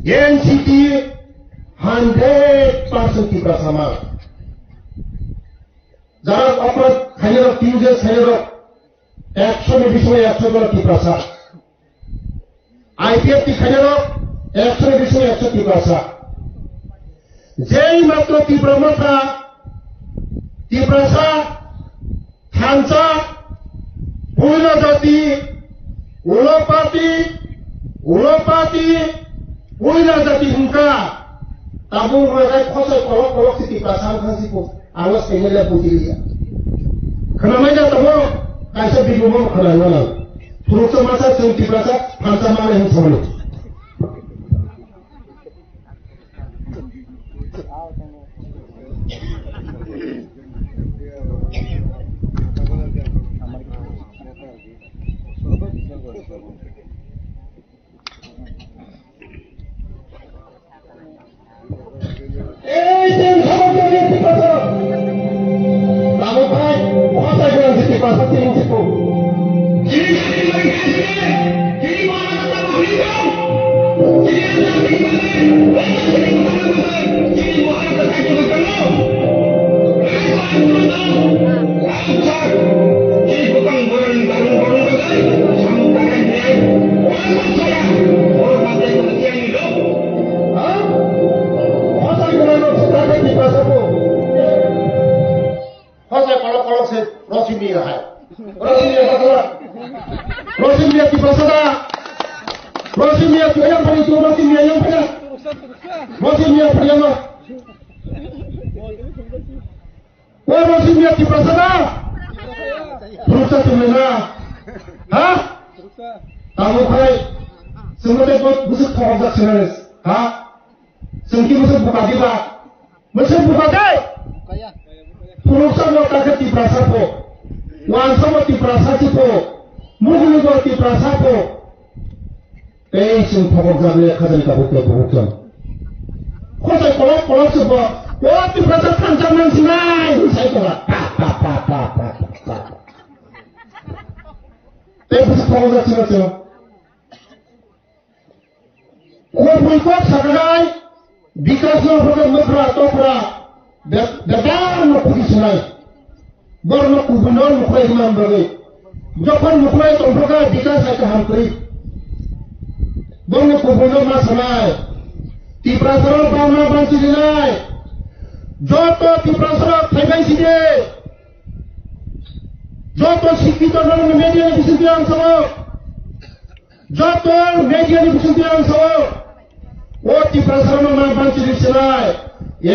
NCT, 100% Tipra sama. Jarak operat hanya TUGS hanya 100 বিষয়ে 100 Tipra sa. IPFT hanya 100 বিষয়ে 100 Tipra sa. যেই মাত্র তীব্র মাত্রা তীব্রসা থানসা পূর্ণ জাতি উলপাতি পূর্ণ জাতি হুঙ্কা তাবু মাগায় খসায় কলক কলক সিটি প্রাসান খাসিপো আওয়াজ পেঙ্গেলে পুজিলিয়া খানামাই যা তাবো কাইসা বিগুমম খানাঙ্গানা ফুরুকসা মাসা সেন্টি প্রাসা ফানসা মানে হিংসামানো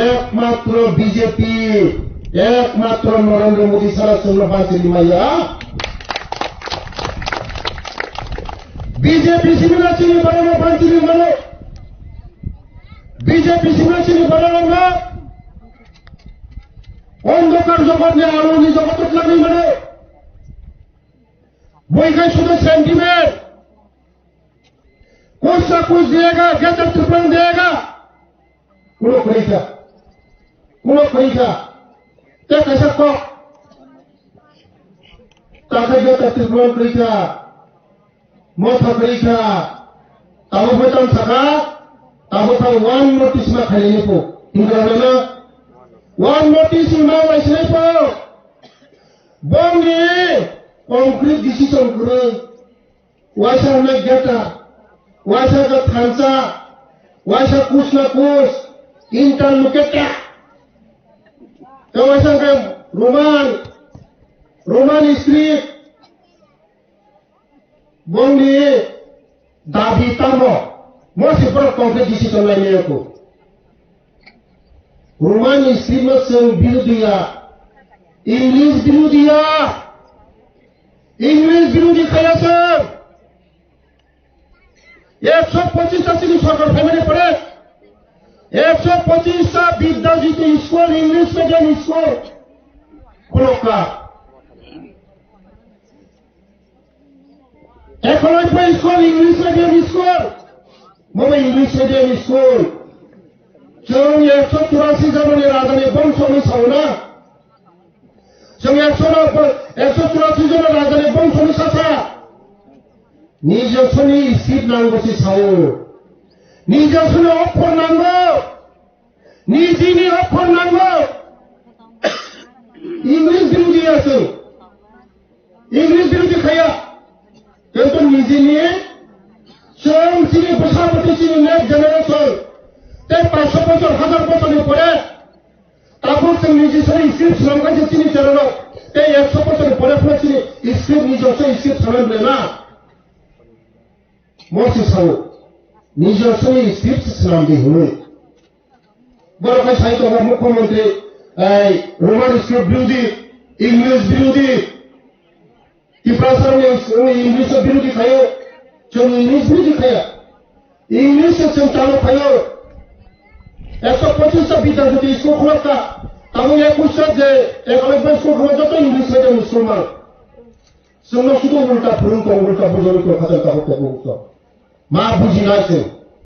একমাত্র বিজেপি একমাত্র নরেন্দ্র মোদী ছাড়া চন্দ্রপাতি মাইয়া বিজেপি শিবিরা চিনি বানানো পাঞ্চিলি মানে বিজেপি শিবিরা চিনি বানানো না অন্ধকার জগৎ নিয়ে আলোনি জগৎ লাগি মানে বইখাই শুধু সেন্টিমেন্ট कुछ ना कुछ देगा गैर त्रिपुरा देगा कुलो खरीदा क्या कैसा को ताकि गैर त्रिपुरा खरीदा मोथा खरीदा ताऊ बेतन सका ताऊ का वन नोटिस में खाली नहीं पो इंग्लैंड में वन नोटिस में वैसे नहीं पो बोंगे कंक्रीट डिसीजन करे वैसा हमें गेटा वैसा का थांसा वैसा कुछ ना कुछ इंटर मुकेटा तो वैसा का रोमान स्क्रिप्ट बोंगे दाबी तमो मोसी पर कंक्रीट डिसीजन लेने को रोमान स्क्रिप्ट में संग विरोधिया इंग्लिश विरोधी खाया सर 125টা চিনি সরকার ফ্যামিলি পড়ে 125টা বিদ্যাজিৎ স্কুল ইংলিশ মিডিয়াম স্কুল খোলা 91 স্কুল ইংলিশ মিডিয়াম স্কুল মনে ইংলিশ মিডিয়াম স্কুল जों 184 जननि राजानि बंशनि सावना जों 184 जन राजानि बंशनि साथा निजस्वनि स्क्रिप्ट नांगौसि सावो निजस्वनि अक्षर नांगौ निजिनि अक्षर नांगौ इंग्लिश बिरुदि आसो इंग्लिश बिरुदि खाया किन्तु निजिनि जों जिनि बसापति जिनि नेक्स्ट जेनेरेशन ते 500 বছর 1000 বছরের পরে তারপর जों নিজস্ব स्क्रिप्ट खालामगासिनो जोंनि चेनेलाव ते 100 বছরের পরে जोंनि स्क्रिप्ट নিজস্ব स्क्रिप्ट खालामनो ना मौसी सावो নিজস্ব स्क्रिप्ट खालामदि हुनु बरखाय साहित्य मुख्यमंत्री रोमान स्क्रिप्ट बिरुदि इंग्लिश बिरुदि किफ्रासारनि इंग्लिश बिरुदि खायो जों इंग्लिश बिरुदि खाया इंग्लिश जों चालू खायो 125টা বিদ্যাপতি স্কুল খোলা তাহলে 21টা যে 91 স্কুল খোলা যত ইংলিশ মিডিয়াম স্কুল মান जोंनाव শুধু উল্টা ফুলুন উল্টা বুঝানো কথা কথা মা বুঝি না